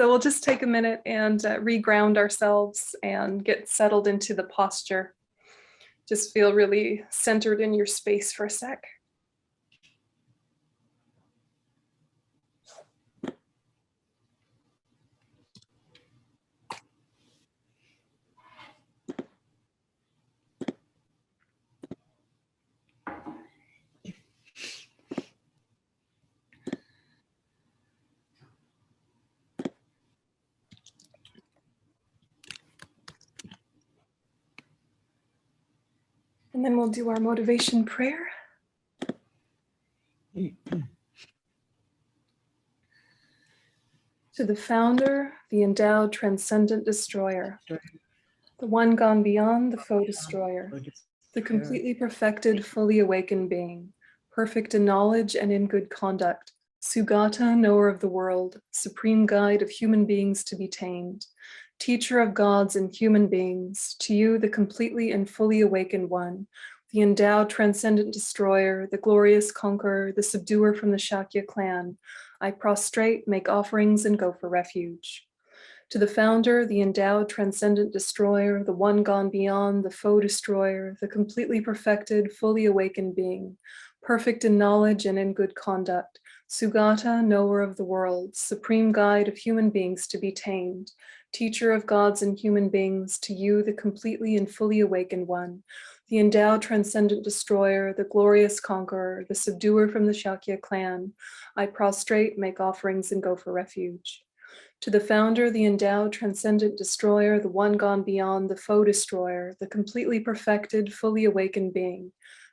So we'll just take a minute and reground ourselves and get settled into the posture. Just feel really centered in your space for a sec. And then we'll do our motivation prayer. To the founder, the endowed transcendent destroyer, the one gone beyond the foe destroyer, the completely perfected, fully awakened being, perfect in knowledge and in good conduct, Sugata, knower of the world, supreme guide of human beings to be tamed, teacher of gods and human beings, to you the completely and fully awakened one, the endowed transcendent destroyer, the glorious conqueror, the subduer from the Shakya clan, I prostrate, make offerings, and go for refuge. To the founder, the endowed transcendent destroyer, the one gone beyond, the foe destroyer, the completely perfected, fully awakened being, perfect in knowledge and in good conduct, Sugata, knower of the world, supreme guide of human beings to be tamed, teacher of gods and human beings, to you the completely and fully awakened one, the endowed transcendent destroyer, the glorious conqueror, the subduer from the Shakya clan, I prostrate, make offerings, and go for refuge. To the founder, the endowed transcendent destroyer, the one gone beyond, the foe destroyer, the completely perfected, fully awakened being,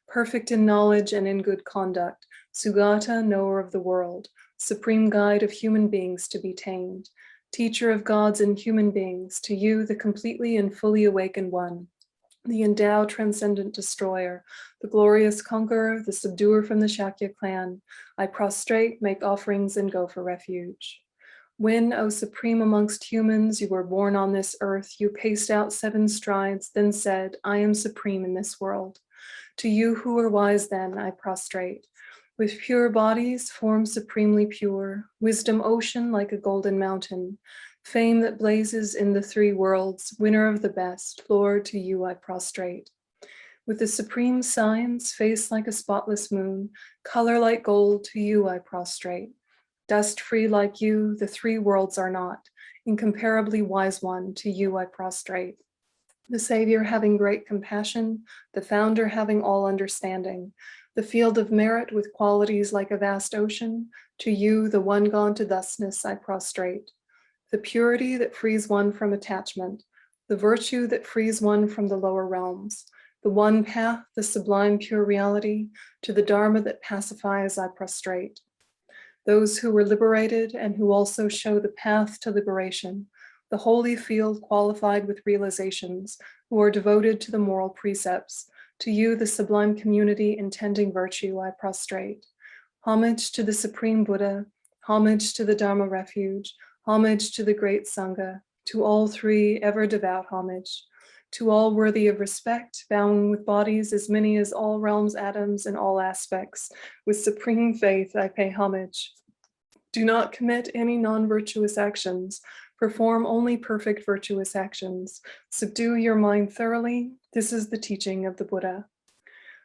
perfect in knowledge and in good conduct, Sugata, knower of the world, supreme guide of human beings to be tamed, teacher of gods and human beings, to you the completely and fully awakened one, the endowed transcendent destroyer, the glorious conqueror, the subduer from the Shakya clan, I prostrate, make offerings, and go for refuge. When, O supreme amongst humans, you were born on this earth, you paced out 7 strides, then said, I am supreme in this world. To you who were wise then, I prostrate. With pure bodies, form supremely pure, wisdom ocean like a golden mountain, fame that blazes in the 3 worlds, winner of the best, Lord, to you I prostrate. With the supreme signs, face like a spotless moon, color like gold, to you I prostrate. Dust-free like you, the 3 worlds are not, incomparably wise one, to you I prostrate. The Savior having great compassion, the Founder having all understanding, the field of merit with qualities like a vast ocean, to you, the one gone to thusness, I prostrate. The purity that frees one from attachment, the virtue that frees one from the lower realms, the one path, the sublime pure reality, to the Dharma that pacifies, I prostrate. Those who were liberated and who also show the path to liberation, the holy field qualified with realizations, who are devoted to the moral precepts, to you the sublime community intending virtue, I prostrate. Homage to the Supreme Buddha, homage to the Dharma refuge, homage to the great Sangha, to all 3 ever devout homage, to all worthy of respect, bowing with bodies as many as all realms, atoms, and all aspects, with supreme faith I pay homage. Do not commit any non-virtuous actions, perform only perfect virtuous actions, subdue your mind thoroughly, this is the teaching of the Buddha.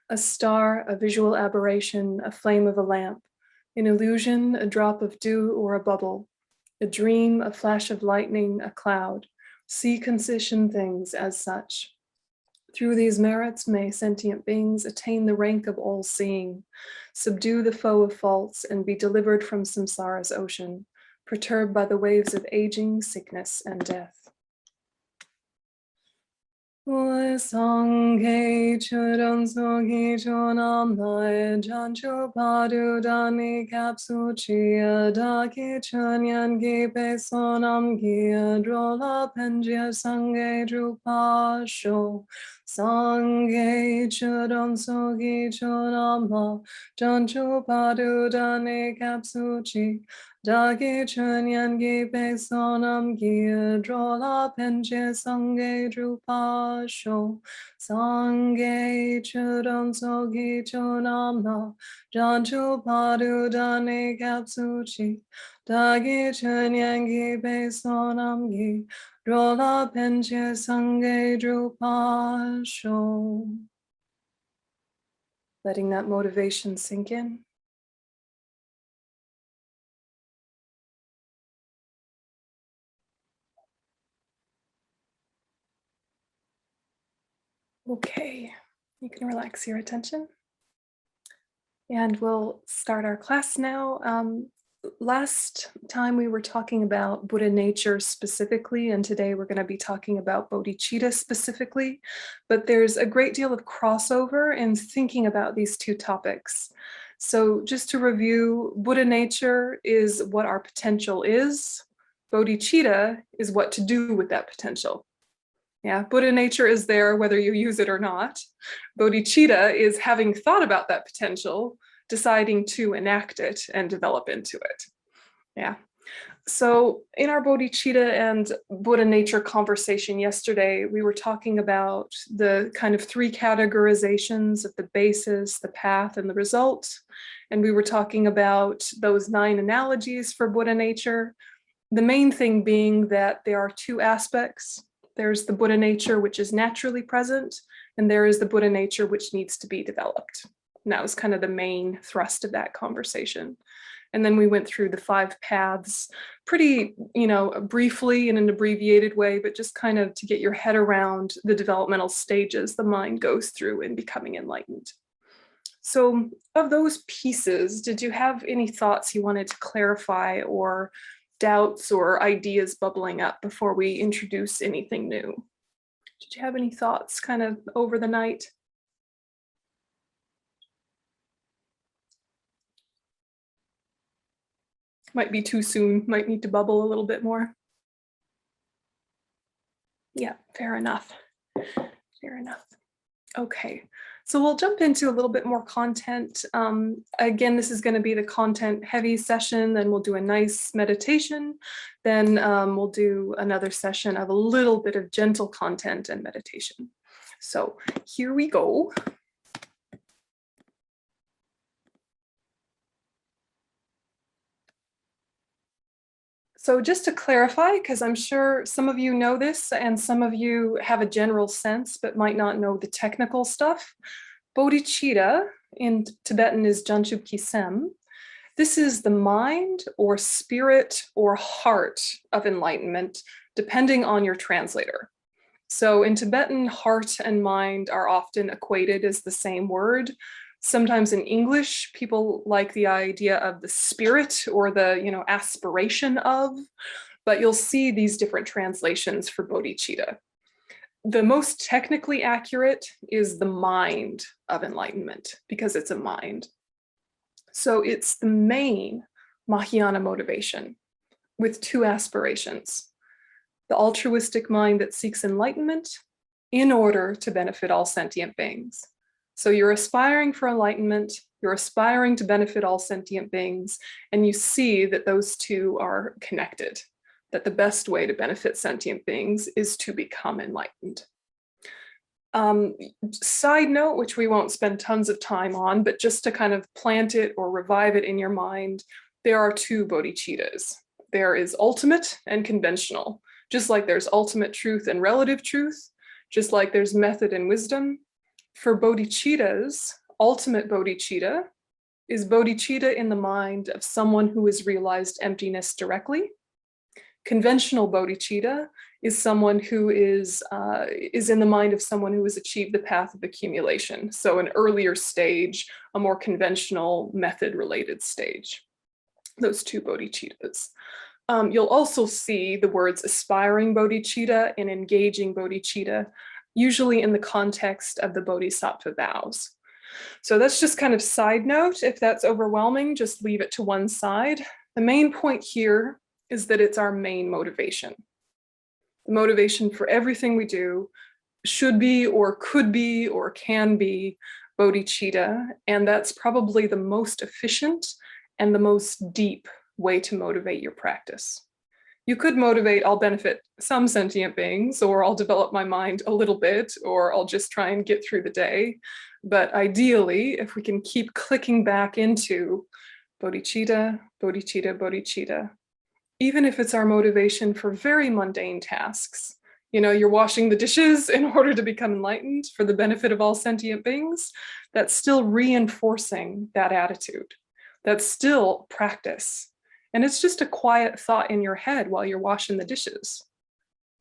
A star, a visual aberration, a flame of a lamp, an illusion, a drop of dew or a bubble, a dream, a flash of lightning, a cloud. See concision things as such. Through these merits may sentient beings attain the rank of all-seeing, subdue the foe of faults, and be delivered from samsara's ocean, perturbed by the waves of aging, sickness, and death. Lozang chudon sogi chonam lai jancho padu dani kapsu chia daki chunyan gi pe sonam gi drola penjia sange drupa sho Sangye chudon sogi chunama, janchu padu dane kapsuchi, dagi chunyan gi pesonam gi drola penche sangye drupasho, sangye chudon sogi chunama, janchu padu dane kapsuchi, dagi chunyan gi pesonam gi drola penche sangye drupasho. Letting that motivation sink in. Okay, you can relax your attention. And we'll start our class now. Last time we were talking about Buddha nature specifically, and today we're going to be talking about bodhicitta specifically, but there's a great deal of crossover in thinking about these two topics. So just to review, Buddha nature is what our potential is. Bodhicitta is what to do with that potential. Yeah, Buddha nature is there whether you use it or not. Bodhicitta is having thought about that potential, deciding to enact it and develop into it. Yeah. So in our bodhicitta and Buddha nature conversation yesterday, we were talking about the kind of three categorizations of the basis, the path, and the result. And we were talking about those 9 analogies for Buddha nature. The main thing being that there are 2 aspects. There's the Buddha nature, which is naturally present, and there is the Buddha nature, which needs to be developed. And that was kind of the main thrust of that conversation. And then we went through the 5 paths pretty, briefly in an abbreviated way, but just kind of to get your head around the developmental stages the mind goes through in becoming enlightened. So of those pieces, did you have any thoughts you wanted to clarify or doubts or ideas bubbling up before we introduce anything new? Did you have any thoughts kind of over the night? Might be too soon, might need to bubble a little bit more. Yeah, fair enough. Fair enough. Okay, so we'll jump into a little bit more content. Again, this is going to be the content heavy session, then we'll do a nice meditation, then we'll do another session of a little bit of gentle content and meditation. So here we go. So just to clarify, because I'm sure some of you know this and some of you have a general sense but might not know the technical stuff, bodhicitta in Tibetan is Janchup Kisem. This is the mind or spirit or heart of enlightenment, depending on your translator. So in Tibetan, heart and mind are often equated as the same word. Sometimes in English, people like the idea of the spirit or the aspiration of, but you'll see these different translations for bodhicitta. The most technically accurate is the mind of enlightenment because it's a mind. So it's the main Mahayana motivation with 2 aspirations. The altruistic mind that seeks enlightenment in order to benefit all sentient beings. So you're aspiring for enlightenment, you're aspiring to benefit all sentient beings, and you see that those 2 are connected, that the best way to benefit sentient beings is to become enlightened. Side note, which we won't spend tons of time on, but just to kind of plant it or revive it in your mind, there are 2 bodhicittas. There is ultimate and conventional, just like there's ultimate truth and relative truth, just like there's method and wisdom. For bodhicittas, ultimate bodhicitta is bodhicitta in the mind of someone who has realized emptiness directly. Conventional bodhicitta is someone who is in the mind of someone who has achieved the path of accumulation. So an earlier stage, a more conventional method-related stage. Those 2 bodhicittas. You'll also see the words aspiring bodhicitta and engaging bodhicitta, usually in the context of the bodhisattva vows. So that's just kind of side note. If that's overwhelming, just leave it to one side. The main point here is that it's our main motivation. The motivation for everything we do, should be or could be or can be bodhicitta, and that's probably the most efficient and the most deep way to motivate your practice. You could motivate, I'll benefit some sentient beings, or I'll develop my mind a little bit, or I'll just try and get through the day. But ideally, if we can keep clicking back into bodhicitta, bodhicitta, bodhicitta, even if it's our motivation for very mundane tasks. You know, you're washing the dishes in order to become enlightened for the benefit of all sentient beings. That's still reinforcing that attitude. That's still practice. And it's just a quiet thought in your head while you're washing the dishes.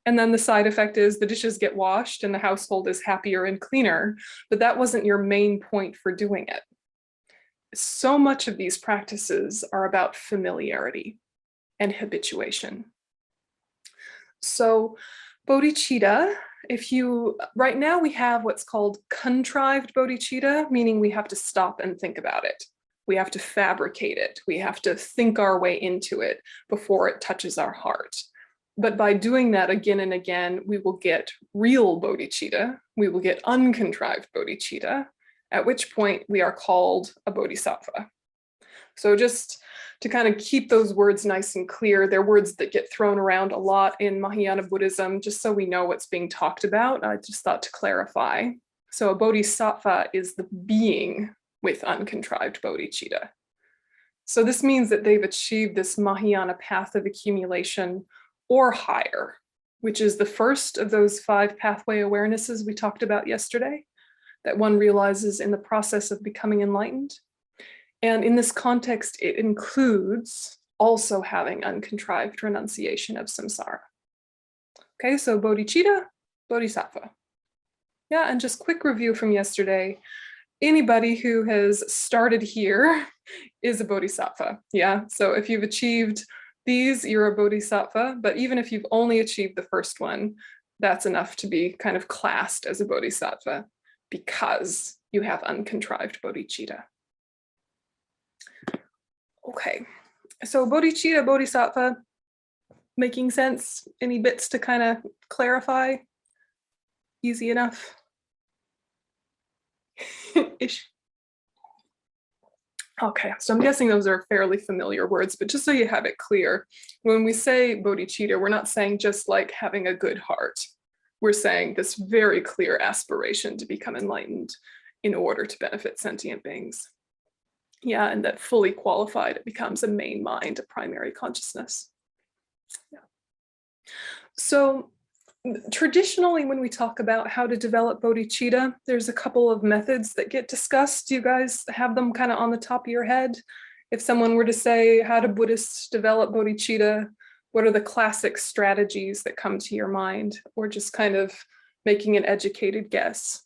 And then the side effect is the dishes get washed and the household is happier and cleaner, but that wasn't your main point for doing it. So much of these practices are about familiarity and habituation. So bodhicitta, right now we have what's called contrived bodhicitta, meaning we have to stop and think about it. We have to fabricate it. We have to think our way into it before it touches our heart. But by doing that again and again, we will get real bodhicitta. We will get uncontrived bodhicitta, at which point we are called a bodhisattva. So just to kind of keep those words nice and clear, they're words that get thrown around a lot in Mahayana Buddhism, just so we know what's being talked about. I just thought to clarify. So a bodhisattva is the being with uncontrived bodhicitta. So this means that they've achieved this Mahayana path of accumulation or higher, which is the first of those 5 pathway awarenesses we talked about yesterday, that one realizes in the process of becoming enlightened. And in this context, it includes also having uncontrived renunciation of samsara. Okay, so bodhicitta, bodhisattva. Yeah, and just quick review from yesterday. Anybody who has started here is a bodhisattva. Yeah, so if you've achieved these, you're a bodhisattva, but even if you've only achieved the first one, that's enough to be kind of classed as a bodhisattva because you have uncontrived bodhicitta. Okay, so bodhicitta, bodhisattva, making sense? Any bits to kind of clarify? Easy enough? Ish. Okay, so I'm guessing those are fairly familiar words, but just so you have it clear, when we say bodhicitta, we're not saying just like having a good heart. We're saying this very clear aspiration to become enlightened in order to benefit sentient beings. Yeah, and that fully qualified, it becomes a main mind, a primary consciousness. Yeah. So traditionally, when we talk about how to develop bodhicitta, there's a couple of methods that get discussed. Do you guys have them kind of on the top of your head? If someone were to say, how do Buddhists develop bodhicitta? What are the classic strategies that come to your mind? Or just kind of making an educated guess?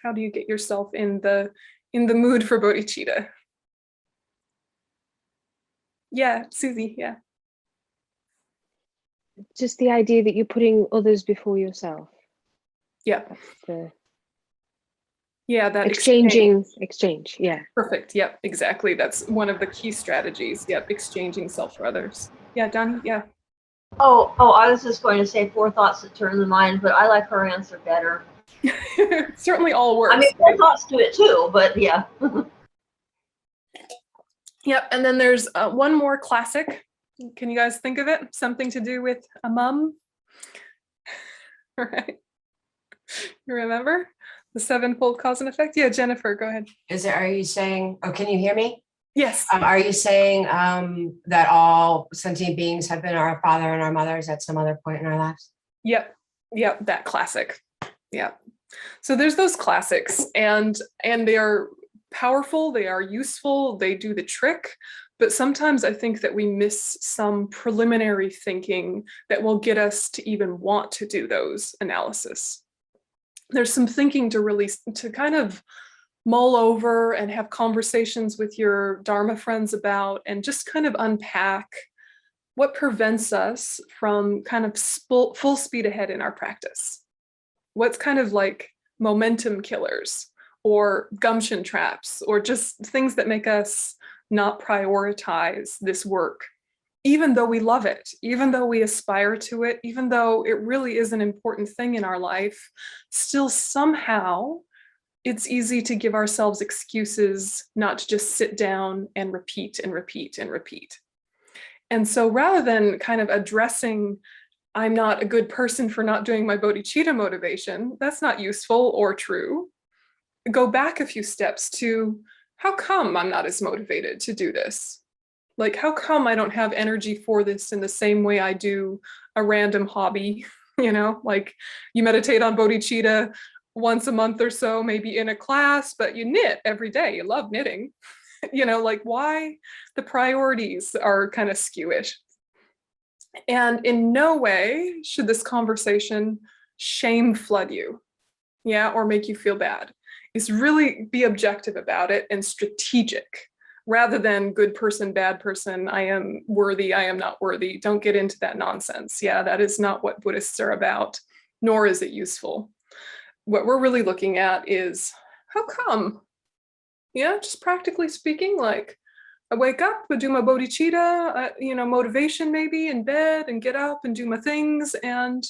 How do you get yourself in the mood for bodhicitta? Yeah, Susie, yeah. Just the idea that you're putting others before yourself. Yeah. That exchange, yeah. Perfect, yep, exactly. That's one of the key strategies, yep, exchanging self for others. Yeah, Donnie, yeah. Oh, I was just going to say 4 thoughts that turn the mind, but I like her answer better. Certainly all works. I mean, 4 thoughts do it too, but yeah. Yep, and then there's one more classic. Can you guys think of it? Something to do with a mum? All right. You remember? The 7-fold cause and effect? Yeah, Jennifer, go ahead. Are you saying, can you hear me? Yes. Are you saying that all sentient beings have been our father and our mothers at some other point in our lives? Yep, that classic. Yeah. So there's those classics, and they are powerful, they are useful, they do the trick, but sometimes I think that we miss some preliminary thinking that will get us to even want to do those analysis. There's some thinking to kind of mull over and have conversations with your Dharma friends about, and just kind of unpack what prevents us from kind of full speed ahead in our practice. What's kind of like momentum killers or gumption traps, or just things that make us not prioritize this work even though we love it, even though we aspire to it, even though it really is an important thing in our life, still somehow it's easy to give ourselves excuses not to just sit down and repeat and repeat and repeat. And so rather than kind of addressing, I'm not a good person for not doing my bodhicitta motivation, that's not useful or true. Go back a few steps to, how come I'm not as motivated to do this? Like, how come I don't have energy for this in the same way I do a random hobby? You know, like you meditate on bodhicitta once a month or so, maybe in a class, but you knit every day. You love knitting. You know, like why the priorities are kind of skewish. And in no way should this conversation shame flood you, yeah, or make you feel bad. It's really be objective about it and strategic, rather than good person, bad person, I am worthy, I am not worthy. Don't get into that nonsense. Yeah, that is not what Buddhists are about, nor is it useful. What we're really looking at is, how come? Yeah, just practically speaking, like I wake up, I do my bodhicitta, you know, motivation maybe in bed, and get up and do my things. And,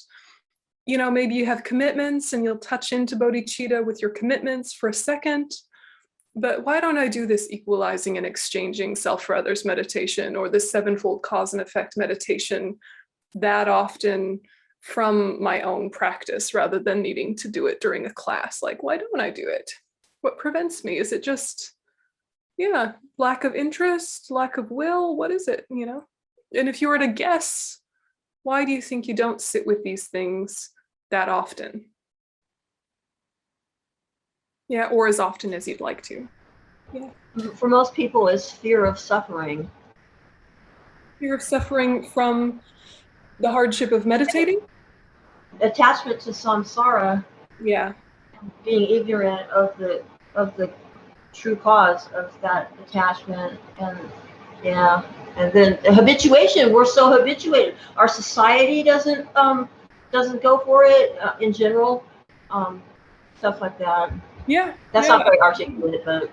you know, maybe you have commitments and you'll touch into bodhicitta with your commitments for a second. But why don't I do this equalizing and exchanging self for others meditation, or this sevenfold cause and effect meditation that often from my own practice, rather than needing to do it during a class? Like, why don't I do it? What prevents me? Is it just, yeah, lack of interest, lack of will? What is it, you know? And if you were to guess, why do you think you don't sit with these things that often? Yeah, or as often as you'd like to. Yeah. For most people, it's fear of suffering. Fear of suffering from the hardship of meditating? Attachment to samsara, Yeah. being ignorant of the true cause of that attachment, and yeah, and then habituation. We're so habituated. Our society doesn't go for it in general. Stuff like that. Yeah. That's yeah. not very articulate, but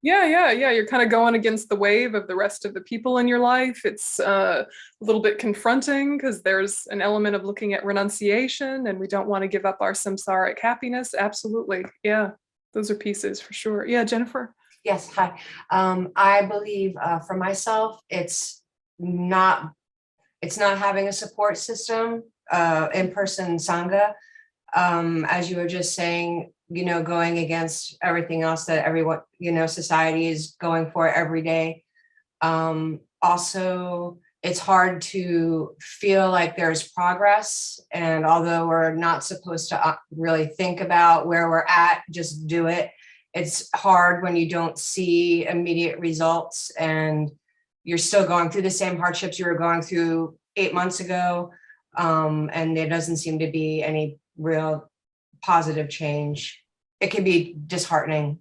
Yeah. You're kind of going against the wave of the rest of the people in your life. It's a little bit confronting because there's an element of looking at renunciation, and we don't want to give up our samsaric happiness. Absolutely. Yeah. Those are pieces for sure. Yeah, Jennifer. Yes, hi. I believe for myself, it's not having a support system, in-person Sangha. As you were just saying, you know, going against everything else that everyone, you know, society is going for every day. Also, it's hard to feel like there's progress. And although we're not supposed to really think about where we're at, just do it. It's hard when you don't see immediate results and you're still going through the same hardships you were going through 8 months ago. And there doesn't seem to be any real positive change. It can be disheartening.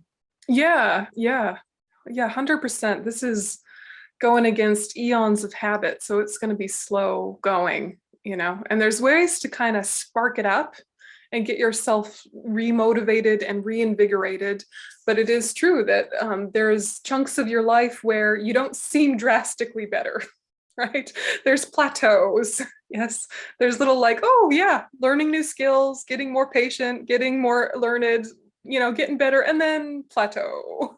Yeah, 100%. This is going against eons of habit, so it's going to be slow going, you know, and there's ways to kind of spark it up and get yourself remotivated and reinvigorated. But it is true that there's chunks of your life where you don't seem drastically better, right? There's plateaus. Yes, there's little like, oh yeah, learning new skills, getting more patient, getting more learned, you know, getting better, and then plateau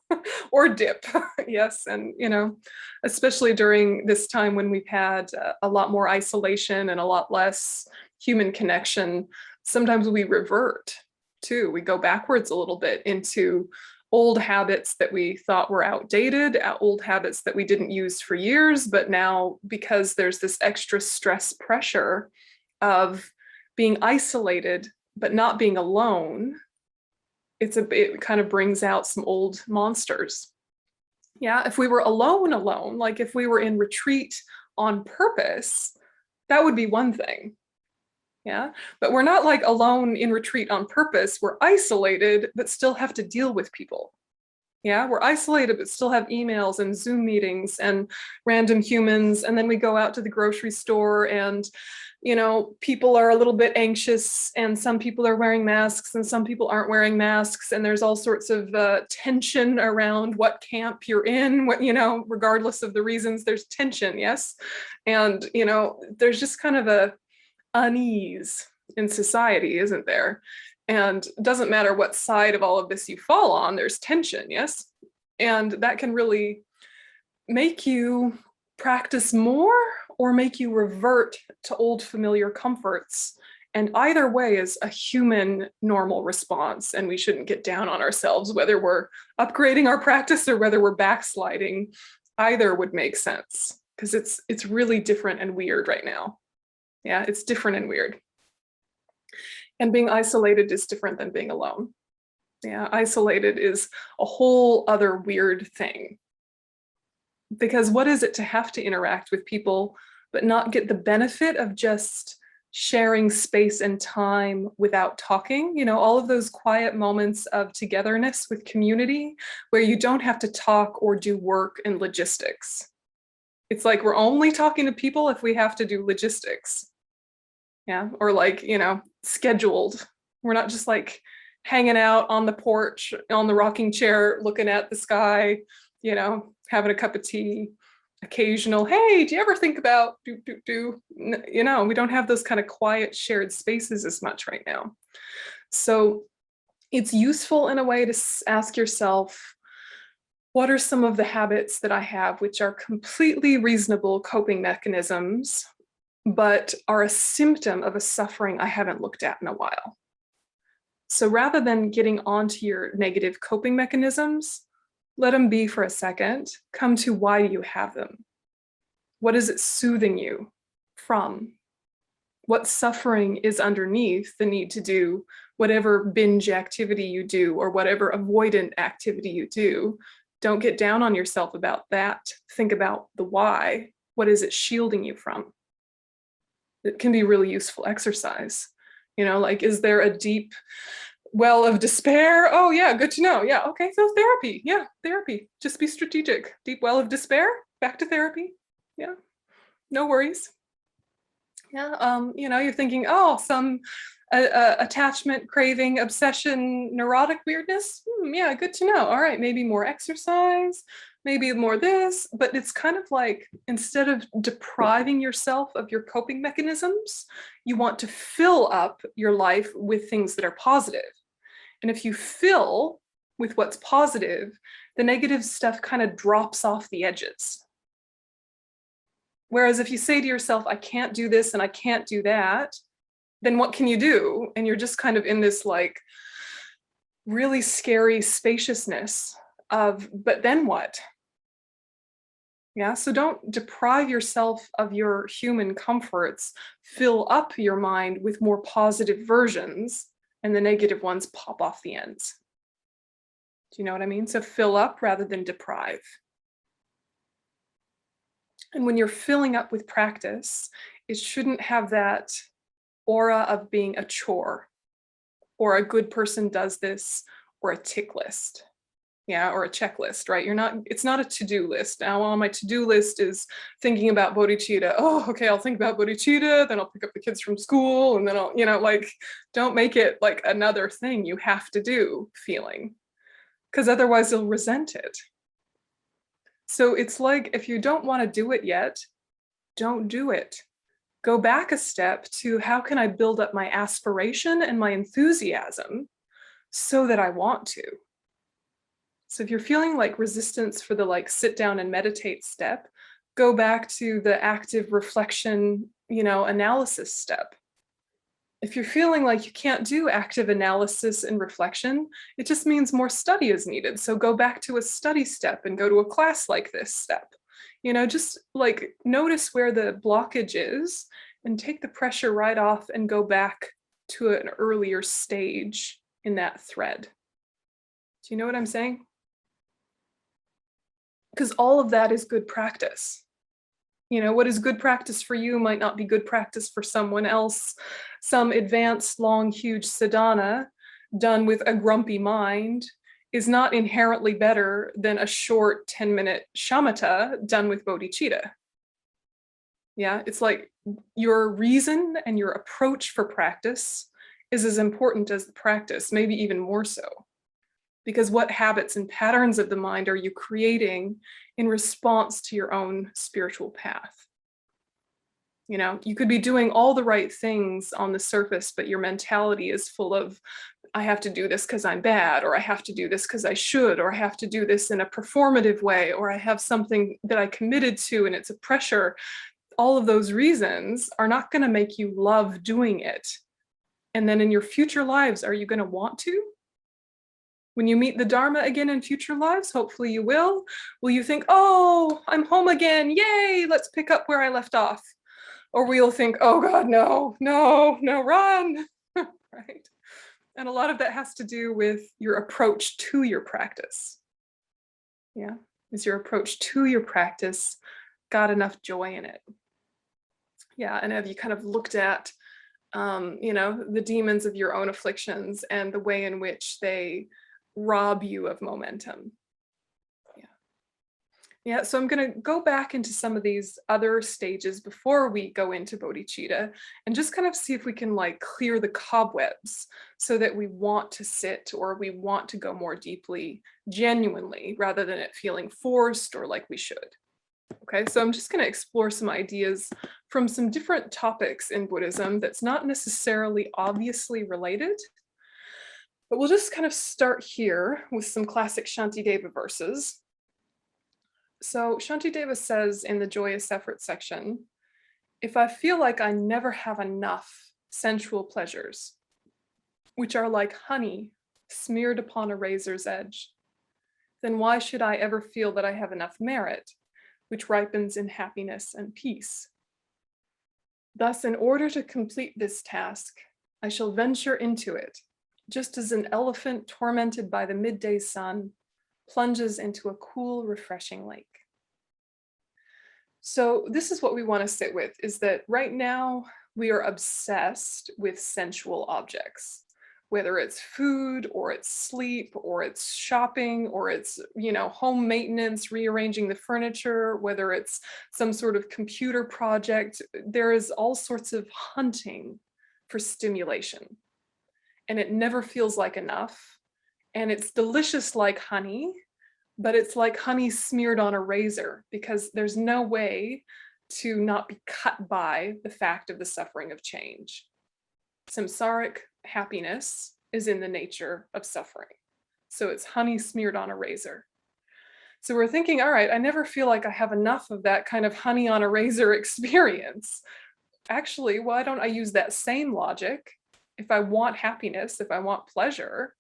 or dip. Yes, and you know, especially during this time when we've had a lot more isolation and a lot less human connection, sometimes we revert too. We go backwards a little bit into old habits that we thought were outdated, old habits that we didn't use for years, but now because there's this extra stress pressure of being isolated but not being alone, it kind of brings out some old monsters. Yeah, if we were alone, like if we were in retreat on purpose, that would be one thing. Yeah, but we're not like alone in retreat on purpose. We're isolated, but still have to deal with people. Yeah, we're isolated, but still have emails and Zoom meetings and random humans. And then we go out to the grocery store and, you know, people are a little bit anxious and some people are wearing masks and some people aren't wearing masks. And there's all sorts of tension around what camp you're in, what, you know, regardless of the reasons, there's tension, yes? And, you know, there's just kind of a unease in society, isn't there? And it doesn't matter what side of all of this you fall on, there's tension, yes? And that can really make you practice more or make you revert to old familiar comforts. And either way is a human normal response. And we shouldn't get down on ourselves, whether we're upgrading our practice or whether we're backsliding. Either would make sense because it's really different and weird right now. Yeah, it's different and weird. And being isolated is different than being alone. Yeah, isolated is a whole other weird thing. Because what is it to have to interact with people, but not get the benefit of just sharing space and time without talking? You know, all of those quiet moments of togetherness with community where you don't have to talk or do work and logistics. It's like we're only talking to people if we have to do logistics. Yeah, or like, you know, scheduled. We're not just like hanging out on the porch, on the rocking chair, looking at the sky, you know, having a cup of tea, occasional, hey, do you ever think about you know, we don't have those kind of quiet shared spaces as much right now. So it's useful in a way to ask yourself, what are some of the habits that I have which are completely reasonable coping mechanisms, but are a symptom of a suffering I haven't looked at in a while? So rather than getting onto your negative coping mechanisms, let them be for a second. Come to why do you have them? What is it soothing you from? What suffering is underneath the need to do whatever binge activity you do or whatever avoidant activity you do? Don't get down on yourself about that. Think about the why. What is it shielding you from? It can be really useful exercise. You know, like, is there a deep well of despair? Oh yeah, good to know. Yeah, okay, so therapy. Yeah, therapy. Just be strategic. Deep well of despair, back to therapy. Yeah, no worries. Yeah, you know, you're thinking, oh, some attachment, craving, obsession, neurotic weirdness. Yeah, good to know. All right, maybe more exercise, maybe more this, but it's kind of like, instead of depriving yourself of your coping mechanisms, you want to fill up your life with things that are positive. And if you fill with what's positive, the negative stuff kind of drops off the edges. Whereas if you say to yourself, I can't do this and I can't do that, then what can you do? And you're just kind of in this like really scary spaciousness of, but then what? Yeah, so don't deprive yourself of your human comforts. Fill up your mind with more positive versions, and the negative ones pop off the ends. Do you know what I mean? So fill up rather than deprive. And when you're filling up with practice, it shouldn't have that aura of being a chore, or a good person does this, or a tick list. Yeah, or a checklist, right? It's not a to-do list. Now on my to-do list is thinking about bodhicitta. Oh, okay, I'll think about bodhicitta, then I'll pick up the kids from school, and then I'll, you know, like, don't make it like another thing you have to do feeling, because otherwise you'll resent it. So it's like, if you don't want to do it yet, don't do it. Go back a step to, how can I build up my aspiration and my enthusiasm so that I want to? So if you're feeling like resistance for the like sit down and meditate step, go back to the active reflection, you know, analysis step. If you're feeling like you can't do active analysis and reflection, it just means more study is needed. So go back to a study step and go to a class like this step. You know, just like notice where the blockage is and take the pressure right off and go back to an earlier stage in that thread. Do you know what I'm saying? Because all of that is good practice. You know, what is good practice for you might not be good practice for someone else. Some advanced, long, huge sadhana done with a grumpy mind is not inherently better than a short 10-minute shamatha done with bodhicitta. Yeah, it's like your reason and your approach for practice is as important as the practice, maybe even more so. Because what habits and patterns of the mind are you creating in response to your own spiritual path? You know, you could be doing all the right things on the surface, but your mentality is full of, I have to do this because I'm bad, or I have to do this because I should, or I have to do this in a performative way, or I have something that I committed to and it's a pressure. All of those reasons are not going to make you love doing it. And then in your future lives, are you going to want to? When you meet the Dharma again in future lives, hopefully you will you think, oh, I'm home again, yay, let's pick up where I left off? Or we'll think, oh God, no, run, right? And a lot of that has to do with your approach to your practice. Yeah, is your approach to your practice got enough joy in it? Yeah, and have you kind of looked at, you know, the demons of your own afflictions and the way in which they rob you of momentum? Yeah, so I'm going to go back into some of these other stages before we go into bodhicitta and just kind of see if we can like clear the cobwebs so that we want to sit or we want to go more deeply, genuinely, rather than it feeling forced or like we should. Okay, so I'm just going to explore some ideas from some different topics in Buddhism that's not necessarily obviously related, but we'll just kind of start here with some classic Shantideva verses. So Shantideva says in the joyous effort section, if I feel like I never have enough sensual pleasures, which are like honey smeared upon a razor's edge, then why should I ever feel that I have enough merit, which ripens in happiness and peace? Thus, in order to complete this task, I shall venture into it, just as an elephant tormented by the midday sun plunges into a cool, refreshing lake. So this is what we want to sit with, is that right now we are obsessed with sensual objects, whether it's food or it's sleep or it's shopping or it's, you know, home maintenance, rearranging the furniture, whether it's some sort of computer project. There is all sorts of hunting for stimulation, and it never feels like enough. And it's delicious like honey, but it's like honey smeared on a razor, because there's no way to not be cut by the fact of the suffering of change. Samsaric happiness is in the nature of suffering. So it's honey smeared on a razor. So we're thinking, all right, I never feel like I have enough of that kind of honey on a razor experience. Actually, why don't I use that same logic? If I want happiness, if I want pleasure,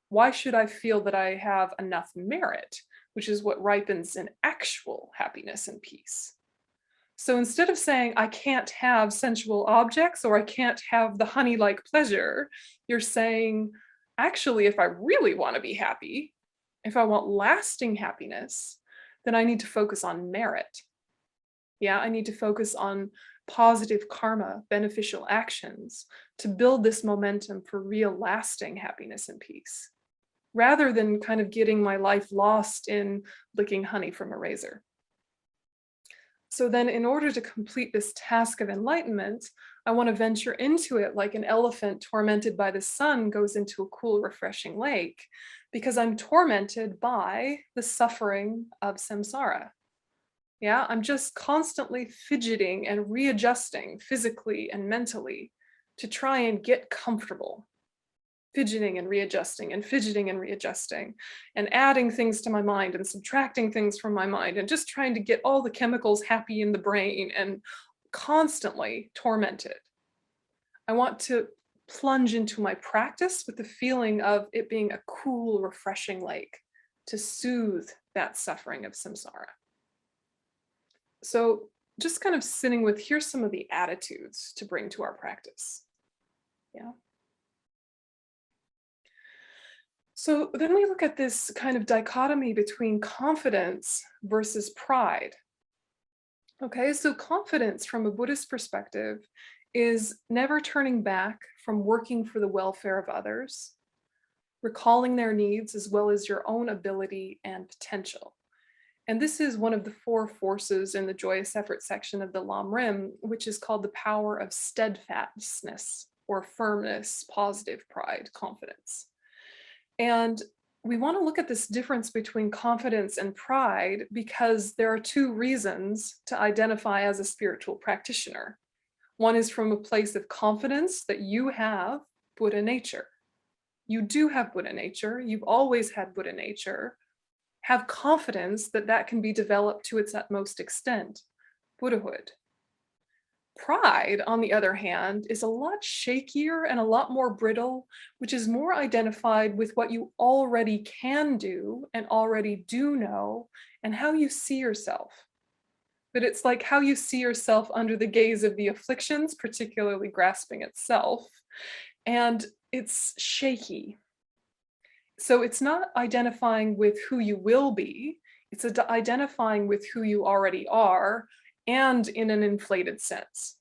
why should I feel that I have enough merit, which is what ripens in actual happiness and peace? So instead of saying, I can't have sensual objects or I can't have the honey-like pleasure, you're saying, actually, if I really want to be happy, if I want lasting happiness, then I need to focus on merit. Yeah, I need to focus on positive karma, beneficial actions to build this momentum for real lasting happiness and peace, rather than kind of getting my life lost in licking honey from a razor. So then in order to complete this task of enlightenment, I want to venture into it like an elephant tormented by the sun goes into a cool, refreshing lake, because I'm tormented by the suffering of samsara. Yeah, I'm just constantly fidgeting and readjusting physically and mentally to try and get comfortable. Fidgeting and readjusting and fidgeting and readjusting and adding things to my mind and subtracting things from my mind and just trying to get all the chemicals happy in the brain and constantly tormented. I want to plunge into my practice with the feeling of it being a cool, refreshing lake to soothe that suffering of samsara. So just kind of sitting with, here's some of the attitudes to bring to our practice. Yeah. So then we look at this kind of dichotomy between confidence versus pride. Okay, so confidence from a Buddhist perspective is never turning back from working for the welfare of others. recalling their needs as well as your own ability and potential. And this is one of the 4 forces in the joyous effort section of the Lam Rim, which is called the power of steadfastness or firmness, positive pride, confidence. And we want to look at this difference between confidence and pride because there are 2 reasons to identify as a spiritual practitioner. One is from a place of confidence that you have Buddha nature. You do have Buddha nature. You've always had Buddha nature. Have confidence that that can be developed to its utmost extent, Buddhahood. Pride, on the other hand, is a lot shakier and a lot more brittle, which is more identified with what you already can do and already do know and how you see yourself. But it's like how you see yourself under the gaze of the afflictions, particularly grasping at self, and it's shaky. So it's not identifying with who you will be, it's identifying with who you already are, and in an inflated sense.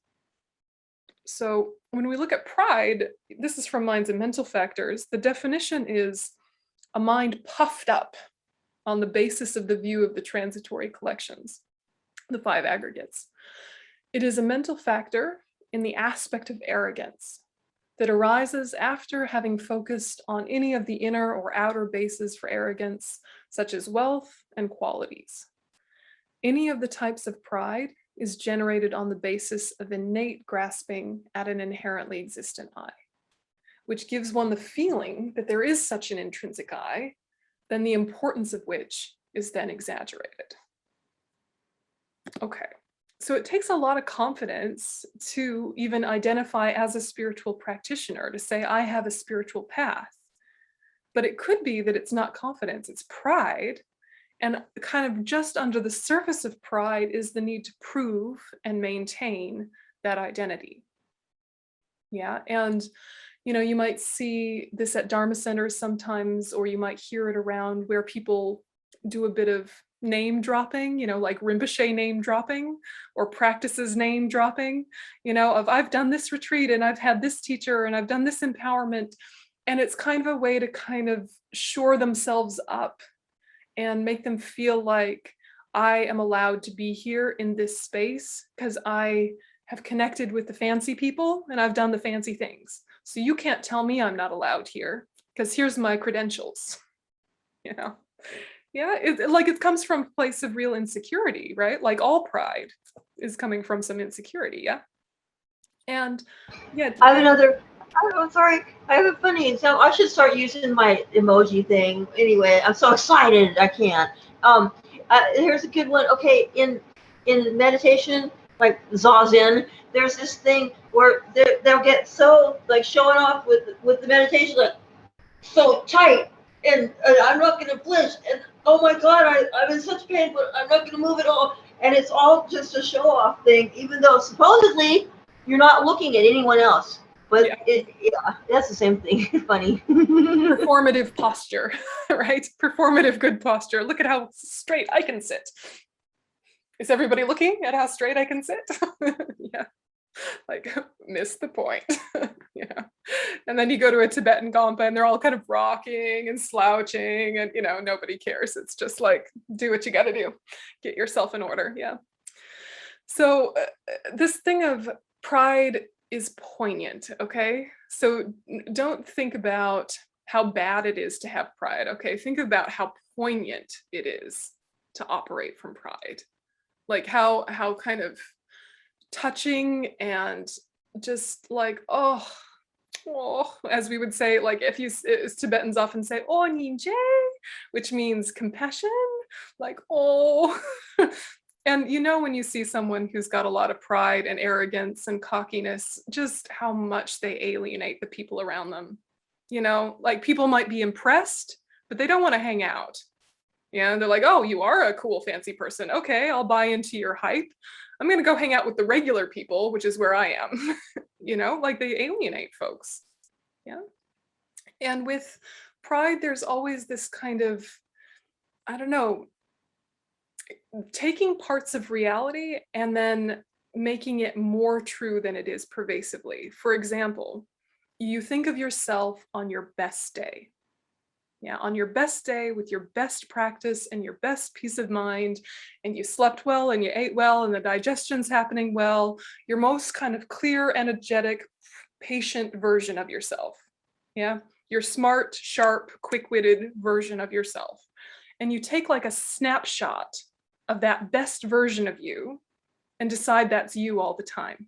So when we look at pride, this is from Minds and Mental Factors, the definition is a mind puffed up on the basis of the view of the transitory collections, the 5 aggregates. It is a mental factor in the aspect of arrogance that arises after having focused on any of the inner or outer bases for arrogance, such as wealth and qualities. Any of the types of pride is generated on the basis of innate grasping at an inherently existent I, which gives one the feeling that there is such an intrinsic I, then the importance of which is then exaggerated. Okay, so it takes a lot of confidence to even identify as a spiritual practitioner, to say, I have a spiritual path. But it could be that it's not confidence, it's pride. And kind of just under the surface of pride is the need to prove and maintain that identity. Yeah, and you might see this at Dharma centers sometimes, or you might hear it around where people do a bit of name dropping, like Rinpoche name dropping, or practices name dropping, of I've done this retreat and I've had this teacher and I've done this empowerment. And it's kind of a way to kind of shore themselves up and make them feel like I am allowed to be here in this space because I have connected with the fancy people and I've done the fancy things. So you can't tell me I'm not allowed here because here's my credentials, Yeah, it comes from a place of real insecurity, right? Like all pride is coming from some insecurity, yeah? And yeah. I have another, I'm sorry, I have a funny example. I should start using my emoji thing. Anyway, I'm so excited, I can't. Here's a good one. Okay, in meditation, like Zazen, there's this thing where they'll get so like showing off with the meditation, like so tight, and I'm not gonna flinch, and oh my God, I'm in such pain, but I'm not gonna move at all, and it's all just a show off thing, even though supposedly you're not looking at anyone else. But yeah, that's the same thing. Funny. Performative posture, right? Performative good posture. Look at how straight I can sit. Is everybody looking at how straight I can sit? Yeah, like miss the point. Yeah. And then you go to a Tibetan Gompa and they're all kind of rocking and slouching and nobody cares. It's just like, do what you got to do. Get yourself in order. Yeah. So this thing of pride is poignant, okay? So don't think about how bad it is to have pride, okay? Think about how poignant it is to operate from pride. Like how kind of touching and just like, oh, as we would say, like as Tibetans often say, oh, ninje, which means compassion, like, oh. And when you see someone who's got a lot of pride and arrogance and cockiness, just how much they alienate the people around them. Like people might be impressed, but they don't want to hang out. Yeah, they're like, oh, you are a cool, fancy person. Okay, I'll buy into your hype. I'm going to go hang out with the regular people, which is where I am. Like they alienate folks. Yeah. And with pride, there's always this kind of, I don't know, taking parts of reality and then making it more true than it is pervasively. For example, you think of yourself on your best day. Yeah, on your best day with your best practice and your best peace of mind, and you slept well and you ate well and the digestion's happening well, your most kind of clear, energetic, patient version of yourself. Yeah, your smart, sharp, quick-witted version of yourself. And you take like a snapshot of that best version of you and decide that's you all the time.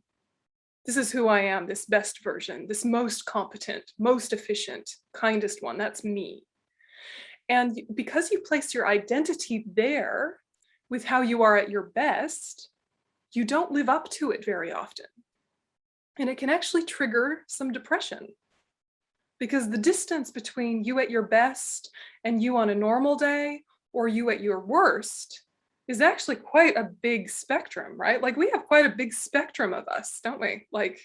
This is who I am, this best version, this most competent, most efficient, kindest one, that's me. And because you place your identity there with how you are at your best, you don't live up to it very often. And it can actually trigger some depression, because the distance between you at your best and you on a normal day or you at your worst is actually quite a big spectrum, right? Like we have quite a big spectrum of us, don't we? Like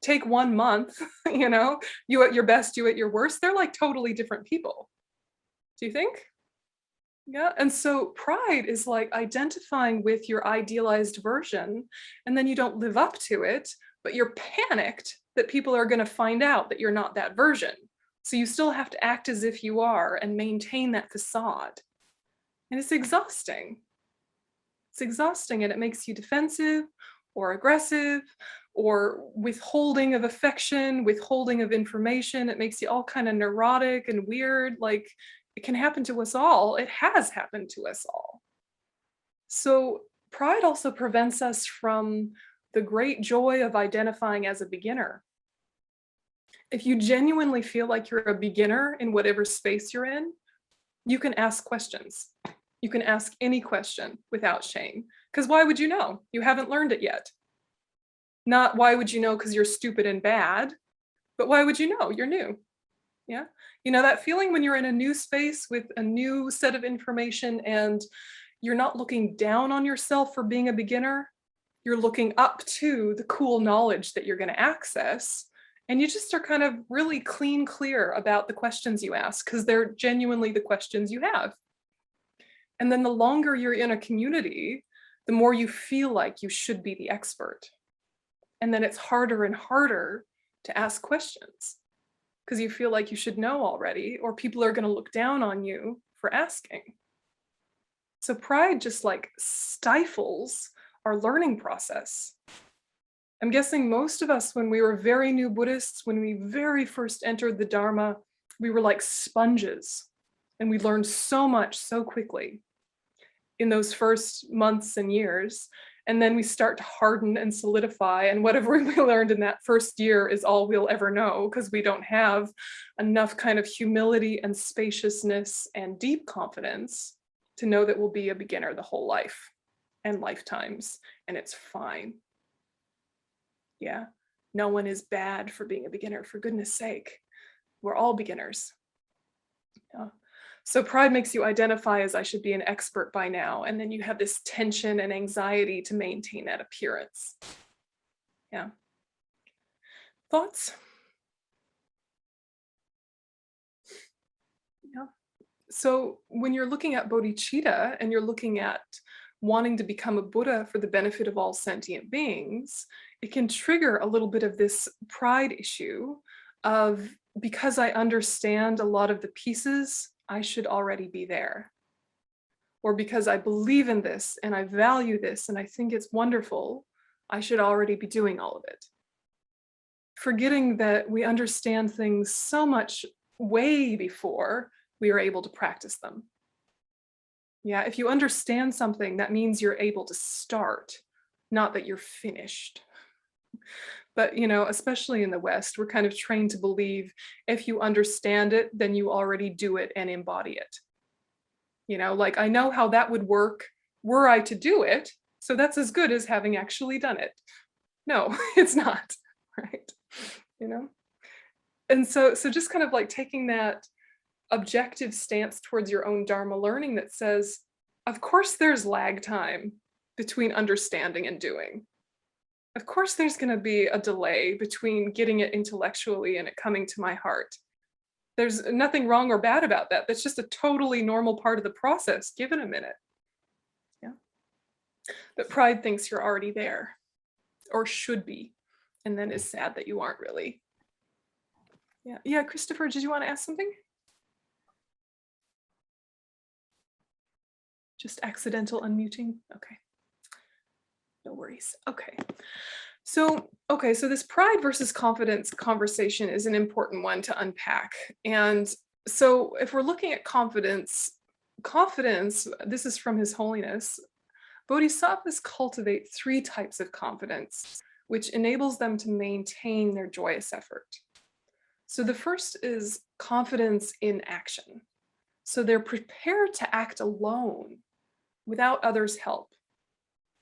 take 1 month, you know, you at your best, you at your worst, they're like totally different people. Do you think? Yeah, and so pride is like identifying with your idealized version, and then you don't live up to it, but you're panicked that people are going to find out that you're not that version. So you still have to act as if you are and maintain that facade. And it's exhausting. It's exhausting, and it makes you defensive or aggressive or withholding of affection, withholding of information. It makes you all kind of neurotic and weird. Like it can happen to us all. It has happened to us all. So pride also prevents us from the great joy of identifying as a beginner. If you genuinely feel like you're a beginner in whatever space you're in, you can ask questions. You can ask any question without shame. Because why would you know? You haven't learned it yet. Not why would you know because you're stupid and bad, but why would you know? You're new. Yeah. You know that feeling when you're in a new space with a new set of information and you're not looking down on yourself for being a beginner. You're looking up to the cool knowledge that you're going to access. And you just are kind of really clear about the questions you ask because they're genuinely the questions you have. And then the longer you're in a community, the more you feel like you should be the expert. And then it's harder and harder to ask questions because you feel like you should know already, or people are going to look down on you for asking. So pride just like stifles our learning process. I'm guessing most of us, when we were very new Buddhists, when we very first entered the Dharma, we were like sponges and we learned so much so quickly in those first months and years. And then we start to harden and solidify, and whatever we learned in that first year is all we'll ever know because we don't have enough kind of humility and spaciousness and deep confidence to know that we'll be a beginner the whole life and lifetimes, and it's fine. Yeah, no one is bad for being a beginner, for goodness sake. We're all beginners. Yeah. So pride makes you identify as I should be an expert by now, and then you have this tension and anxiety to maintain that appearance. Yeah. Thoughts? Yeah. So when you're looking at bodhicitta and you're looking at wanting to become a Buddha for the benefit of all sentient beings, it can trigger a little bit of this pride issue of, because I understand a lot of the pieces, I should already be there. Or because I believe in this and I value this and I think it's wonderful, I should already be doing all of it. Forgetting that we understand things so much way before we are able to practice them. Yeah, if you understand something, that means you're able to start, not that you're finished. But, you know, especially in the West, we're kind of trained to believe if you understand it, then you already do it and embody it. You know, like I know how that would work were I to do it, so that's as good as having actually done it. No, it's not, right? You know? And so just kind of like taking that objective stance towards your own Dharma learning that says, of course there's lag time between understanding and doing. Of course there's going to be a delay between getting it intellectually and it coming to my heart. There's nothing wrong or bad about that. That's just a totally normal part of the process. Give it a minute. Yeah. But pride thinks you're already there or should be, and then is sad that you aren't really. Yeah. Yeah, Christopher, did you want to ask something? Just accidental unmuting. Okay. No worries. Okay. So this pride versus confidence conversation is an important one to unpack. And so if we're looking at confidence, this is from His Holiness, Bodhisattvas cultivate 3 types of confidence, which enables them to maintain their joyous effort. So the first is confidence in action. So they're prepared to act alone without others' help.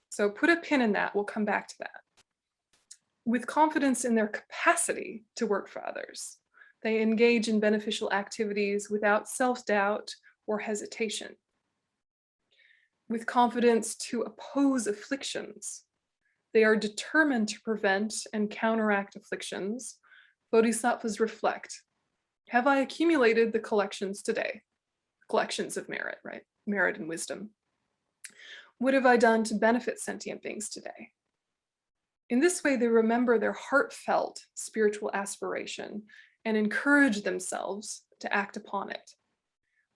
So put a pin in that, we'll come back to that. With confidence in their capacity to work for others, they engage in beneficial activities without self-doubt or hesitation. With confidence to oppose afflictions, they are determined to prevent and counteract afflictions. Bodhisattvas reflect, have I accumulated the collections today? Collections of merit, right? Merit and wisdom. What have I done to benefit sentient beings today? In this way, they remember their heartfelt spiritual aspiration and encourage themselves to act upon it.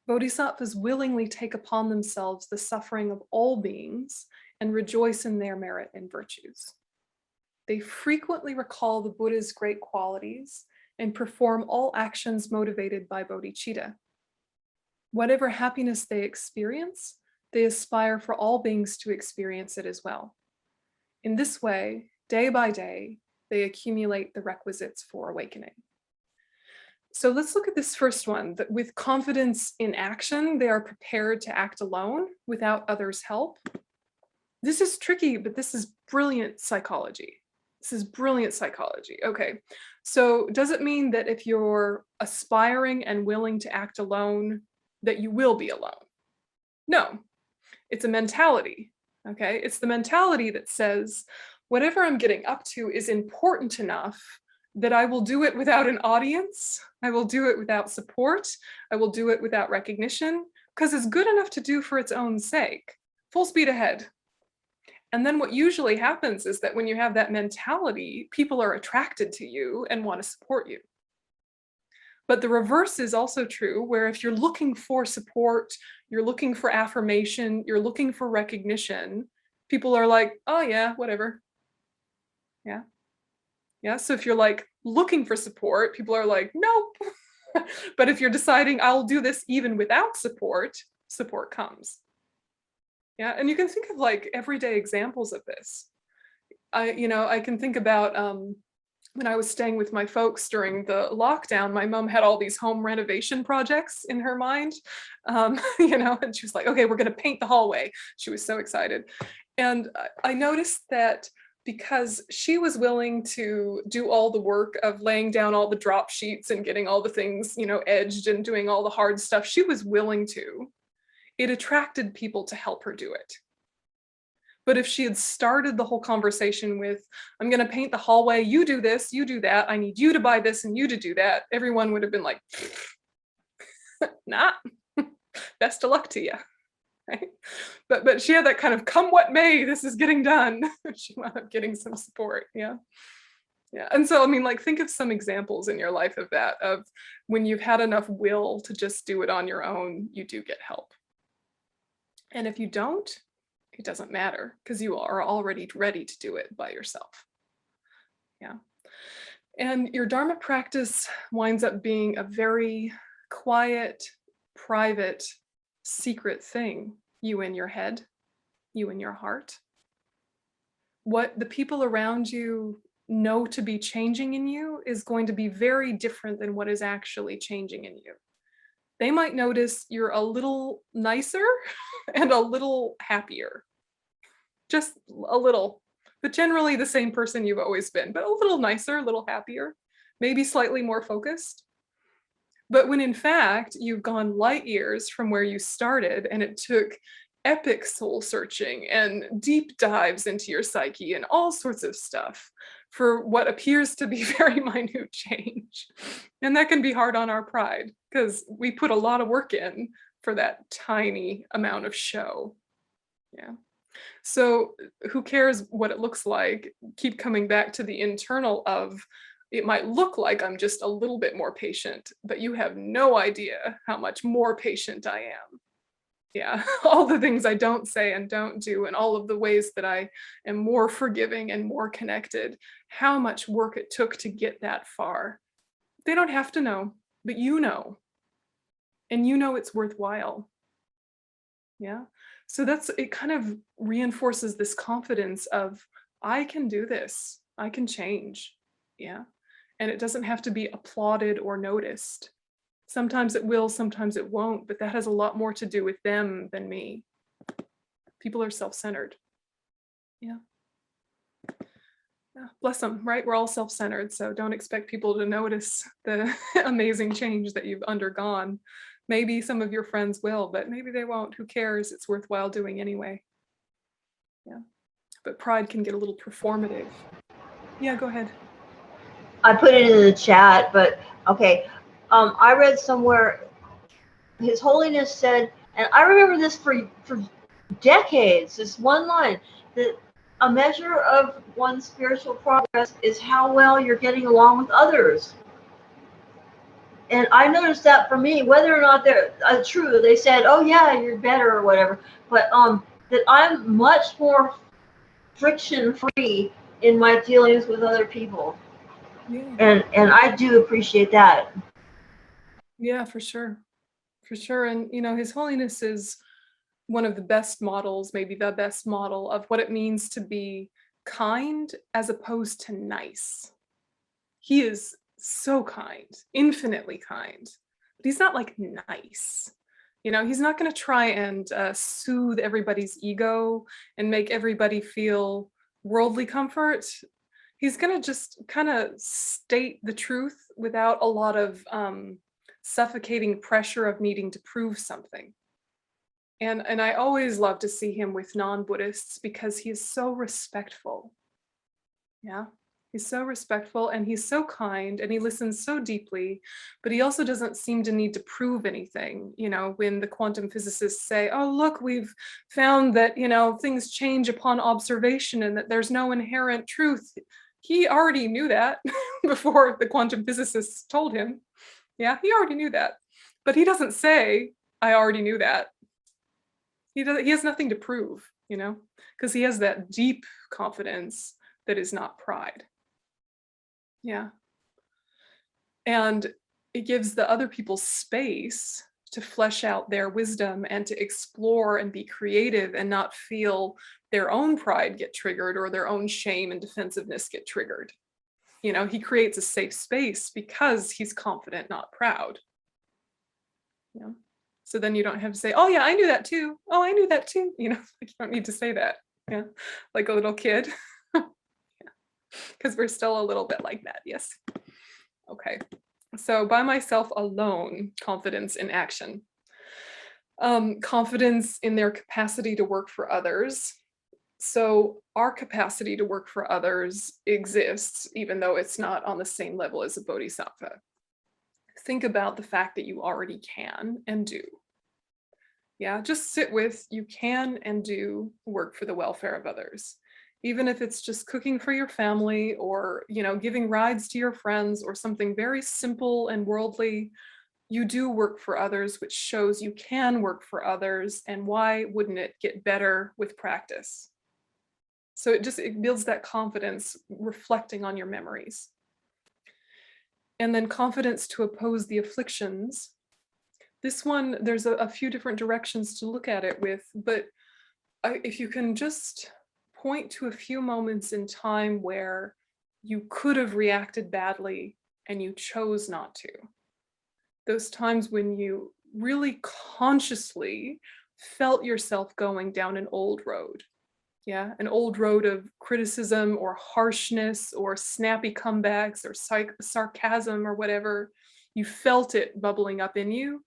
Bodhisattvas willingly take upon themselves the suffering of all beings and rejoice in their merit and virtues. They frequently recall the Buddha's great qualities and perform all actions motivated by bodhicitta. Whatever happiness they experience, they aspire for all beings to experience it as well. In this way, day by day, they accumulate the requisites for awakening. So let's look at this first one, that with confidence in action, they are prepared to act alone without others' help. This is tricky, but this is brilliant psychology. This is brilliant psychology. Okay, so does it mean that if you're aspiring and willing to act alone, that you will be alone? No, it's a mentality, okay? It's the mentality that says, whatever I'm getting up to is important enough that I will do it without an audience, I will do it without support, I will do it without recognition, because it's good enough to do for its own sake. Full speed ahead. And then what usually happens is that when you have that mentality, people are attracted to you and want to support you. But the reverse is also true, where if you're looking for support, you're looking for affirmation, you're looking for recognition, people are like, oh yeah, whatever. Yeah. Yeah, so if you're like looking for support, people are like, nope. But if you're deciding I'll do this even without support, support comes. Yeah, and you can think of like everyday examples of this. I can think about when I was staying with my folks during the lockdown, my mom had all these home renovation projects in her mind, and she was like, okay, we're gonna paint the hallway. She was so excited. And I noticed that because she was willing to do all the work of laying down all the drop sheets and getting all the things, edged and doing all the hard stuff, she was willing to. It attracted people to help her do it. But if she had started the whole conversation with, I'm going to paint the hallway, you do this, you do that, I need you to buy this and you to do that, everyone would have been like, nah, best of luck to you. Right? But she had that kind of come what may, this is getting done. She wound up getting some support. Yeah. And so, think of some examples in your life of that, of when you've had enough will to just do it on your own, you do get help. And if you don't, it doesn't matter, because you are already ready to do it by yourself. Yeah. And your Dharma practice winds up being a very quiet, private, secret thing, you in your head, you in your heart. What the people around you know to be changing in you is going to be very different than what is actually changing in you. They might notice you're a little nicer and a little happier, just a little, but generally the same person you've always been, but a little nicer, a little happier, maybe slightly more focused. But when in fact, you've gone light years from where you started, and it took epic soul searching and deep dives into your psyche and all sorts of stuff for what appears to be very minute change. And that can be hard on our pride, because we put a lot of work in for that tiny amount of show. Yeah. So who cares what it looks like? Keep coming back to the internal of, it might look like I'm just a little bit more patient, but you have no idea how much more patient I am. Yeah, all the things I don't say and don't do, and all of the ways that I am more forgiving and more connected, how much work it took to get that far. They don't have to know, but you know, and you know it's worthwhile. Yeah. So it kind of reinforces this confidence of, I can do this, I can change. Yeah. And it doesn't have to be applauded or noticed. Sometimes it will, sometimes it won't, but that has a lot more to do with them than me. People are self-centered. Yeah. Yeah. Bless them, right? We're all self-centered, so don't expect people to notice the amazing change that you've undergone. Maybe some of your friends will, but maybe they won't. Who cares? It's worthwhile doing anyway. Yeah. But pride can get a little performative. Yeah, go ahead. I put it in the chat, but okay. I read somewhere His Holiness said, and I remember this for decades, this one line, that a measure of one's spiritual progress is how well you're getting along with others. And I noticed that for me, whether or not they're true, they said, oh yeah, you're better or whatever, but that I'm much more friction free in my dealings with other people. Yeah. And I do appreciate that. Yeah, for sure. For sure. And, you know, His Holiness is one of the best models, maybe the best model of what it means to be kind as opposed to nice. He is so kind, infinitely kind, but he's not like nice. You know, he's not going to try and soothe everybody's ego and make everybody feel worldly comfort. He's going to just kind of state the truth without a lot of suffocating pressure of needing to prove something. And I always love to see him with non-Buddhists because he is so respectful. Yeah, he's so respectful and he's so kind and he listens so deeply, but he also doesn't seem to need to prove anything. You know, when the quantum physicists say, oh, look, we've found that, you know, things change upon observation and that there's no inherent truth. He already knew that before the quantum physicists told him. Yeah, he already knew that, but he doesn't say, I already knew that. He has nothing to prove, you know, because he has that deep confidence that is not pride. Yeah. And it gives the other people space to flesh out their wisdom and to explore and be creative and not feel their own pride get triggered or their own shame and defensiveness get triggered. You know, he creates a safe space because he's confident, not proud. Yeah. So then you don't have to say, oh yeah, I knew that too. Oh, I knew that too. You know, like you don't need to say that. Yeah, like a little kid. Yeah. Because we're still a little bit like that. Yes. Okay. So by myself alone, confidence in action. Confidence in their capacity to work for others. So our capacity to work for others exists, even though it's not on the same level as a bodhisattva. Think about the fact that you already can and do. Yeah, just sit with, you can and do work for the welfare of others. Even if it's just cooking for your family or, you know, giving rides to your friends or something very simple and worldly, you do work for others, which shows you can work for others. And why wouldn't it get better with practice? So it builds that confidence reflecting on your memories. And then confidence to oppose the afflictions. This one, there's a few different directions to look at it with, but if you can just point to a few moments in time where you could have reacted badly and you chose not to. Those times when you really consciously felt yourself going down an old road. Yeah, an old road of criticism or harshness or snappy comebacks or sarcasm or whatever. You felt it bubbling up in you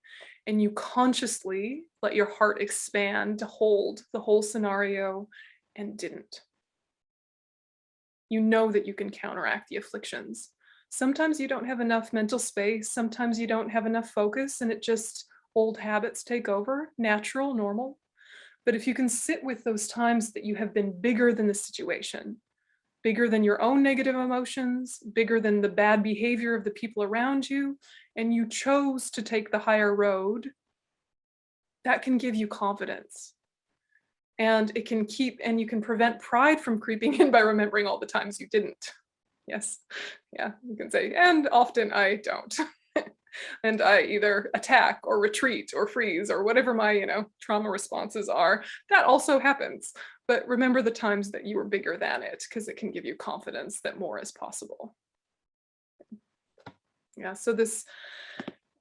and you consciously let your heart expand to hold the whole scenario and didn't. You know that you can counteract the afflictions. Sometimes you don't have enough mental space. Sometimes you don't have enough focus and it just old habits take over, natural, normal. But if you can sit with those times that you have been bigger than the situation, bigger than your own negative emotions, bigger than the bad behavior of the people around you, and you chose to take the higher road, that can give you confidence. And it can and you can prevent pride from creeping in by remembering all the times you didn't. Yes, yeah, you can say, and often I don't. And I either attack or retreat or freeze or whatever my, trauma responses are. That also happens. But remember the times that you were bigger than it, because it can give you confidence that more is possible. Yeah, so this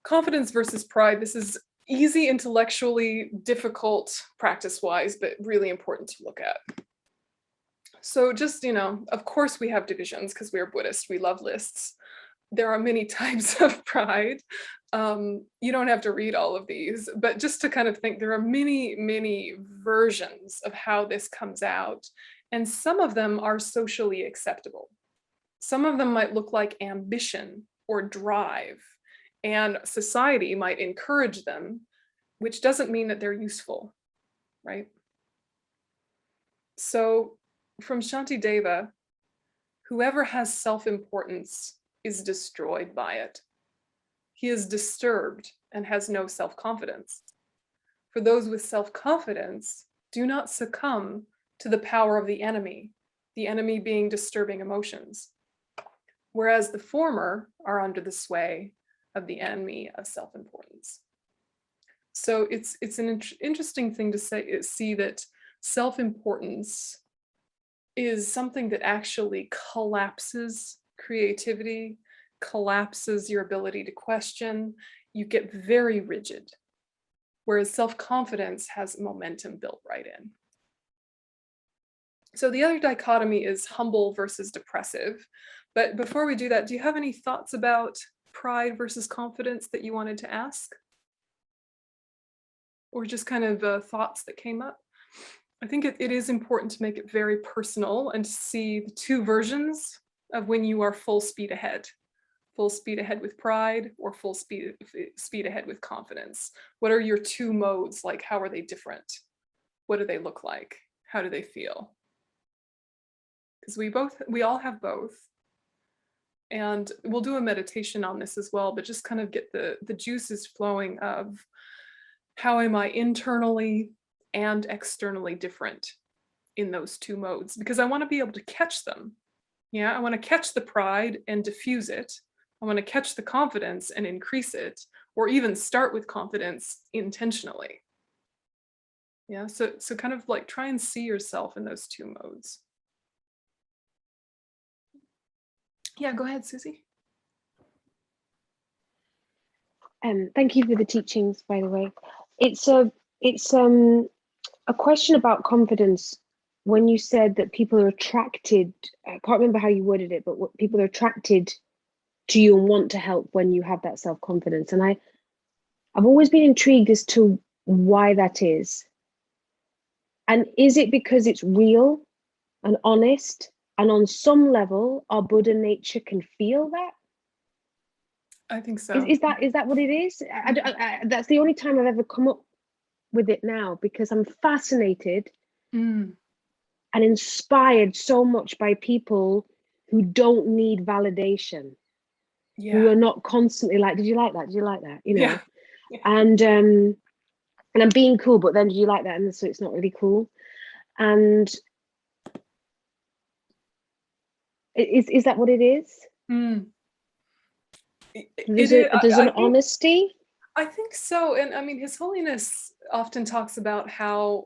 confidence versus pride, this is easy intellectually, difficult practice-wise, but really important to look at. So just, of course we have divisions because we are Buddhist, we love lists. There are many types of pride. You don't have to read all of these, but just to kind of think, there are many, many versions of how this comes out. And some of them are socially acceptable. Some of them might look like ambition or drive, and society might encourage them, which doesn't mean that they're useful, right? So from Shantideva, whoever has self-importance is destroyed by it. He is disturbed and has no self-confidence. For those with self-confidence, do not succumb to the power of the enemy being disturbing emotions. Whereas the former are under the sway of the enemy of self-importance. So it's an interesting thing to see that self-importance is something that actually collapses creativity, collapses your ability to question. You get very rigid, whereas self-confidence has momentum built right in. So the other dichotomy is humble versus depressive. But before we do that, do you have any thoughts about pride versus confidence that you wanted to ask? Or just kind of thoughts that came up? I think it is important to make it very personal and to see the two versions of when you are full speed ahead with pride, or full speed ahead with confidence. What are your two modes? Like, how are they different? What do they look like? How do they feel? Because we all have both. And we'll do a meditation on this as well, but just kind of get the juices flowing of how am I internally and externally different in those two modes, because I want to be able to catch them. Yeah, I want to catch the pride and diffuse it. I want to catch the confidence and increase it, or even start with confidence intentionally. Yeah, so kind of like try and see yourself in those two modes. Yeah, go ahead, Susie. Thank you for the teachings, by the way. It's a question about confidence. When you said that people are attracted, I can't remember how you worded it, but what people are attracted to you and want to help when you have that self-confidence. And I've always been intrigued as to why that is. And is it because it's real and honest, and on some level our Buddha nature can feel that? I think so. Is that what it is? That's the only time I've ever come up with it now, because I'm fascinated and inspired so much by people who don't need validation, who are not constantly like, did you like that? Did you like that? Yeah. And I'm being cool, but then did you like that? And so it's not really cool. And is that what it is? There's an honesty. I think so. And I mean, His Holiness often talks about how,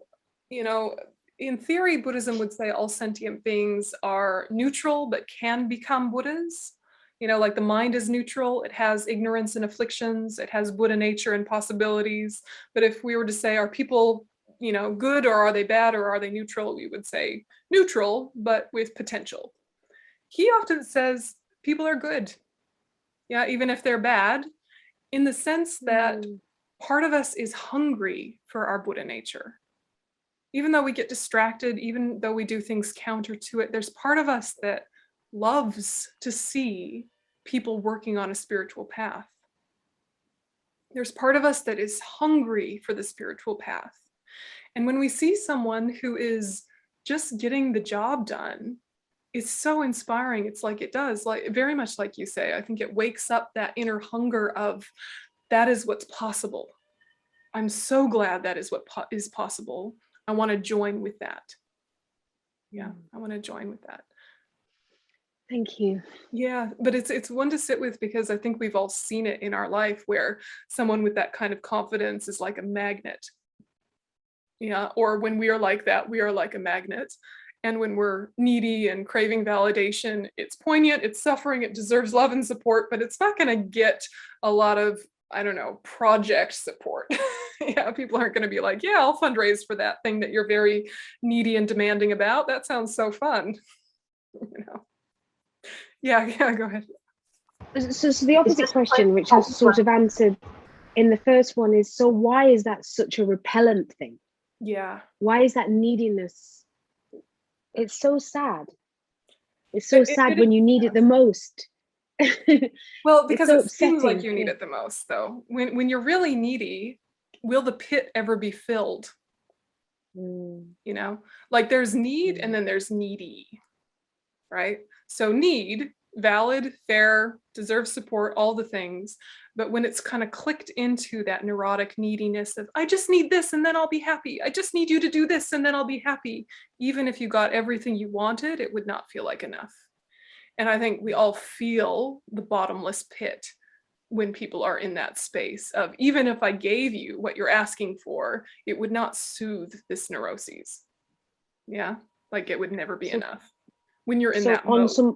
in theory, Buddhism would say all sentient beings are neutral, but can become Buddhas. Like the mind is neutral. It has ignorance and afflictions. It has Buddha nature and possibilities. But if we were to say, are people, good, or are they bad, or are they neutral? We would say neutral, but with potential. He often says people are good. Yeah, even if they're bad, in the sense that part of us is hungry for our Buddha nature. Even though we get distracted, even though we do things counter to it, there's part of us that loves to see people working on a spiritual path. There's part of us that is hungry for the spiritual path. And when we see someone who is just getting the job done, it's so inspiring. It's like it does, like very much like you say, I think it wakes up that inner hunger of that is what's possible. I'm so glad that is what is possible. I want to join with that. Yeah, I want to join with that. Thank you. Yeah, but it's one to sit with, because I think we've all seen it in our life where someone with that kind of confidence is like a magnet. Yeah, or when we are like that, we are like a magnet. And when we're needy and craving validation, it's poignant, it's suffering, it deserves love and support, but it's not going to get a lot of, I don't know, project support. Yeah, people aren't going to be like, yeah, I'll fundraise for that thing that you're very needy and demanding about. That sounds so fun. You know. Yeah, go ahead. So the opposite question, which I sort of answered in the first one, is, so why is that such a repellent thing? Yeah. Why is that neediness? It's so sad. It's so sad when you need it the most. Well, because so it seems like upsetting. you need it the most, though. When you're really needy, will the pit ever be filled? You know, like there's need and then there's needy, right? So need, valid, fair, deserves support, all the things. But when it's kind of clicked into that neurotic neediness of, I just need this and then I'll be happy. I just need you to do this and then I'll be happy. Even if you got everything you wanted, it would not feel like enough. And I think we all feel the bottomless pit when people are in that space of, even if I gave you what you're asking for, it would not soothe this neuroses. Yeah, like it would never be enough when you're in that mode. On some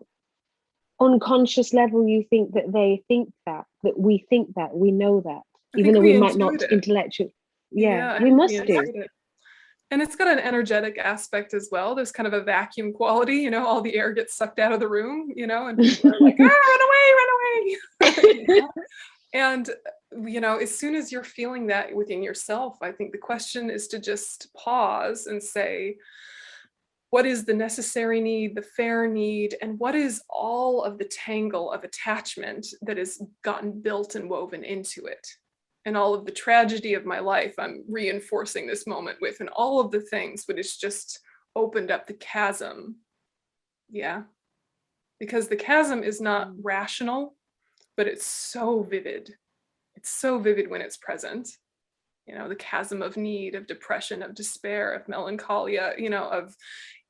unconscious level, you think that they think that we think that, we know that, even though we might not intellectually. Yeah, we must do. And it's got an energetic aspect as well. There's kind of a vacuum quality, you know, all the air gets sucked out of the room, you know, and people are like, run away. You know? And, you know, as soon as you're feeling that within yourself, I think the question is to just pause and say, what is the necessary need, the fair need, and what is all of the tangle of attachment that has gotten built and woven into it? And all of the tragedy of my life, I'm reinforcing this moment with, and all of the things, but it's just opened up the chasm. Yeah, because the chasm is not rational, but it's so vivid. It's so vivid when it's present. You know, the chasm of need, of depression, of despair, of melancholia, you know, of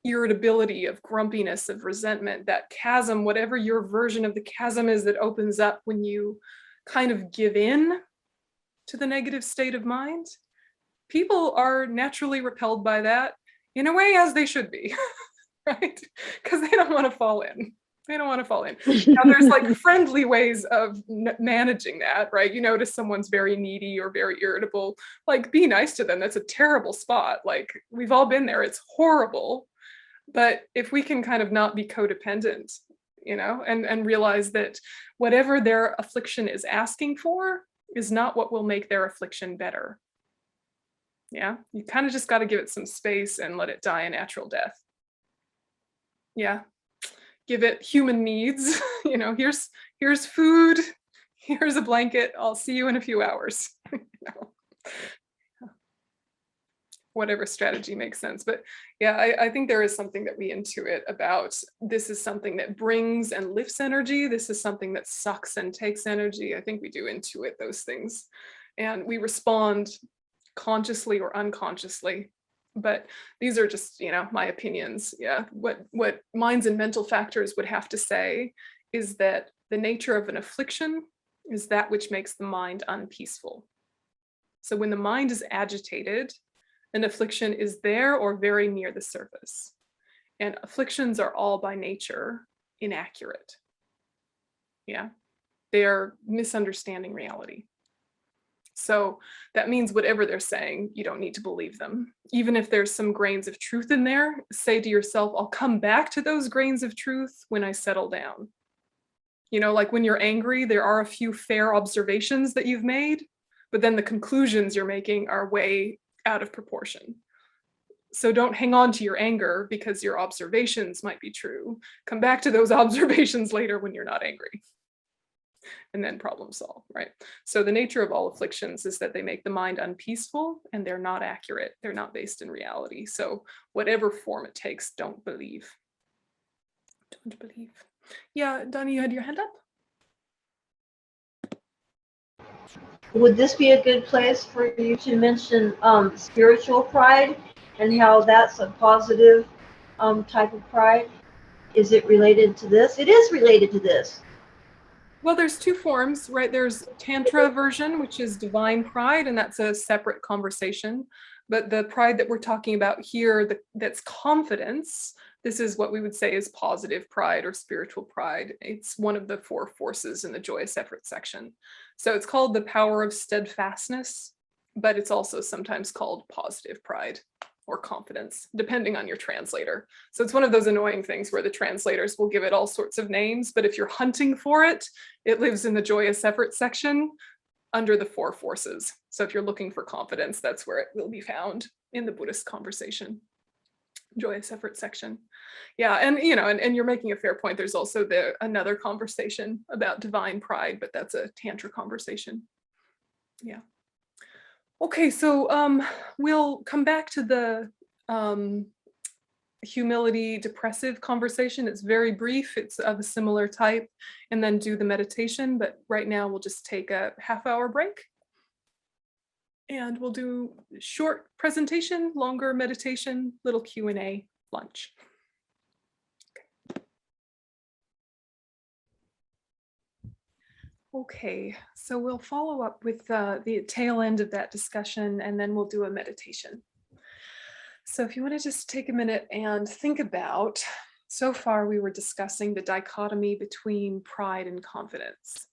irritability, of grumpiness, of resentment, that chasm, whatever your version of the chasm is that opens up when you kind of give in to the negative state of mind. People are naturally repelled by that, in a way, as they should be, right? Because they don't want to fall in. They don't want to fall in. Now, there's like friendly ways of managing that, right? You notice someone's very needy or very irritable, like be nice to them. That's a terrible spot. Like we've all been there. It's horrible. But if we can kind of not be codependent, you know, and realize that whatever their affliction is asking for is not what will make their affliction better. Yeah, you kind of just got to give it some space and let it die a natural death. Yeah, give it human needs. You know, here's food, here's a blanket. I'll see you in a few hours. You know? Whatever strategy makes sense. But yeah, I think there is something that we intuit about, this is something that brings and lifts energy. This is something that sucks and takes energy. I think we do intuit those things. And we respond consciously or unconsciously. But these are just, you know, my opinions. Yeah, what minds and mental factors would have to say is that the nature of an affliction is that which makes the mind unpeaceful. So when the mind is agitated, an affliction is there or very near the surface. And afflictions are all by nature inaccurate. Yeah, they are misunderstanding reality. So that means whatever they're saying, you don't need to believe them. Even if there's some grains of truth in there, say to yourself, I'll come back to those grains of truth when I settle down. You know, like when you're angry, there are a few fair observations that you've made, but then the conclusions you're making are way out of proportion. So don't hang on to your anger because your observations might be true. Come back to those observations later when you're not angry. And then problem solve, right? So the nature of all afflictions is that they make the mind unpeaceful and they're not accurate. They're not based in reality. So whatever form it takes, don't believe. Don't believe. Yeah, Donnie, you had your hand up? would this be a good place for you to mention spiritual pride and how that's a positive type of pride? Is it related to this? It is related to this. Well, there's two forms, right? There's Tantra version, which is divine pride, and that's a separate conversation. But the pride that we're talking about here, that's confidence, this is what we would say is positive pride or spiritual pride. It's one of the 4 forces in the joyous effort section. So it's called the power of steadfastness, but it's also sometimes called positive pride or confidence, depending on your translator. So it's one of those annoying things where the translators will give it all sorts of names, but if you're hunting for it, it lives in the joyous effort section under the 4 forces. So if you're looking for confidence, that's where it will be found in the Buddhist conversation, joyous effort section. Yeah, and you know, and you're making a fair point. There's also another conversation about divine pride, but that's a Tantra conversation. Yeah. Okay, so we'll come back to the humility depressive conversation. It's very brief, it's of a similar type, and then do the meditation. But right now we'll just take a half-hour break. And we'll do short presentation, longer meditation, little Q&A, lunch. Okay, so we'll follow up with the tail end of that discussion, and then we'll do a meditation. So if you want to just take a minute and think about, so far we were discussing the dichotomy between pride and confidence.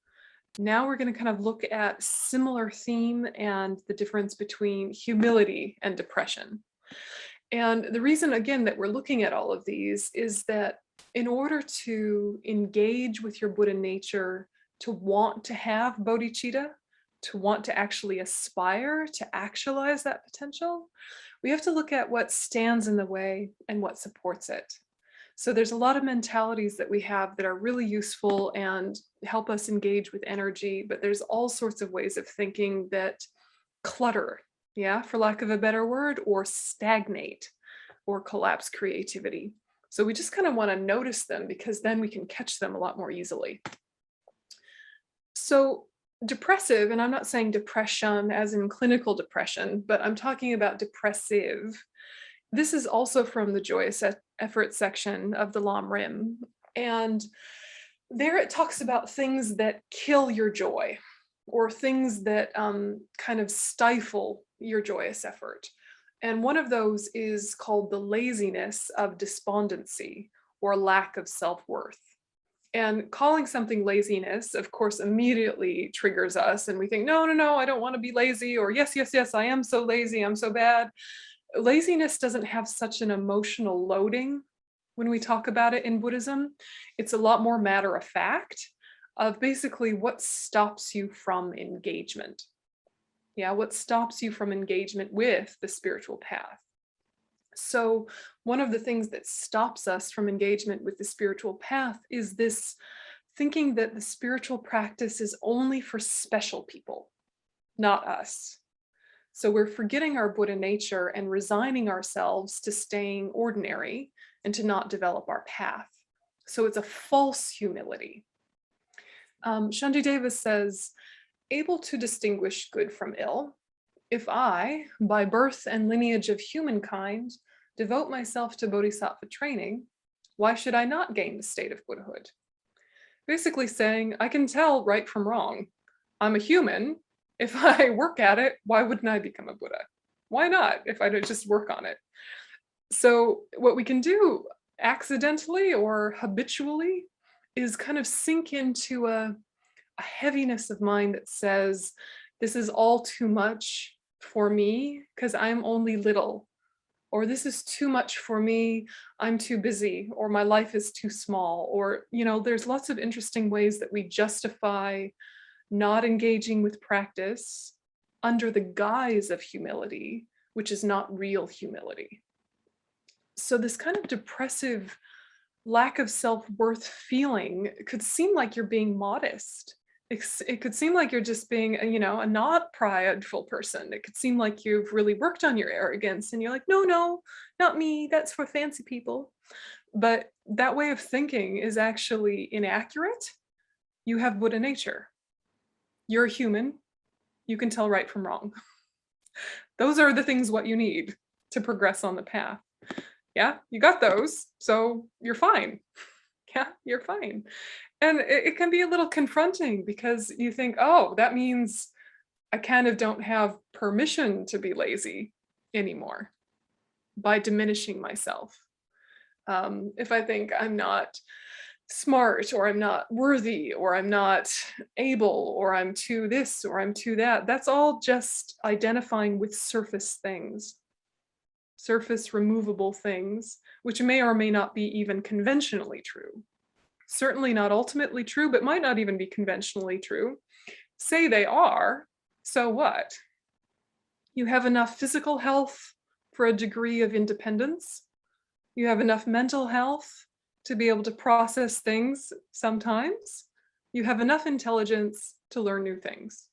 Now we're going to kind of look at similar theme and the difference between humility and depression. And the reason, again, that we're looking at all of these is that in order to engage with your Buddha nature, to want to have bodhicitta, to want to actually aspire to actualize that potential, we have to look at what stands in the way and what supports it. So there's a lot of mentalities that we have that are really useful and help us engage with energy, but there's all sorts of ways of thinking that clutter, yeah, for lack of a better word, or stagnate or collapse creativity. So we just kind of want to notice them, because then we can catch them a lot more easily. So depressive, and I'm not saying depression as in clinical depression, but I'm talking about depressive. This is also from the joyous effort section of the Lam Rim. And there it talks about things that kill your joy, or things that kind of stifle your joyous effort. And one of those is called the laziness of despondency, or lack of self-worth. And calling something laziness, of course, immediately triggers us, and we think, no, no, no, I don't want to be lazy, or yes, yes, yes, I am so lazy, I'm so bad. Laziness doesn't have such an emotional loading when we talk about it in Buddhism. It's a lot more matter of fact of basically what stops you from engagement. Yeah, what stops you from engagement with the spiritual path. So one of the things that stops us from engagement with the spiritual path is this thinking that the spiritual practice is only for special people, not us. So we're forgetting our Buddha nature and resigning ourselves to staying ordinary and to not develop our path. So it's a false humility. Shantideva says, able to distinguish good from ill, if I, by birth and lineage of humankind, devote myself to bodhisattva training, why should I not gain the state of Buddhahood? Basically saying, I can tell right from wrong. I'm a human. If I work at it, why wouldn't I become a Buddha? Why not, if I don't just work on it? So what we can do accidentally or habitually is kind of sink into a heaviness of mind that says, this is all too much for me because I'm only little, or this is too much for me, I'm too busy, or my life is too small, or, you know, there's lots of interesting ways that we justify not engaging with practice under the guise of humility, which is not real humility. So this kind of depressive lack of self-worth feeling could seem like you're being modest. It could seem like you're just being, you know, a not prideful person. It could seem like you've really worked on your arrogance and you're like, no, no, not me, that's for fancy people. But that way of thinking is actually inaccurate. You have Buddha nature. You're a human. You can tell right from wrong. Those are the things what you need to progress on the path. Yeah, you got those, so you're fine. Yeah, you're fine. And it can be a little confronting because you think, oh, that means I kind of don't have permission to be lazy anymore by diminishing myself. If I think I'm not smart, or I'm not worthy, or I'm not able, or I'm too this, or I'm too that, that's all just identifying with surface things, surface removable things, which may or may not be even conventionally true. Certainly not ultimately true, but might not even be conventionally true. Say they are, so what? You have enough physical health for a degree of independence. You have enough mental health to be able to process things sometimes. You have enough intelligence to learn new things.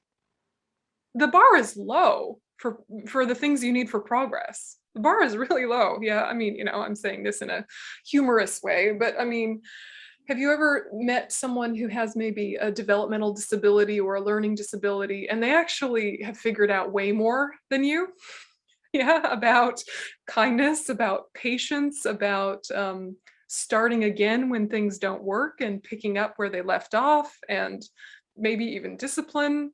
The bar is low for the things you need for progress. The bar is really low. Yeah, I mean, I'm saying this in a humorous way, but I mean, have you ever met someone who has maybe a developmental disability or a learning disability, and they actually have figured out way more than you? Yeah, about kindness, about patience, about starting again when things don't work and picking up where they left off, and maybe even discipline.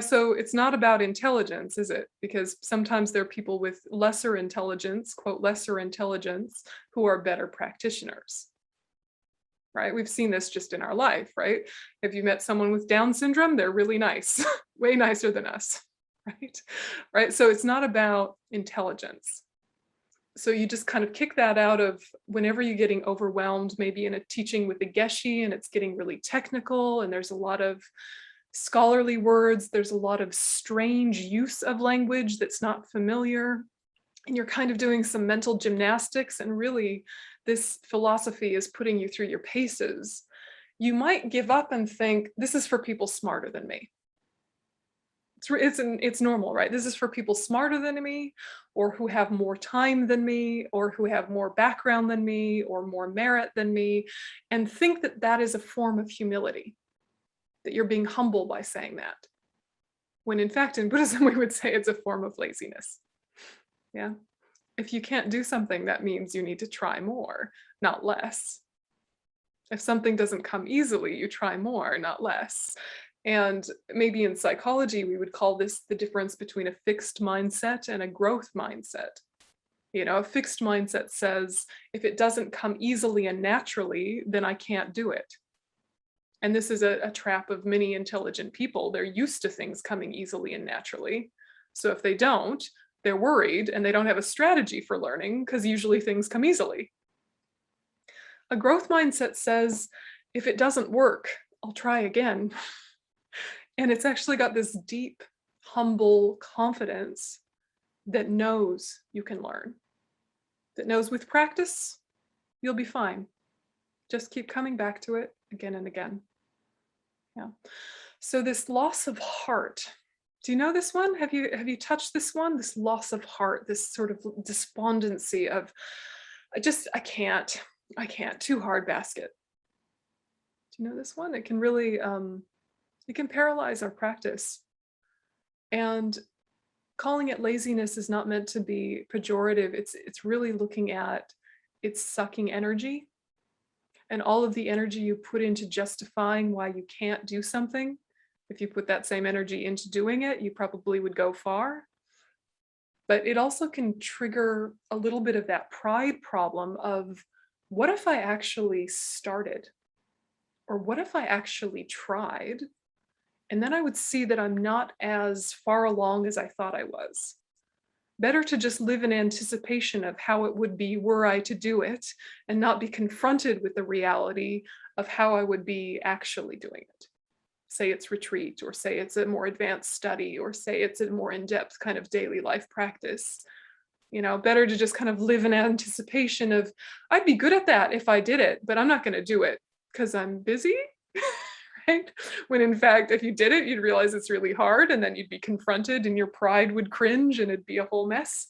So it's not about intelligence, is it? Because sometimes there are people with lesser intelligence, quote, lesser intelligence, who are better practitioners. Right? We've seen this just in our life, right? Have you met someone with Down syndrome? They're really nice, way nicer than us, right? Right? So it's not about intelligence. So you just kind of kick that out of whenever you're getting overwhelmed, maybe in a teaching with a geshe and it's getting really technical and there's a lot of scholarly words, there's a lot of strange use of language that's not familiar, and you're kind of doing some mental gymnastics, and really this philosophy is putting you through your paces. You might give up and think, this is for people smarter than me. It's normal, right? This is for people smarter than me, or who have more time than me, or who have more background than me, or more merit than me, and think that that is a form of humility, that you're being humble by saying that. When in fact, in Buddhism, we would say it's a form of laziness. Yeah. If you can't do something, that means you need to try more, not less. If something doesn't come easily, you try more, not less. And maybe in psychology, we would call this the difference between a fixed mindset and a growth mindset. A fixed mindset says, if it doesn't come easily and naturally, then I can't do it. And this is a trap of many intelligent people. They're used to things coming easily and naturally. So if they don't, they're worried and they don't have a strategy for learning, because usually things come easily. A growth mindset says, if it doesn't work, I'll try again. And it's actually got this deep, humble confidence that knows you can learn, that knows with practice, you'll be fine. Just keep coming back to it again and again. Yeah. So this loss of heart, do you know this one? Have you touched this one? This loss of heart, this sort of despondency of, I can't, too hard basket. Do you know this one? It can really, it can paralyze our practice. And calling it laziness is not meant to be pejorative. It's really looking at, it's sucking energy. And all of the energy you put into justifying why you can't do something, if you put that same energy into doing it, you probably would go far. But it also can trigger a little bit of that pride problem of, what if I actually started? Or what if I actually tried? And then I would see that I'm not as far along as I thought I was. Better to just live in anticipation of how it would be were I to do it, and not be confronted with the reality of how I would be actually doing it. Say it's retreat, or say it's a more advanced study, or say it's a more in-depth kind of daily life practice. Better to just kind of live in anticipation of, I'd be good at that if I did it, but I'm not going to do it because I'm busy. Right? When in fact, if you did it, you'd realize it's really hard, and then you'd be confronted and your pride would cringe and it'd be a whole mess.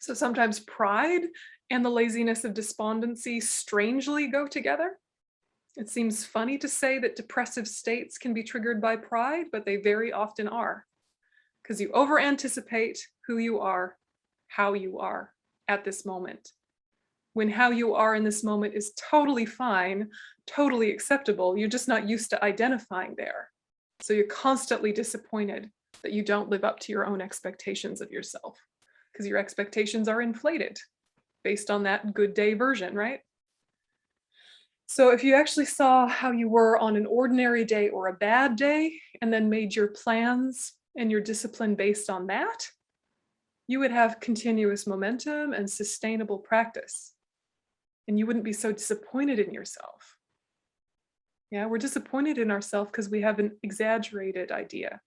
So sometimes pride and the laziness of despondency strangely go together. It seems funny to say that depressive states can be triggered by pride, but they very often are, because you over-anticipate who you are, how you are at this moment. When how you are in this moment is totally fine, totally acceptable, you're just not used to identifying there. So you're constantly disappointed that you don't live up to your own expectations of yourself, because your expectations are inflated based on that good day version, right? So if you actually saw how you were on an ordinary day or a bad day, and then made your plans and your discipline based on that, you would have continuous momentum and sustainable practice. And you wouldn't be so disappointed in yourself. Yeah, we're disappointed in ourselves because we have an exaggerated idea.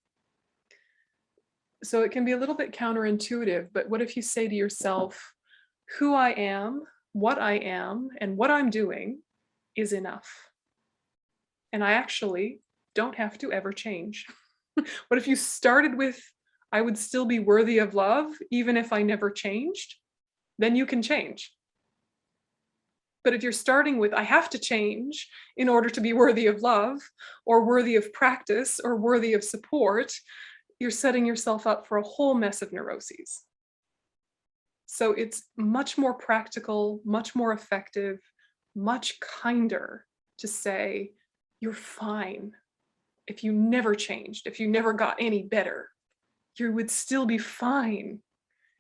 So it can be a little bit counterintuitive, but what if you say to yourself, who I am, and what I'm doing is enough. And I actually don't have to ever change. What if you started with, I would still be worthy of love, even if I never changed? Then you can change. But if you're starting with, I have to change in order to be worthy of love, or worthy of practice, or worthy of support, you're setting yourself up for a whole mess of neuroses. So it's much more practical, much more effective, much kinder to say, you're fine. If you never changed, if you never got any better, you would still be fine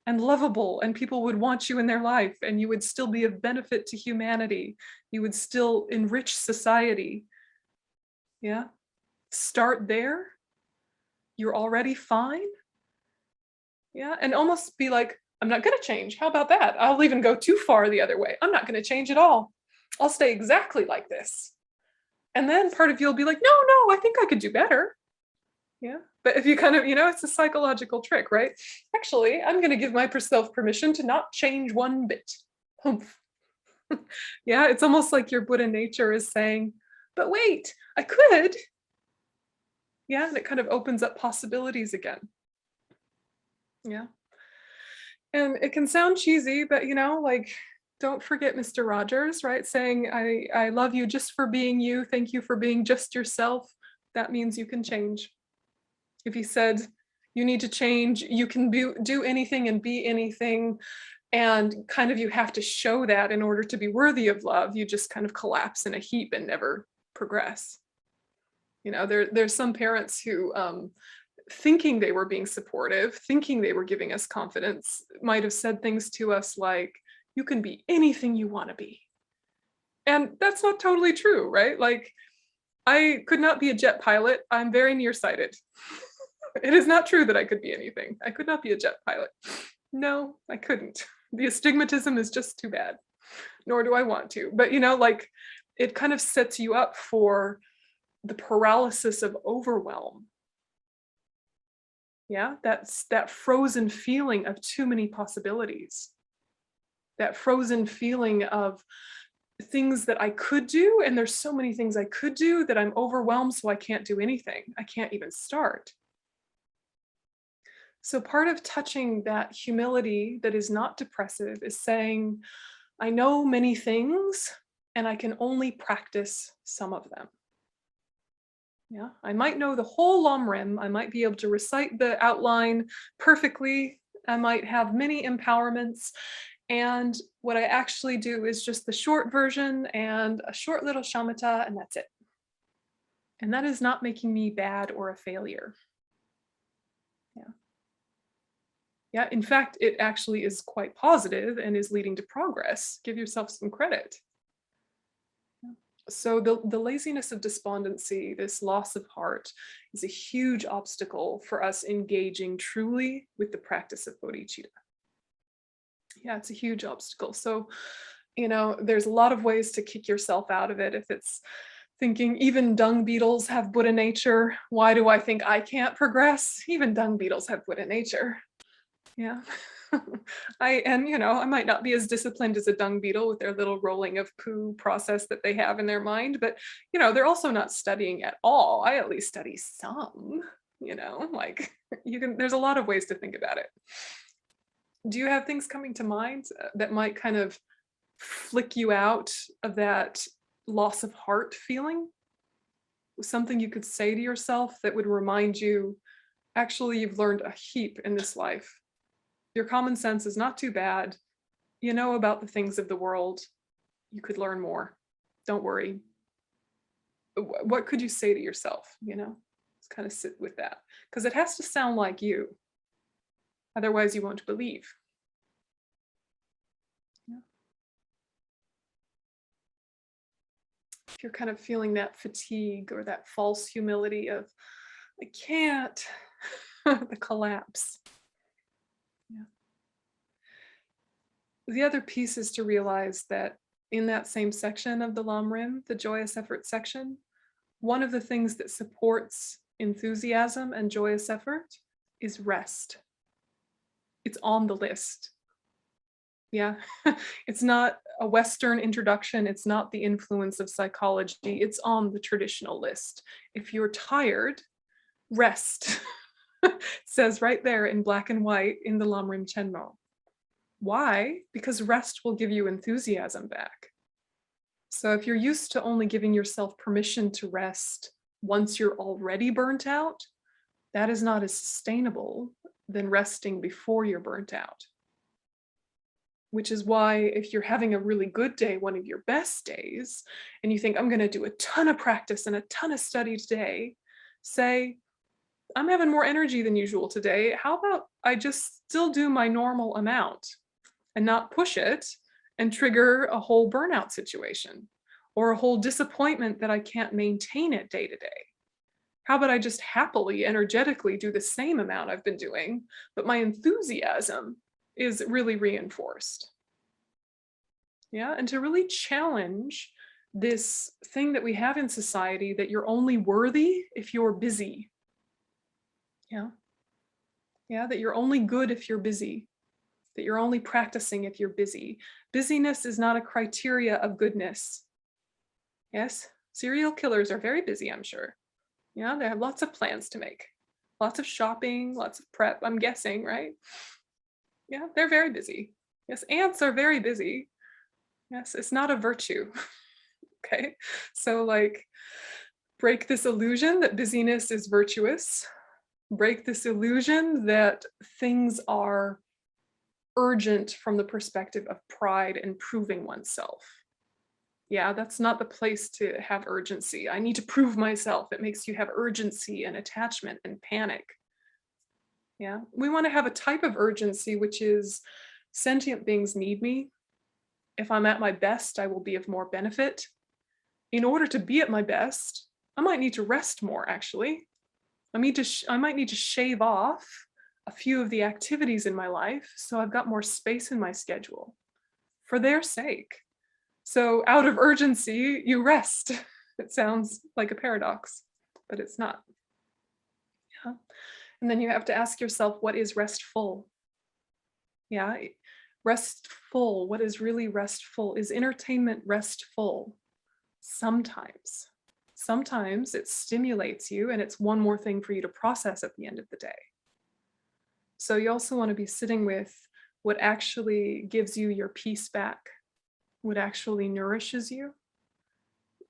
and lovable, and people would want you in their life, and you would still be of benefit to humanity. You would still enrich society. Yeah, start there. You're already fine. Yeah, and almost be like, I'm not gonna change. How about that? I'll even go too far the other way. I'm not gonna change at all. I'll stay exactly like this. And then part of you will be like, no, I think I could do better. Yeah, but if you kind of, it's a psychological trick, right? Actually, I'm going to give myself permission to not change one bit. Humph. Yeah, it's almost like your Buddha nature is saying, but wait, I could. Yeah, and it kind of opens up possibilities again. Yeah. And it can sound cheesy, but like, don't forget Mr. Rogers, right? Saying, I love you just for being you. Thank you for being just yourself. That means you can change. If he said, you need to change, you can do anything and be anything, and kind of you have to show that in order to be worthy of love, you just kind of collapse in a heap and never progress. There's some parents who, thinking they were being supportive, thinking they were giving us confidence, might have said things to us like, you can be anything you want to be. And that's not totally true, right? Like, I could not be a jet pilot. I'm very nearsighted. It is not true that I could be anything. I could not be a jet pilot. No, I couldn't. The astigmatism is just too bad, nor do I want to. But like, it kind of sets you up for the paralysis of overwhelm. Yeah, that's that frozen feeling of too many possibilities. That frozen feeling of things that I could do, and there's so many things I could do that I'm overwhelmed, so I can't do anything. I can't even start. So part of touching that humility that is not depressive is saying, I know many things and I can only practice some of them. Yeah, I might know the whole Lam-rim. I might be able to recite the outline perfectly. I might have many empowerments. And what I actually do is just the short version and a short little shamatha, and that's it. And that is not making me bad or a failure. Yeah. Yeah, in fact, it actually is quite positive and is leading to progress. Give yourself some credit. So the laziness of despondency, this loss of heart, is a huge obstacle for us engaging truly with the practice of bodhicitta. Yeah, it's a huge obstacle. So, there's a lot of ways to kick yourself out of it. If it's thinking even dung beetles have Buddha nature, why do I think I can't progress? Even dung beetles have Buddha nature. Yeah. I might not be as disciplined as a dung beetle with their little rolling of poo process that they have in their mind, but they're also not studying at all. I at least study some, like there's a lot of ways to think about it. Do you have things coming to mind that might kind of flick you out of that loss of heart feeling, something you could say to yourself that would remind you, actually, you've learned a heap in this life. Your common sense is not too bad. You know about the things of the world. You could learn more. Don't worry. What could you say to yourself? You know, just kind of sit with that, because it has to sound like you. Otherwise, you won't believe. Yeah. If you're kind of feeling that fatigue or that false humility of, I can't, the collapse. Yeah. The other piece is to realize that in that same section of the Lam Rim, the joyous effort section, one of the things that supports enthusiasm and joyous effort is rest. It's on the list. Yeah, it's not a Western introduction. It's not the influence of psychology. It's on the traditional list. If you're tired, rest. It says right there in black and white in the Lam Rim Chenmo. Why? Because rest will give you enthusiasm back. So if you're used to only giving yourself permission to rest once you're already burnt out, that is not as sustainable than resting before you're burnt out. Which is why if you're having a really good day, one of your best days, and you think, I'm going to do a ton of practice and a ton of study today, say, I'm having more energy than usual today. How about I just still do my normal amount and not push it and trigger a whole burnout situation or a whole disappointment that I can't maintain it day to day? How about I just happily, energetically do the same amount I've been doing, but my enthusiasm is really reinforced? Yeah, and to really challenge this thing that we have in society that you're only worthy if you're busy. Yeah. Yeah, that you're only good if you're busy, that you're only practicing if you're busy. Busyness is not a criteria of goodness. Yes, serial killers are very busy, I'm sure. Yeah, they have lots of plans to make, lots of shopping, lots of prep, I'm guessing, right? Yeah, they're very busy. Yes, ants are very busy. Yes, it's not a virtue. Okay, so like, break this illusion that busyness is virtuous. Break this illusion that things are urgent from the perspective of pride and proving oneself. Yeah, that's not the place to have urgency. I need to prove myself. It makes you have urgency and attachment and panic. Yeah, we want to have a type of urgency, which is sentient beings need me. If I'm at my best, I will be of more benefit. In order to be at my best, I might need to rest more, actually. I might need to shave off a few of the activities in my life so I've got more space in my schedule for their sake. So out of urgency, you rest. It sounds like a paradox, but it's not. Yeah. And then you have to ask yourself, what is restful? Yeah, restful, what is really restful? Is entertainment restful? Sometimes. Sometimes it stimulates you and it's one more thing for you to process at the end of the day. So you also want to be sitting with what actually gives you your peace back, what actually nourishes you.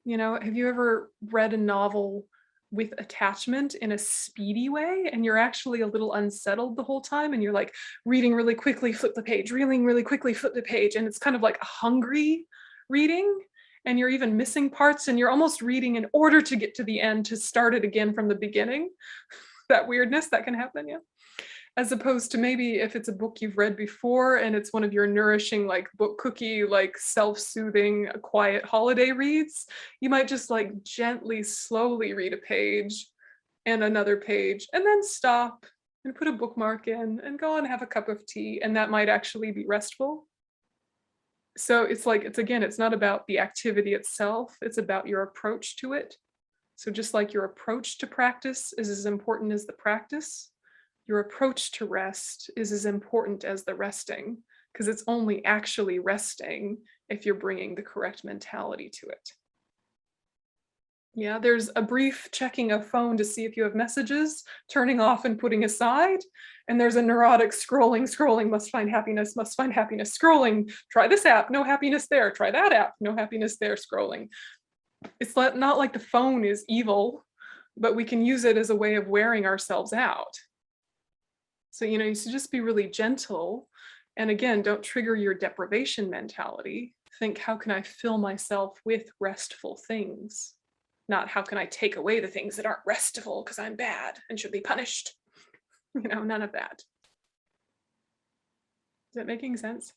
You know, have you ever read a novel with attachment in a speedy way and you're actually a little unsettled the whole time and you're like reading really quickly, flip the page, reading really quickly, flip the page, and it's kind of like a hungry reading? And you're even missing parts and you're almost reading in order to get to the end to start it again from the beginning. That weirdness that can happen, yeah. As opposed to maybe if it's a book you've read before and it's one of your nourishing, like book cookie, like self-soothing, quiet holiday reads, you might just like gently, slowly read a page and another page and then stop and put a bookmark in and go and have a cup of tea, and that might actually be restful. So it's like, it's not about the activity itself, it's about your approach to it. So just like your approach to practice is as important as the practice, your approach to rest is as important as the resting, because it's only actually resting if you're bringing the correct mentality to it. Yeah, there's a brief checking of phone to see if you have messages, turning off and putting aside. And there's a neurotic scrolling, must find happiness, scrolling. Try this app, no happiness there. Try that app, no happiness there, scrolling. It's not like the phone is evil, but we can use it as a way of wearing ourselves out. So, you should just be really gentle. And again, don't trigger your deprivation mentality. Think, how can I fill myself with restful things? Not how can I take away the things that aren't restful because I'm bad and should be punished? None of that. Is that making sense?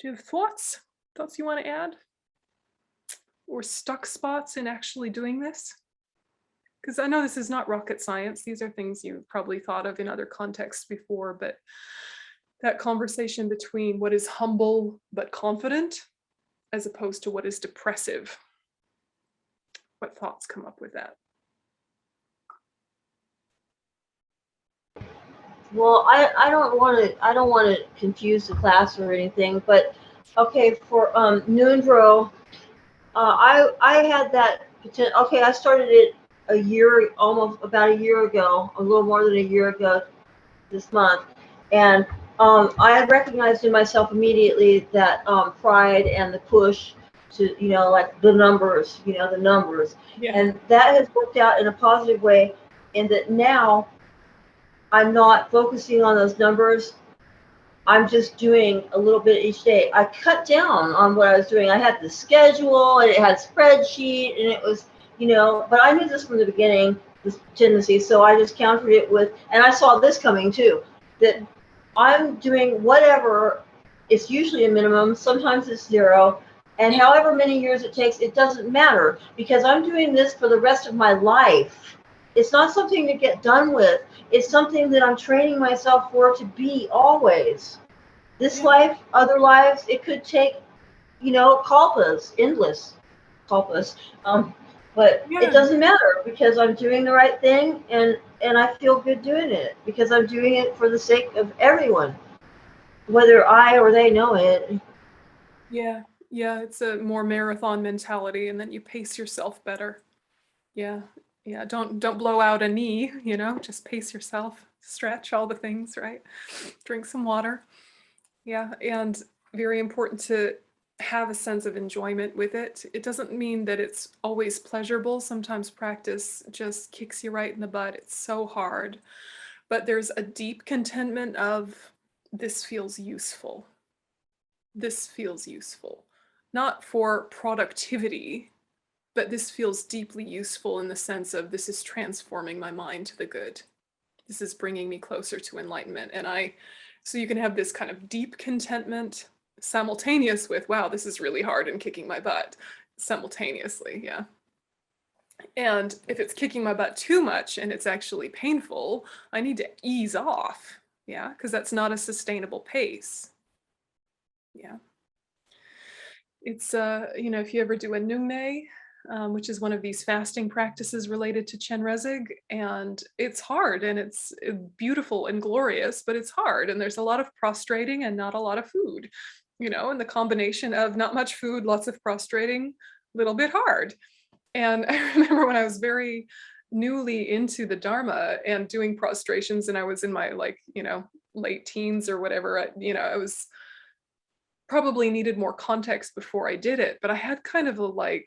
Do you have thoughts? Thoughts you want to add? Or stuck spots in actually doing this? Because I know this is not rocket science. These are things you've probably thought of in other contexts before, but that conversation between what is humble but confident as opposed to what is depressive. What thoughts come up with that? Well, I don't want to confuse the class or anything, but okay, for Noondro, I had that potential. Okay, I started it almost about a year ago, a little more than a year ago this month, and I recognized in myself immediately that pride and the push to, like the numbers, Yeah. and that has worked out in a positive way, in that now I'm not focusing on those numbers. I'm just doing a little bit each day. I cut down on what I was doing. I had the schedule and it had spreadsheet and it was, but I knew this from the beginning, this tendency. So I just countered it with, and I saw this coming too, that I'm doing whatever. It's usually a minimum. Sometimes it's zero. And however many years it takes, it doesn't matter, because I'm doing this for the rest of my life. It's not something to get done with. It's something that I'm training myself for, to be always. This life, other lives, it could take, kalpas, endless kalpas. But it doesn't matter, because I'm doing the right thing, and I feel good doing it, because I'm doing it for the sake of everyone, whether I or they know it. Yeah, it's a more marathon mentality, and then you pace yourself better. Yeah, don't blow out a knee, just pace yourself, stretch, all the things, right? Drink some water. Yeah, and very important to have a sense of enjoyment with it. It doesn't mean that it's always pleasurable. Sometimes practice just kicks you right in the butt. It's so hard. But there's a deep contentment of, this feels useful. This feels useful. Not for productivity, but this feels deeply useful in the sense of, this is transforming my mind to the good. This is bringing me closer to enlightenment. And so you can have this kind of deep contentment simultaneous with, wow, this is really hard and kicking my butt, simultaneously. Yeah. And if it's kicking my butt too much and it's actually painful, I need to ease off. Yeah, because that's not a sustainable pace. Yeah. It's, if you ever do a Nungme, which is one of these fasting practices related to Chenrezig, and it's hard, and it's beautiful and glorious, but it's hard, and there's a lot of prostrating and not a lot of food, and the combination of not much food, lots of prostrating, a little bit hard. And I remember when I was very newly into the Dharma and doing prostrations, and I was in my late teens or whatever, I was probably needed more context before I did it, but I had kind of a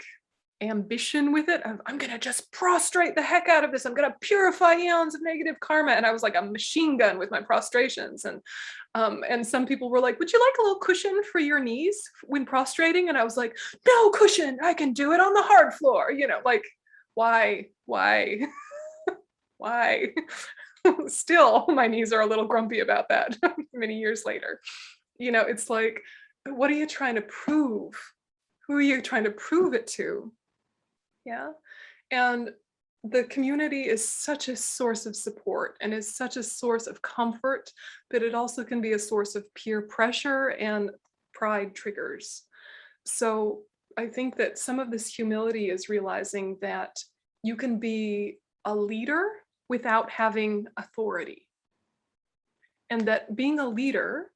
ambition with it. I'm gonna just prostrate the heck out of this. I'm gonna purify eons of negative karma. And I was like a machine gun with my prostrations. And some people were like, would you like a little cushion for your knees when prostrating? And I was like, no cushion, I can do it on the hard floor. Why? Why? Still, my knees are a little grumpy about that many years later. It's like, what are you trying to prove? Who are you trying to prove it to? Yeah. And the community is such a source of support and is such a source of comfort, but it also can be a source of peer pressure and pride triggers. So I think that some of this humility is realizing that you can be a leader without having authority. And that being a leader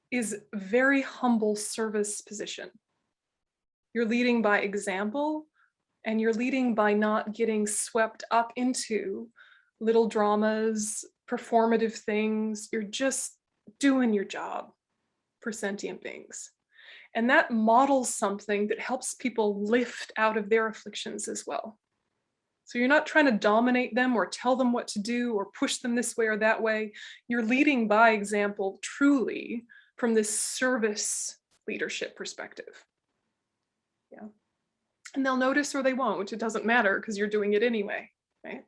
is a very humble service position. You're leading by example, and you're leading by not getting swept up into little dramas, performative things. You're just doing your job for sentient beings. And that models something that helps people lift out of their afflictions as well. So you're not trying to dominate them or tell them what to do or push them this way or that way. You're leading by example truly from this service leadership perspective. Yeah. And they'll notice or they won't. It doesn't matter because you're doing it anyway, right?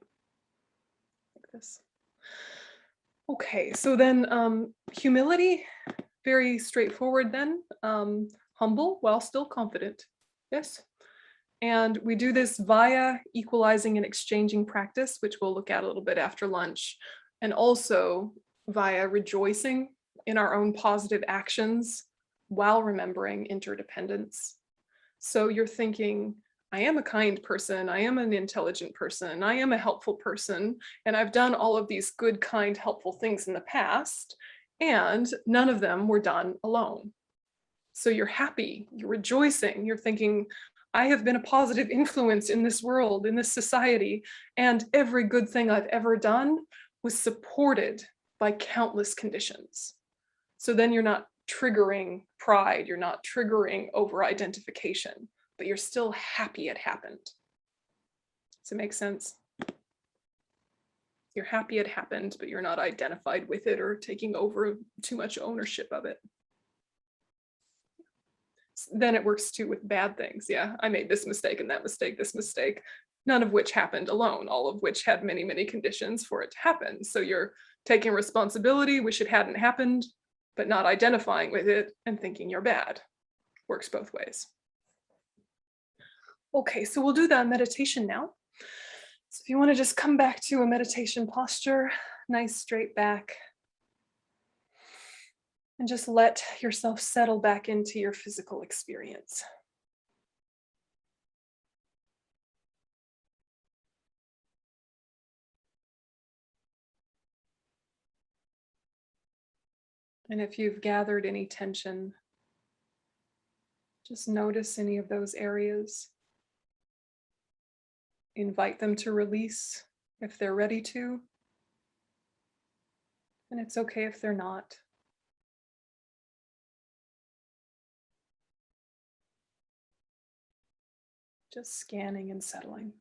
Like this. Okay, so then humility, very straightforward then. Humble while still confident. Yes. And we do this via equalizing and exchanging practice, which we'll look at a little bit after lunch, and also via rejoicing in our own positive actions while remembering interdependence. So you're thinking, I am a kind person, I am an intelligent person, I am a helpful person, and I've done all of these good, kind, helpful things in the past, and none of them were done alone. So you're happy, you're rejoicing, you're thinking, I have been a positive influence in this world, in this society, and every good thing I've ever done was supported by countless conditions. So then you're not triggering pride, you're not triggering over-identification, but you're still happy it happened. Does it make sense? You're happy it happened, but you're not identified with it or taking over too much ownership of it. Then it works too with bad things. Yeah, I made this mistake and that mistake, this mistake, none of which happened alone, all of which had many, many conditions for it to happen. So you're taking responsibility, wish it hadn't happened, but not identifying with it and thinking you're bad. Works both ways. Okay, so we'll do the meditation now. So if you want to just come back to a meditation posture, nice straight back, and just let yourself settle back into your physical experience. And if you've gathered any tension, just notice any of those areas. Invite them to release if they're ready to. And it's okay if they're not. Just scanning and settling.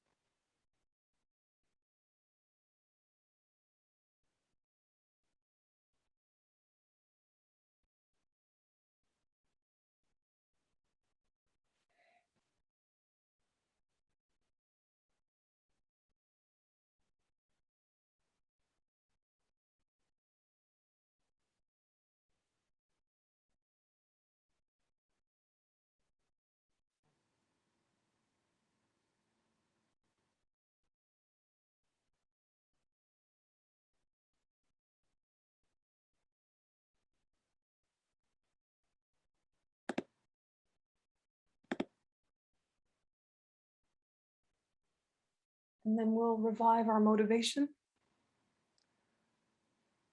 And then we'll revive our motivation.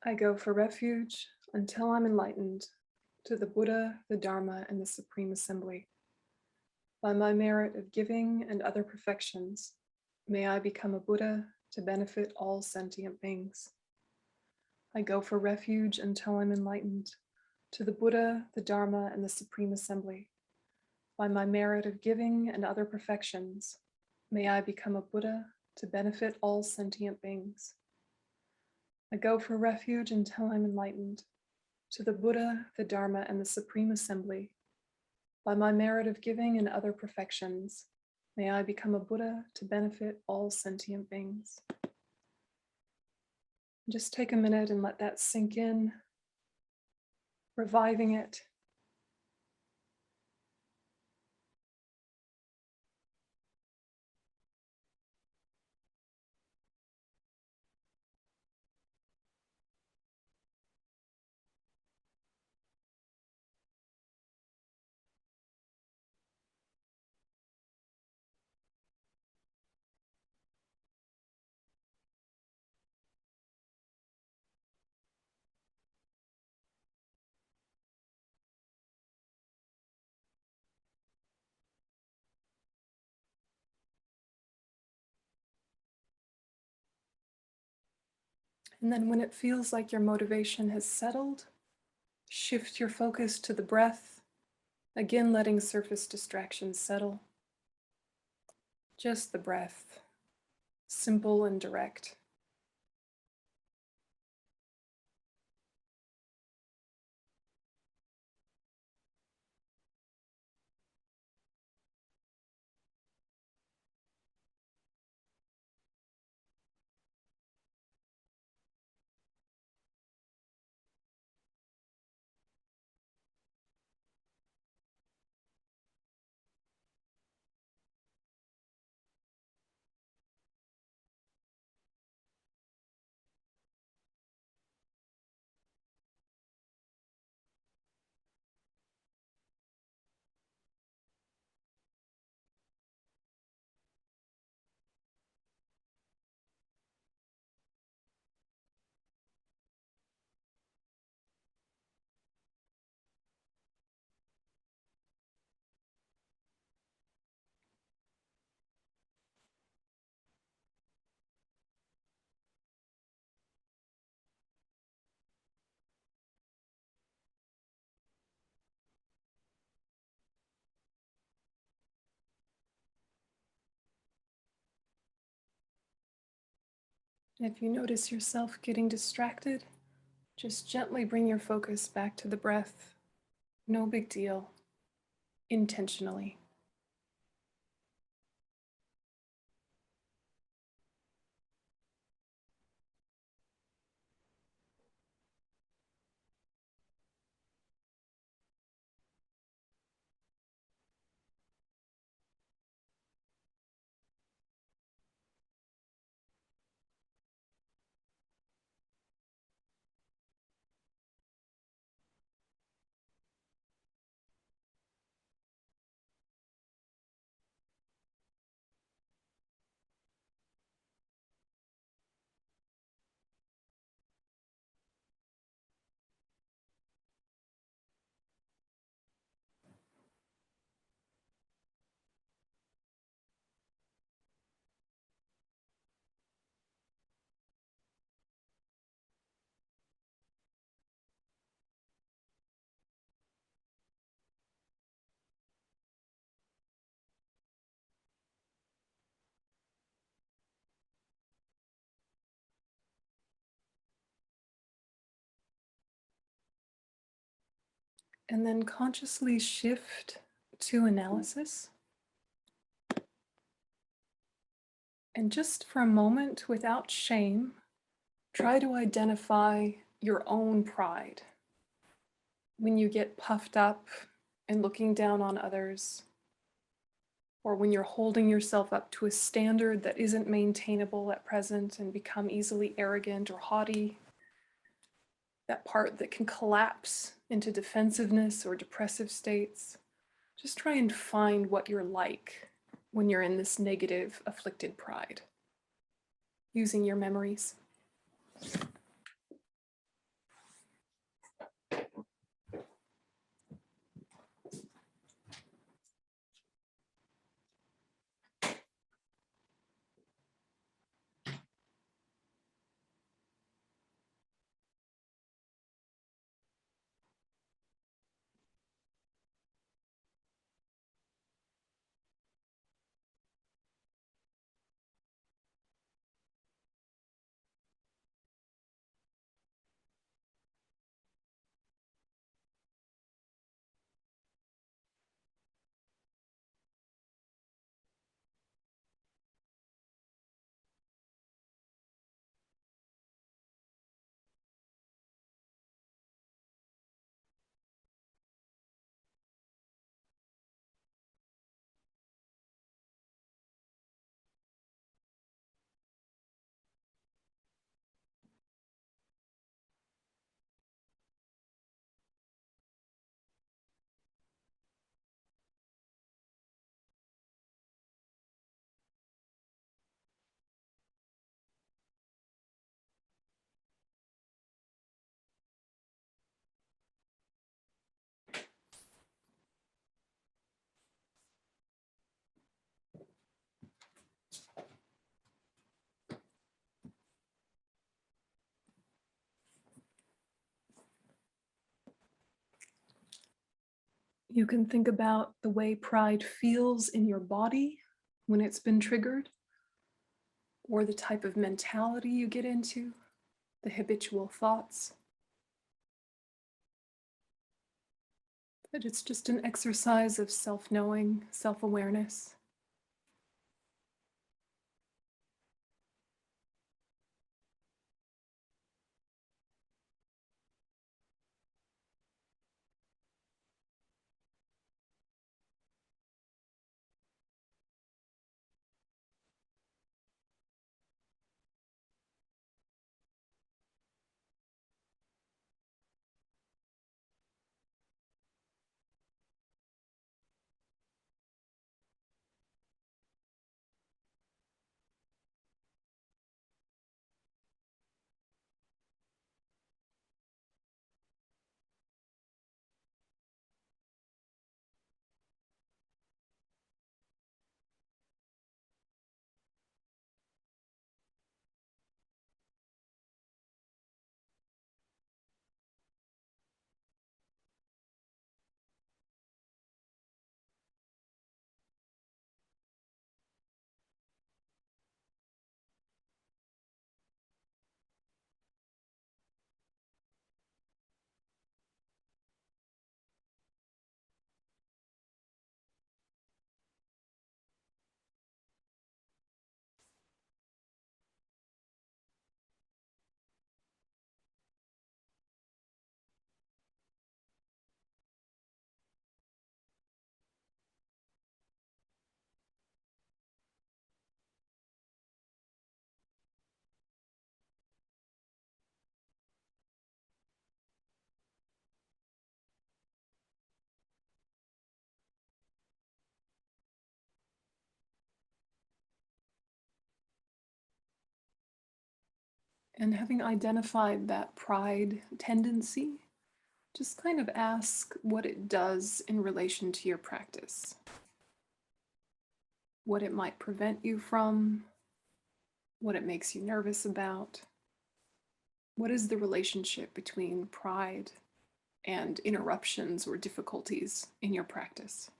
I go for refuge until I'm enlightened to the Buddha, the Dharma, and the Supreme Assembly. By my merit of giving and other perfections, may I become a Buddha to benefit all sentient beings. I go for refuge until I'm enlightened to the Buddha, the Dharma, and the Supreme Assembly. By my merit of giving and other perfections, may I become a Buddha to benefit all sentient beings. I go for refuge until I'm enlightened to the Buddha, the Dharma, and the Supreme Assembly. By my merit of giving and other perfections, may I become a Buddha to benefit all sentient beings. Just take a minute and let that sink in, reviving it. And then when it feels like your motivation has settled, shift your focus to the breath Again, letting surface distractions settle. Just the breath, simple and direct. If you notice yourself getting distracted, just gently bring your focus back to the breath. No big deal. Intentionally. And then consciously shift to analysis. And just for a moment, without shame, try to identify your own pride. When you get puffed up and looking down on others, or when you're holding yourself up to a standard that isn't maintainable at present and become easily arrogant or haughty, that part that can collapse into defensiveness or depressive states, just try and find what you're like when you're in this negative, afflicted pride, using your memories. You can think about the way pride feels in your body when it's been triggered, or the type of mentality you get into, the habitual thoughts. But it's just an exercise of self-knowing, self-awareness. And having identified that pride tendency, just kind of ask what it does in relation to your practice. What it might prevent you from, what it makes you nervous about. What is the relationship between pride and interruptions or difficulties in your practice?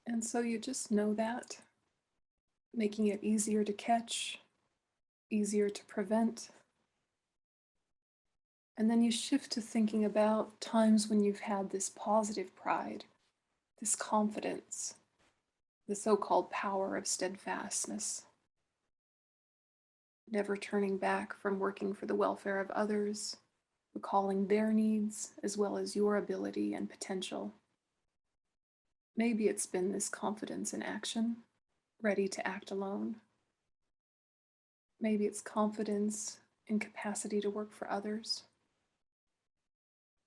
And so you just know that, making it easier to catch, easier to prevent. And then you shift to thinking about times when you've had this positive pride, this confidence, the so-called power of steadfastness, never turning back from working for the welfare of others, recalling their needs as well as your ability and potential. Maybe it's been this confidence in action, ready to act alone. Maybe it's confidence in capacity to work for others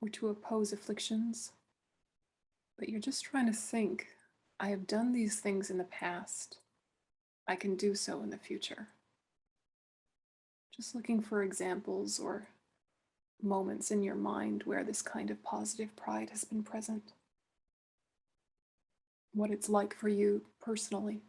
or to oppose afflictions. But you're just trying to think, I have done these things in the past. I can do so in the future. Just looking for examples or moments in your mind where this kind of positive pride has been present. What it's like for you personally.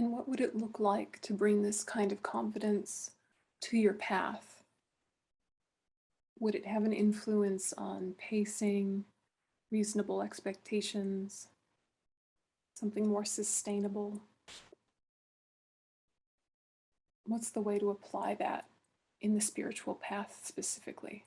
And what would it look like to bring this kind of confidence to your path? Would it have an influence on pacing, reasonable expectations, something more sustainable? What's the way to apply that in the spiritual path specifically?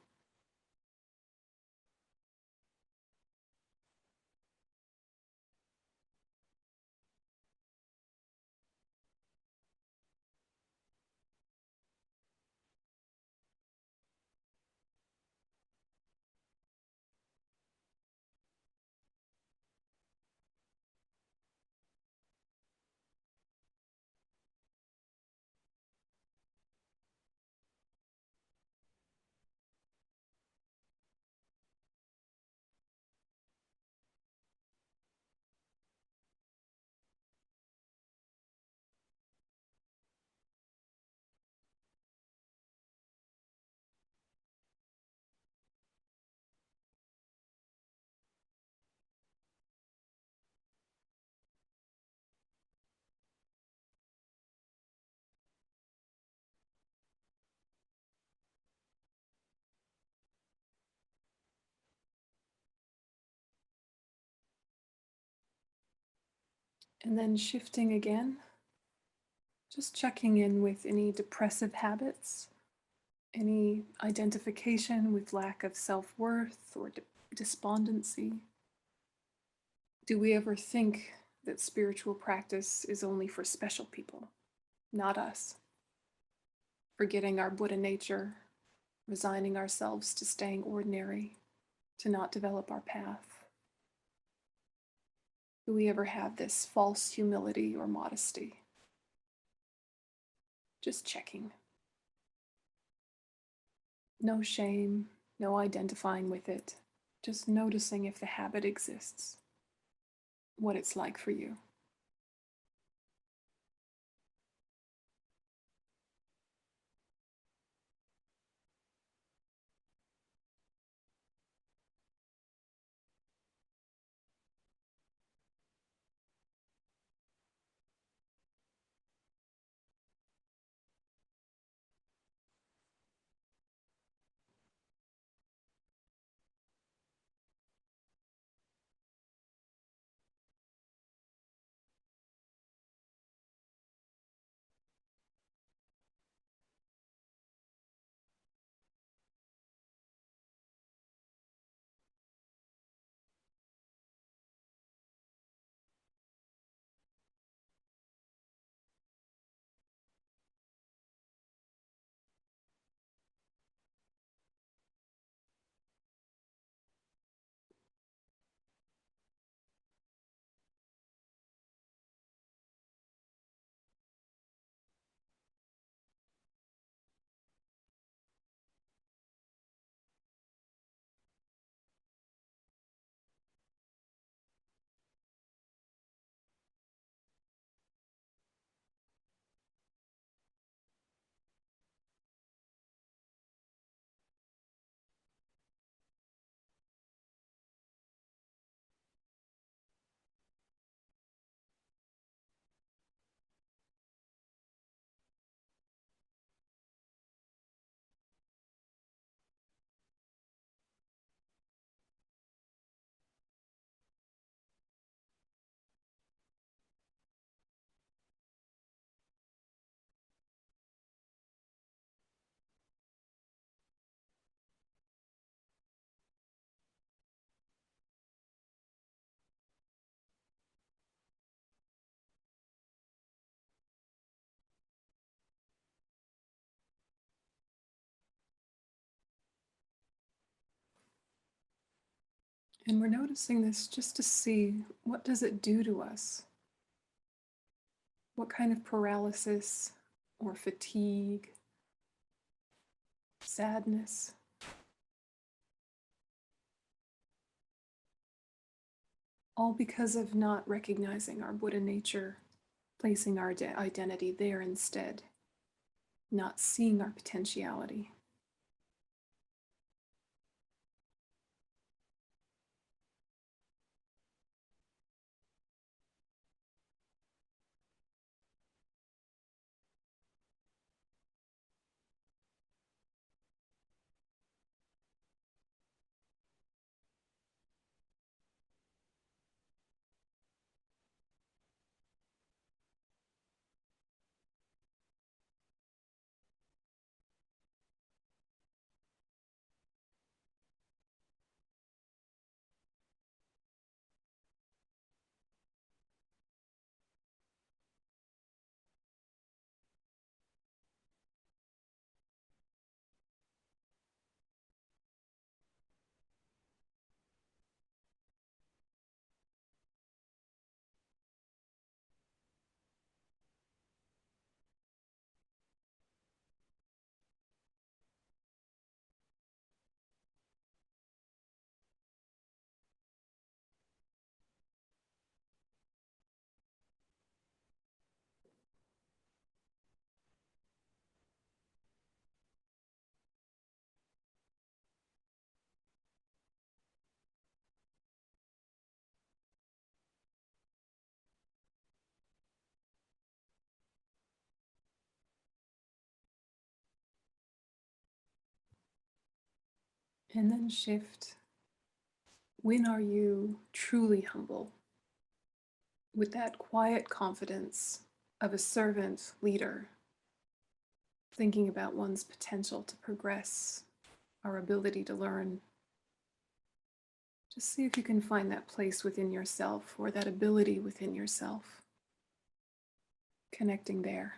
And then shifting again, just checking in with any depressive habits, any identification with lack of self-worth or despondency. Do we ever think that spiritual practice is only for special people, not us? Forgetting our Buddha nature, resigning ourselves to staying ordinary, to not develop our path. Do we ever have this false humility or modesty? Just checking. No shame, no identifying with it, just noticing if the habit exists, what it's like for you. And we're noticing this just to see, what does it do to us? What kind of paralysis or fatigue, sadness? All because of not recognizing our Buddha nature, placing our identity there instead, not seeing our potentiality. And then shift. When are you truly humble? With that quiet confidence of a servant leader, thinking about one's potential to progress, our ability to learn. Just see if you can find that place within yourself or that ability within yourself. Connecting there.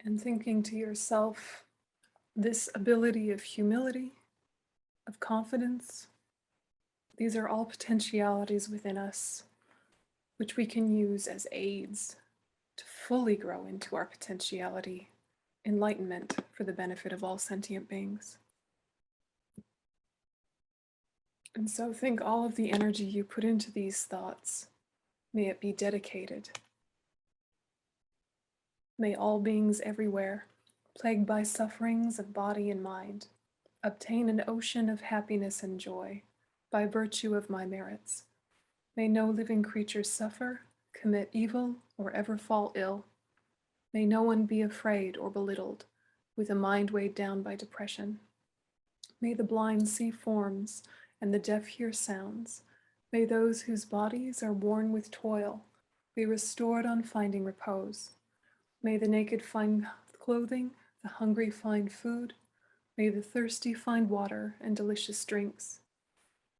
And thinking to yourself, this ability of humility, of confidence, these are all potentialities within us, which we can use as aids to fully grow into our potentiality, enlightenment for the benefit of all sentient beings. And so think all of the energy you put into these thoughts, may it be dedicated. May all beings everywhere, plagued by sufferings of body and mind, obtain an ocean of happiness and joy by virtue of my merits. May no living creature suffer, commit evil, or ever fall ill. May no one be afraid or belittled, with a mind weighed down by depression. May the blind see forms and the deaf hear sounds. May those whose bodies are worn with toil be restored on finding repose. May the naked find clothing, the hungry find food. May the thirsty find water and delicious drinks.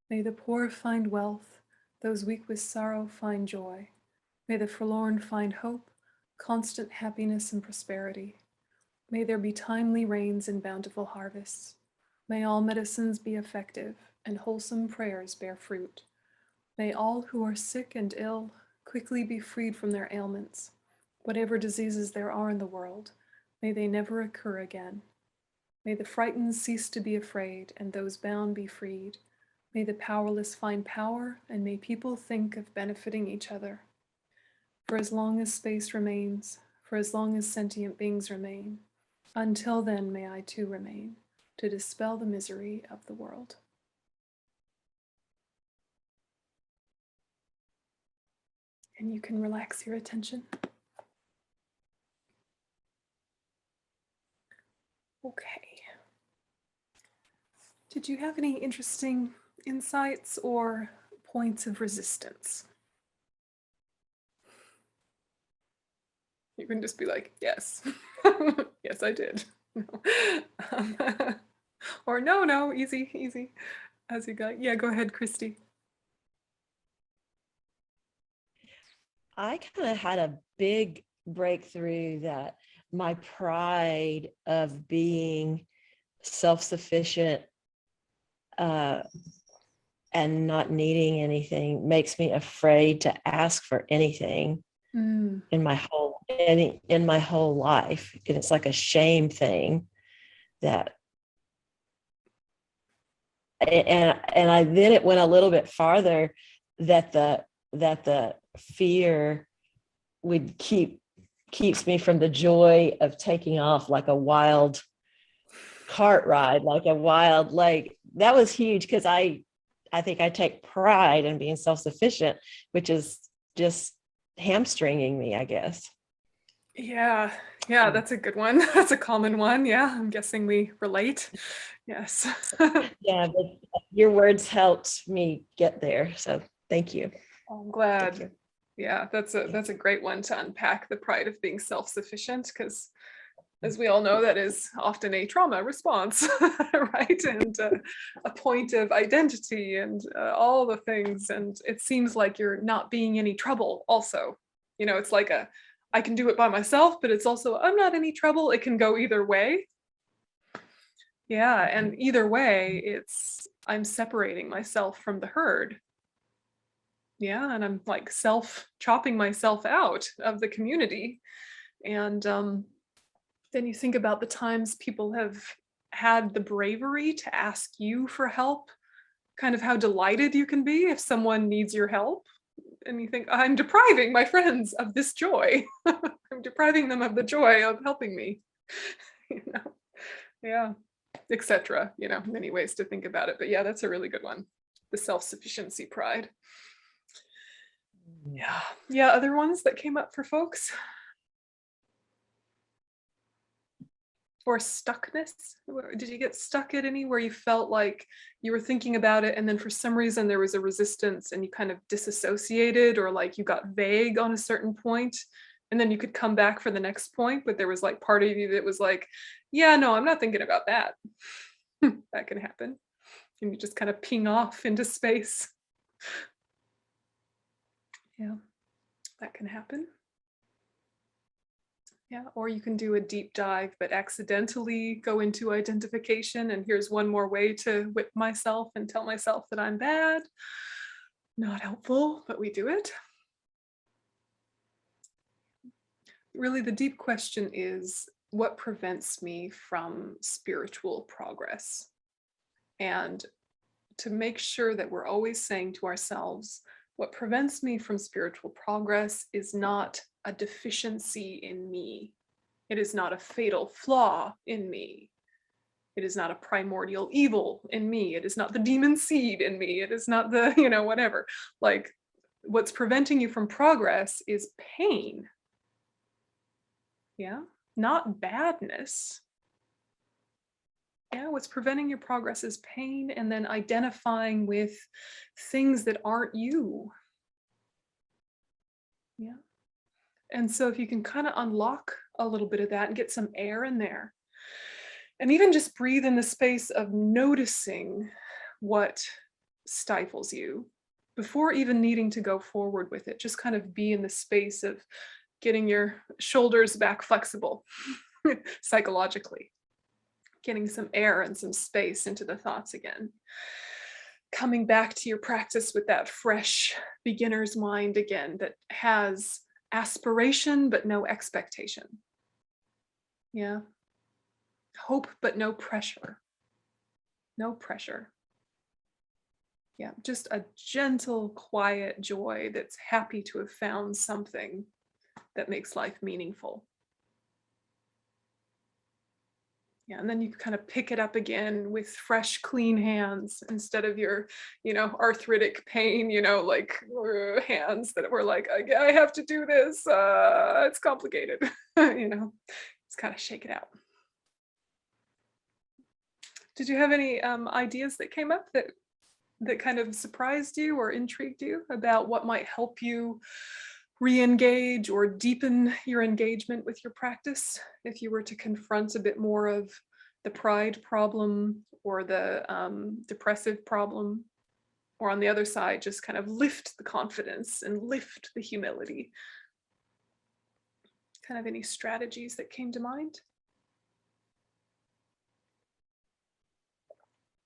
May the poor find wealth, those weak with sorrow find joy. May the forlorn find hope, constant happiness and prosperity. May there be timely rains and bountiful harvests. May all medicines be effective and wholesome prayers bear fruit. May all who are sick and ill quickly be freed from their ailments. Whatever diseases there are in the world, may they never occur again. May the frightened cease to be afraid and those bound be freed. May the powerless find power and may people think of benefiting each other. For as long as space remains, for as long as sentient beings remain, until then may I too remain, to dispel the misery of the world. And you can relax your attention. Okay. Did you have any interesting insights or points of resistance? You can just be like, yes, yes, I did. Or no, easy. As you go. Yeah, go ahead, Christy. I kind of had a big breakthrough that my pride of being self-sufficient and not needing anything makes me afraid to ask for anything in my whole life. And it's like a shame thing that, and I then it went a little bit farther that the fear would keeps me from the joy of taking off like a wild cart ride, like that was huge, because I think I take pride in being self-sufficient, which is just hamstringing me, I guess. Yeah, that's a good one. That's a common one. Yeah, I'm guessing we relate. Yes. Yeah, but your words helped me get there, so thank you. I'm glad. Thank you. Yeah, that's a great one to unpack, the pride of being self-sufficient, because as we all know, that is often a trauma response, right? And a point of identity and all the things. And it seems like you're not being any trouble also. You know, it's like I can do it by myself, but it's also, I'm not any trouble. It can go either way. Yeah, and either way, I'm separating myself from the herd. Yeah, and I'm like chopping myself out of the community. And then you think about the times people have had the bravery to ask you for help, kind of how delighted you can be if someone needs your help. And you think, I'm depriving my friends of this joy. I'm depriving them of the joy of helping me. You know? Yeah, etc. You know, many ways to think about it. But yeah, that's a really good one. The self-sufficiency pride. Yeah, other ones that came up for folks? Or stuckness? Did you get stuck at any where you felt like you were thinking about it and then for some reason there was a resistance and you kind of disassociated, or like you got vague on a certain point and then you could come back for the next point, but there was like part of you that was like, yeah, no, I'm not thinking about that. That can happen. And you just kind of ping off into space. Yeah, that can happen. Yeah, or you can do a deep dive, but accidentally go into identification. And here's one more way to whip myself and tell myself that I'm bad. Not helpful, but we do it. Really, the deep question is, what prevents me from spiritual progress? And to make sure that we're always saying to ourselves, what prevents me from spiritual progress is not a deficiency in me. It is not a fatal flaw in me. It is not a primordial evil in me. It is not the demon seed in me. It is not the, whatever. Like, what's preventing you from progress is pain. Yeah, not badness. Yeah, what's preventing your progress is pain, and then identifying with things that aren't you. Yeah. And so if you can kind of unlock a little bit of that and get some air in there, and even just breathe in the space of noticing what stifles you before even needing to go forward with it, just kind of be in the space of getting your shoulders back flexible psychologically. Getting some air and some space into the thoughts again. Coming back to your practice with that fresh beginner's mind again that has aspiration but no expectation. Yeah. Hope but no pressure. No pressure. Yeah, just a gentle, quiet joy that's happy to have found something that makes life meaningful. Yeah, and then you kind of pick it up again with fresh, clean hands instead of your, arthritic pain, like hands that were like, I have to do this. It's complicated, Just kind of shake it out. Did you have any ideas that came up that kind of surprised you or intrigued you about what might help you re-engage or deepen your engagement with your practice if you were to confront a bit more of the pride problem or the depressive problem, or on the other side, just kind of lift the confidence and lift the humility. Kind of any strategies that came to mind?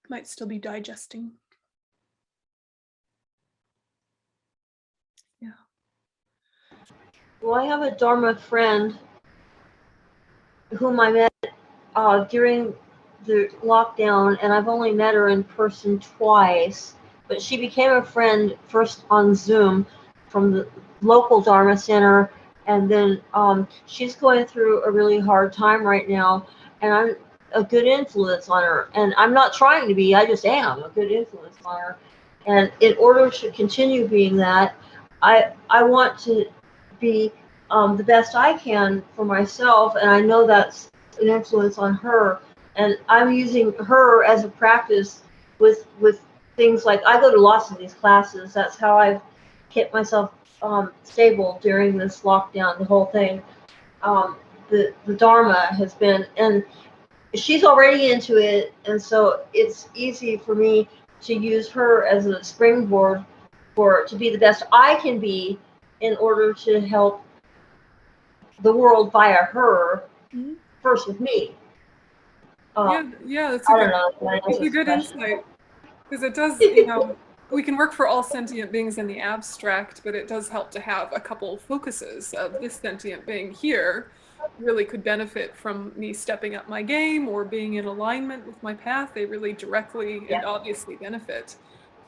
Might still be digesting. Yeah. Well, I have a Dharma friend whom I met during the lockdown, and I've only met her in person twice, but she became a friend first on Zoom from the local Dharma center, and then she's going through a really hard time right now, and I'm a good influence on her, and I'm not trying to be, I just am a good influence on her. And in order to continue being that, I want to be the best I can for myself, and I know that's an influence on her, and I'm using her as a practice with things like, I go to lots of these classes. That's how I've kept myself stable during this lockdown, the whole thing. The Dharma has been, and she's already into it, and so it's easy for me to use her as a springboard to be the best I can be in order to help the world via her, first with me. Yeah, that's I don't know. it's a good insight, because it does, you know, we can work for all sentient beings in the abstract, but it does help to have a couple focuses of this sentient being here really could benefit from me stepping up my game or being in alignment with my path. They really directly and obviously benefit.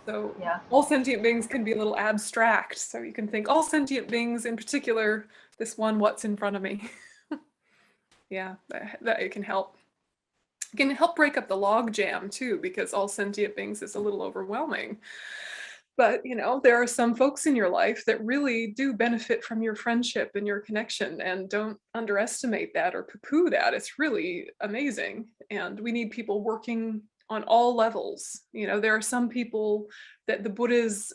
So all sentient beings can be a little abstract. So you can think all sentient beings, in particular, this one, what's in front of me. Yeah, that it can help. It can help break up the log jam too, because all sentient beings is a little overwhelming. But, you know, there are some folks in your life that really do benefit from your friendship and your connection, and don't underestimate that or poo-poo that. It's really amazing. And we need people working on all levels. You know, there are some people that the Buddhas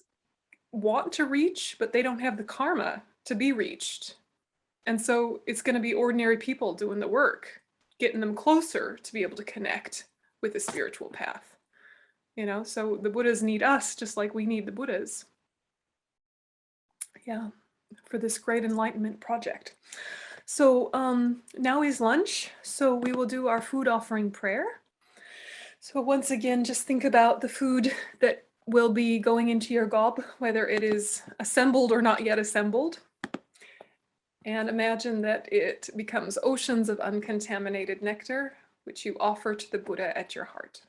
want to reach, but they don't have the karma to be reached. And so it's going to be ordinary people doing the work, getting them closer to be able to connect with the spiritual path. You know, so the Buddhas need us just like we need the Buddhas. Yeah, for this great enlightenment project. So now is lunch, so we will do our food offering prayer. So once again, just think about the food that will be going into your gob, whether it is assembled or not yet assembled. And imagine that it becomes oceans of uncontaminated nectar, which you offer to the Buddha at your heart.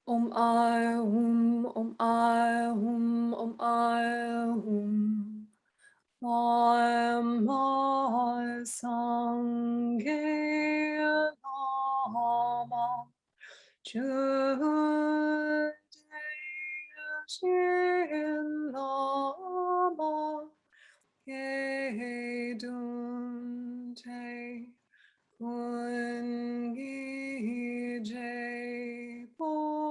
Om Ai Hum, Om Ai Hum, Om Ai Hum. Namah Sanghe Nama. Judaya Shin Nama. Ye Dun Te. Kungi Je Polama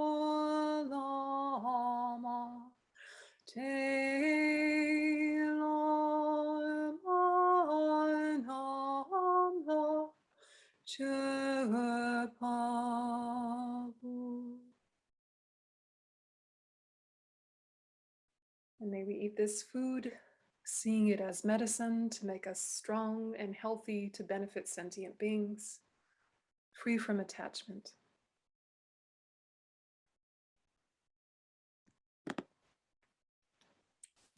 Te Lamanamla Chepabu. And may we eat this food, seeing it as medicine to make us strong and healthy, to benefit sentient beings, free from attachment.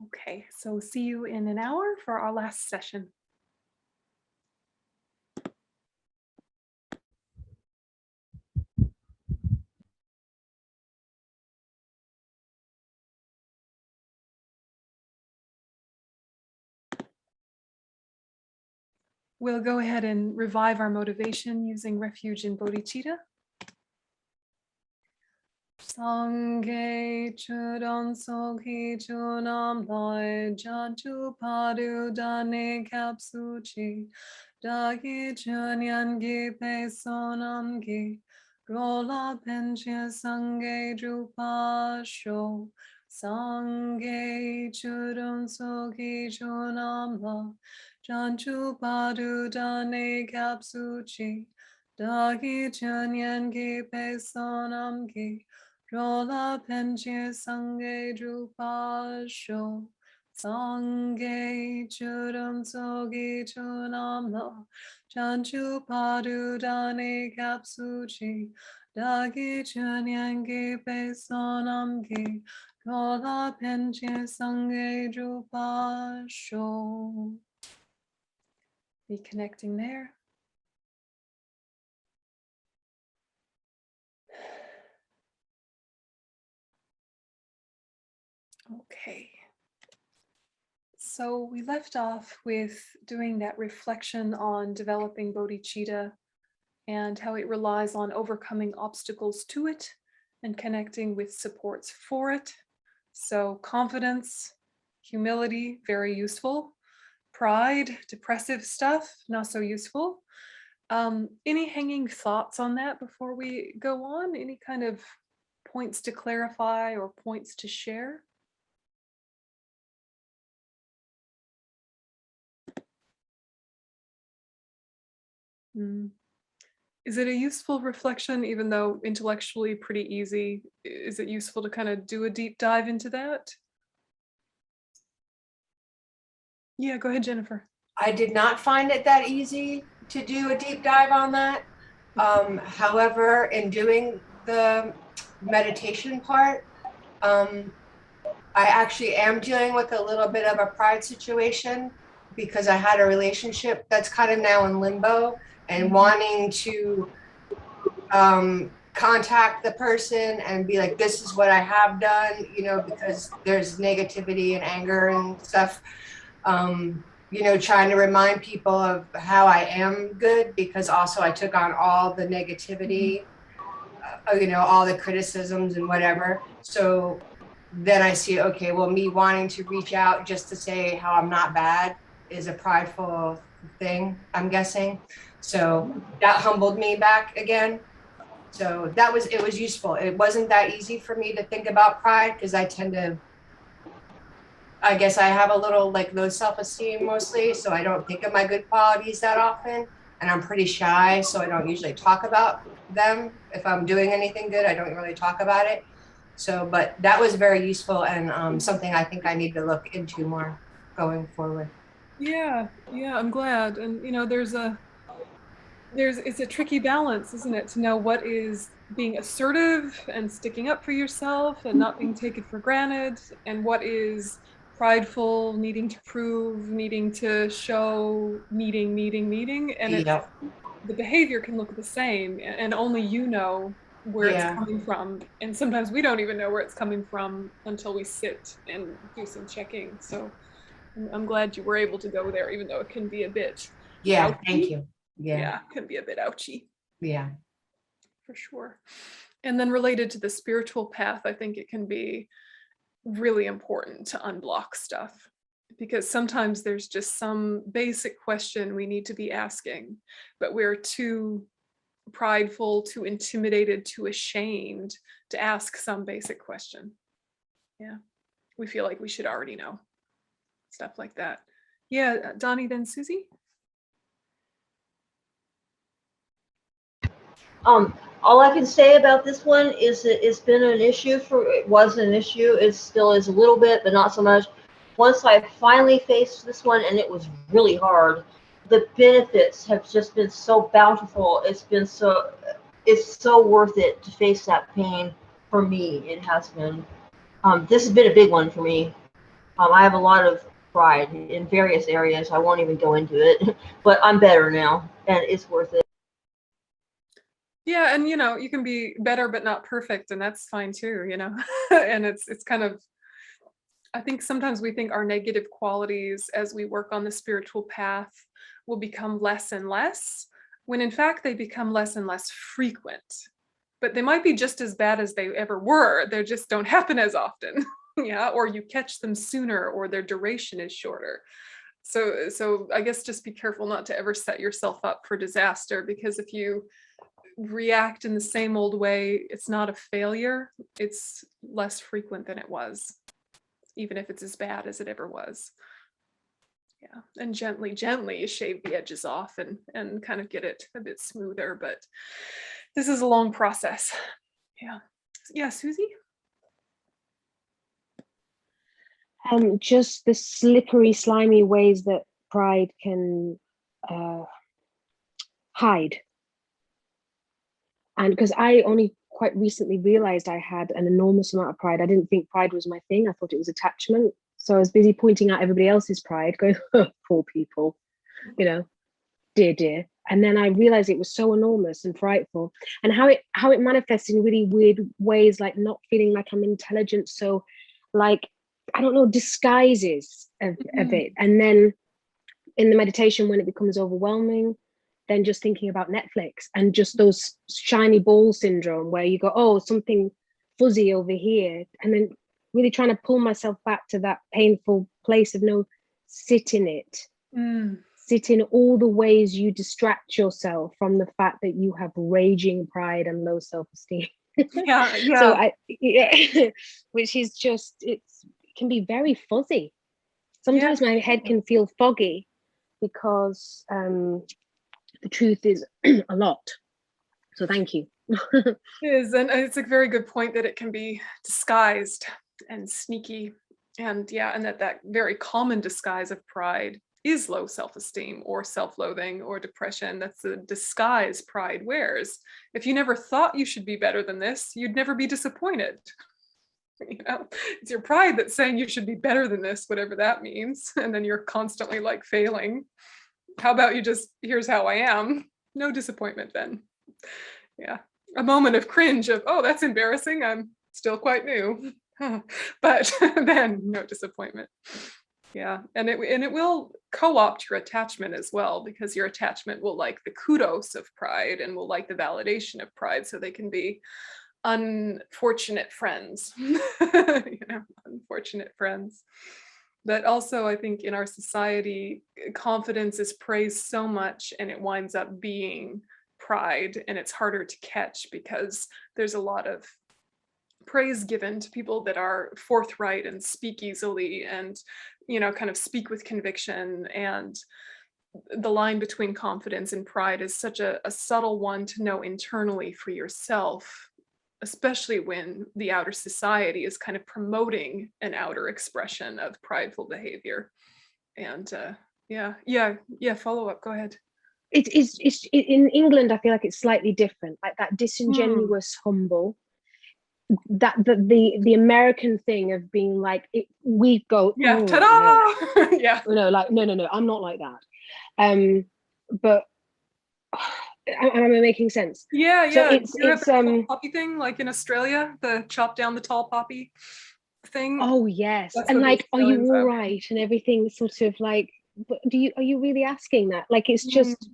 Okay, so see you in an hour for our last session. We'll go ahead and revive our motivation using refuge in Bodhichitta. Sangye chudon sokhi chunam lai janchu padu dane kapsuchi dagi chunyan gi pe sonam gi rola penchya sangye drupa sho sangye chudon sokhi chunam la Janchu Padu Dane Kapsuchi, Dagi Chunyan Ki Pesonam Ki, Rola Penche Sange Drupasho, Sange Churum Sogi Chunamno, Janchu Padu Dane Kapsuchi, Dagi Chunyan Ki Pesonam Ki, Rola Penche Sange Drupasho. Be connecting there. Okay. So we left off with doing that reflection on developing bodhicitta and how it relies on overcoming obstacles to it and connecting with supports for it. So confidence, humility, very useful. Pride, depressive stuff, not so useful. Any hanging thoughts on that before we go on? Any kind of points to clarify or points to share? Is it a useful reflection, even though intellectually pretty easy? Is it useful to kind of do a deep dive into that? Yeah, go ahead, Jennifer. I did not find it that easy to do a deep dive on that. However, in doing the meditation part, I actually am dealing with a little bit of a pride situation because I had a relationship that's kind of now in limbo and wanting to contact the person and be like, this is what I have done, you know, because there's negativity and anger and stuff. You know, trying to remind people of how I am good, because also I took on all the negativity, you know, all the criticisms and whatever. So then I see, okay, well, me wanting to reach out just to say how I'm not bad is a prideful thing, I'm guessing. So that humbled me back again. So that was, it was useful. It wasn't that easy for me to think about pride because I tend to, I guess I have a little like low self-esteem mostly. So I don't think of my good qualities that often. And I'm pretty shy. So I don't usually talk about them. If I'm doing anything good, I don't really talk about it. So, but that was very useful and something I think I need to look into more going forward. Yeah, I'm glad. And you know, it's a tricky balance, isn't it, to know what is being assertive and sticking up for yourself and not being taken for granted, and what is prideful, needing to prove, needing to show, needing. And Yep. the behavior can look the same, and only you know where it's coming from. And sometimes we don't even know where it's coming from until we sit and do some checking. So I'm glad you were able to go there, even though it can be a bit ouchy. Thank you. Yeah, it can be a bit ouchy. Yeah. For sure. And then related to the spiritual path, I think it can be really important to unblock stuff, because sometimes there's just some basic question we need to be asking, but we're too prideful, too intimidated, too ashamed to ask some basic question. Yeah, we feel like we should already know stuff like that. Yeah, Donnie, then Susie. All I can say about this one is that it was an issue, it still is a little bit, but not so much. Once I finally faced this one, and it was really hard, the benefits have just been so bountiful. It's so worth it to face that pain. For me, it has been. This has been a big one for me. I have a lot of pride in various areas. I won't even go into it, but I'm better now, and it's worth it. Yeah, and you know, you can be better but not perfect, and that's fine too, you know. And it's kind of, I think sometimes we think our negative qualities as we work on the spiritual path will become less and less, when in fact they become less and less frequent. But they might be just as bad as they ever were, they just don't happen as often. Yeah, or you catch them sooner, or their duration is shorter. So I guess just be careful not to ever set yourself up for disaster, because if you react in the same old way, it's not a failure, it's less frequent than it was, even if it's as bad as it ever was. Yeah, and gently shave the edges off and kind of get it a bit smoother, but this is a long process. Yeah, Susie? Just the slippery, slimy ways that pride can hide. And because I only quite recently realized I had an enormous amount of pride. I didn't think pride was my thing. I thought it was attachment. So I was busy pointing out everybody else's pride, going, oh, poor people, you know, dear. And then I realized it was so enormous and frightful, and how it manifests in really weird ways, like not feeling like I'm intelligent. So like, I don't know, disguises of it. And then in the meditation, when it becomes overwhelming, then just thinking about Netflix and just those shiny ball syndrome where you go, oh, something fuzzy over here. And then really trying to pull myself back to that painful place of no, sit in it. Sit in all the ways you distract yourself from the fact that you have raging pride and low self-esteem. Yeah. So which is just, it can be very fuzzy. Sometimes my head can feel foggy because the truth is a lot. So thank you. It is, and it's a very good point that it can be disguised and sneaky, and that very common disguise of pride is low self-esteem or self-loathing or depression. That's the disguise pride wears. If you never thought you should be better than this, you'd never be disappointed. It's your pride that's saying you should be better than this, whatever that means, and then you're constantly like failing. How about you just, here's how I am, no disappointment then. Yeah, a moment of cringe of, oh, that's embarrassing, I'm still quite new, but then no disappointment. Yeah, and it will co-opt your attachment as well, because your attachment will like the kudos of pride and will like the validation of pride, so they can be unfortunate friends. Unfortunate friends. But also, I think in our society, confidence is praised so much and it winds up being pride, and it's harder to catch because there's a lot of praise given to people that are forthright and speak easily and, kind of speak with conviction. And the line between confidence and pride is such a subtle one to know internally for yourself, especially when the outer society is kind of promoting an outer expression of prideful behavior. And follow up, go ahead. It's in England, I feel like it's slightly different, like that disingenuous humble, that the American thing of being like, we go, oh, ta-da! No. Yeah, like no, I'm not like that. But am I making sense? Yeah. So it's the tall poppy thing, like in Australia, the chop down the tall poppy thing. Oh yes. That's And like, are you all have. right? And everything sort of like, but are you really asking that? Like, it's just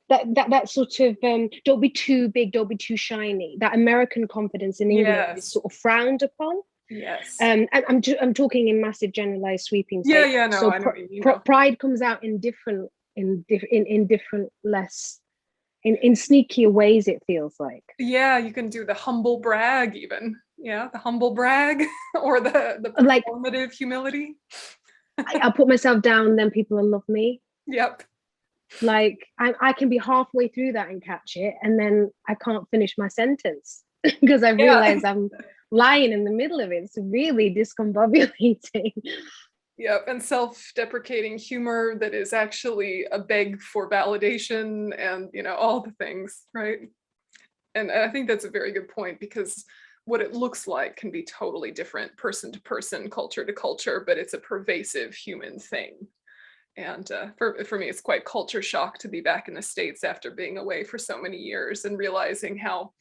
that sort of don't be too big, don't be too shiny. That American confidence in England is sort of frowned upon. Yes. And I'm talking in massive generalized sweeping statements. Yeah, no, so I know what you mean, pride comes out in different less in sneakier ways, it feels like. Yeah, you can do the humble brag even. Yeah, the humble brag or the performative humility. I'll put myself down, then people will love me. Yep. Like I can be halfway through that and catch it, and then I can't finish my sentence because I realize I'm lying in the middle of it. It's really discombobulating. Yep, and self-deprecating humor that is actually a beg for validation and, all the things, right? And I think that's a very good point, because what it looks like can be totally different person to person, culture to culture, but it's a pervasive human thing. And for me, it's quite culture shock to be back in the States after being away for so many years and realizing how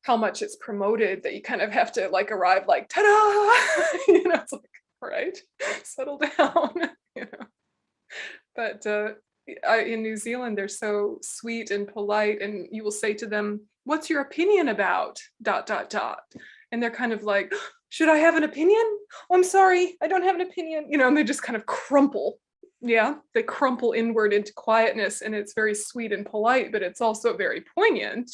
much it's promoted, that you kind of have to like arrive like, ta-da! It's like, all right, settle down. But in New Zealand, they're so sweet and polite, and you will say to them, what's your opinion about ... And they're kind of like, should I have an opinion? Oh, I'm sorry, I don't have an opinion. And they just kind of crumple. Yeah, they crumple inward into quietness, and it's very sweet and polite, but it's also very poignant.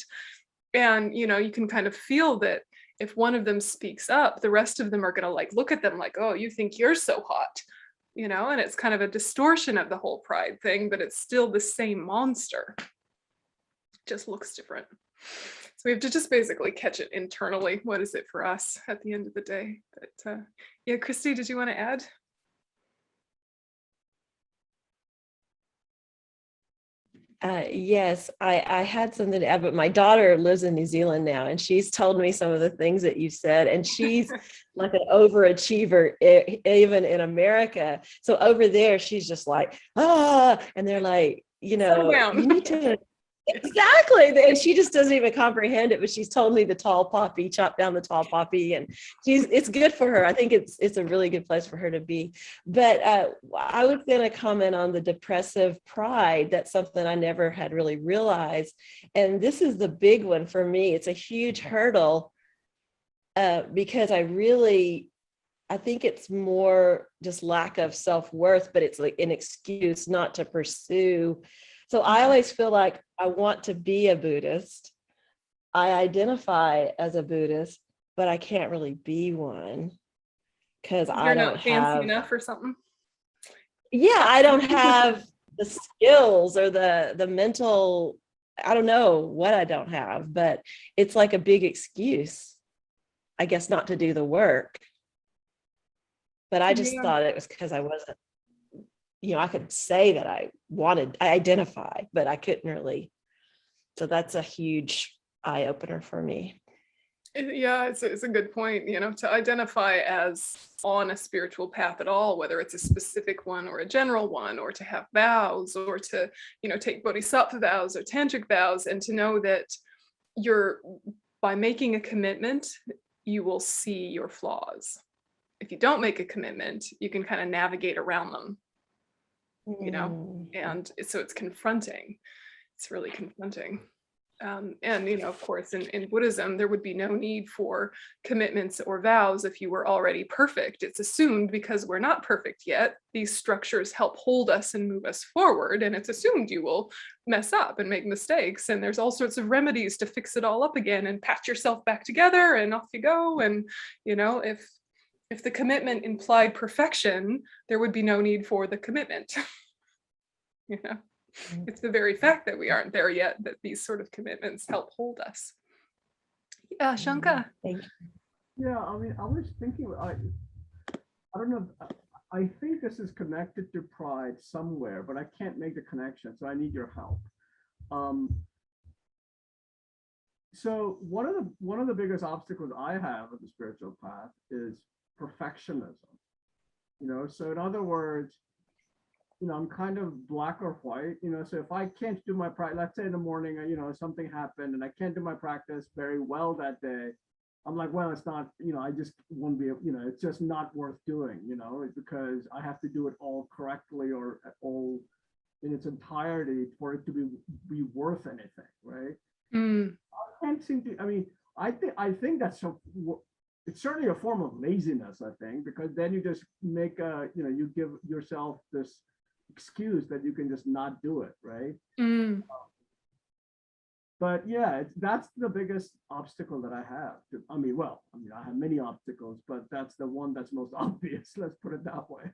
And, you can kind of feel that if one of them speaks up, the rest of them are going to like look at them like, oh, you think you're so hot. you know, and it's kind of a distortion of the whole pride thing, but it's still the same monster. It just looks different. So we have to just basically catch it internally. What is it for us at the end of the day? But yeah, Christy, did you want to add? Yes, I had something to add, but my daughter lives in New Zealand now, and she's told me some of the things that you said, and she's like an overachiever, even in America. So over there, she's just like, and they're like, you know, you need to. Exactly. And she just doesn't even comprehend it, but she's told me the tall poppy, chop down the tall poppy, and it's good for her. I think it's a really good place for her to be. But I was going to comment on the depressive pride. That's something I never had really realized. And this is the big one for me. It's a huge hurdle because I think it's more just lack of self-worth, but it's like an excuse not to pursue. So I always feel like I want to be a Buddhist. I identify as a Buddhist, but I can't really be one because I don't have fancy enough or something. Yeah, I don't have the skills or the mental, I don't know what I don't have, but it's like a big excuse, I guess, not to do the work. But I just thought it was because I wasn't, you know, I could say that I identify, but I couldn't really. So that's a huge eye opener for me. Yeah, it's a good point, you know, to identify as on a spiritual path at all, whether it's a specific one or a general one, or to have vows, or to, you know, take bodhisattva vows or tantric vows, and to know that by making a commitment, you will see your flaws. If you don't make a commitment, you can kind of navigate around them. You know, and so it's confronting. It's really confronting. And, you know, of course, in Buddhism, there would be no need for commitments or vows if you were already perfect. It's assumed because we're not perfect yet, these structures help hold us and move us forward. And it's assumed you will mess up and make mistakes. And there's all sorts of remedies to fix it all up again and patch yourself back together and off you go. And, you know, if the commitment implied perfection, there would be no need for the commitment. You know, it's the very fact that we aren't there yet that these sort of commitments help hold us. Yeah, Shanka. Yeah, I mean, I was thinking, I don't know, I think this is connected to pride somewhere, but I can't make the connection, so I need your help. So one of the biggest obstacles I have with the spiritual path is perfectionism. You know, so in other words, you know, I'm kind of black or white, you know, so if I can't do my practice, let's say in the morning, you know, something happened and I can't do my practice very well that day, I'm like, well, it's not, you know, I just won't be, you know, it's just not worth doing, you know, it's because I have to do it all correctly or all in its entirety for it to be worth anything, right? I can't seem to, I mean, I think that's so, it's certainly a form of laziness, I think, because then you just make a, you know, you give yourself this excuse that you can just not do it, right? But yeah, that's the biggest obstacle that I have. I mean, I have many obstacles, but that's the one that's most obvious. Let's put it that way.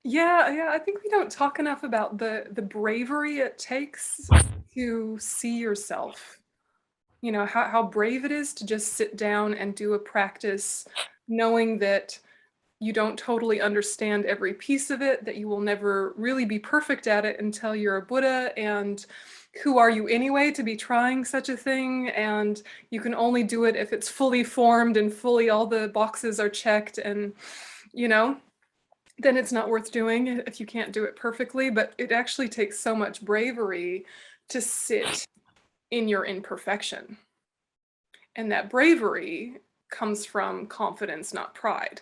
Yeah, I think we don't talk enough about the bravery it takes to see yourself. You know, how brave it is to just sit down and do a practice knowing that you don't totally understand every piece of it, that you will never really be perfect at it until you're a Buddha, and who are you anyway to be trying such a thing? And you can only do it if it's fully formed and fully all the boxes are checked, and, you know, then it's not worth doing if you can't do it perfectly. But it actually takes so much bravery to sit in your imperfection. And that bravery comes from confidence, not pride.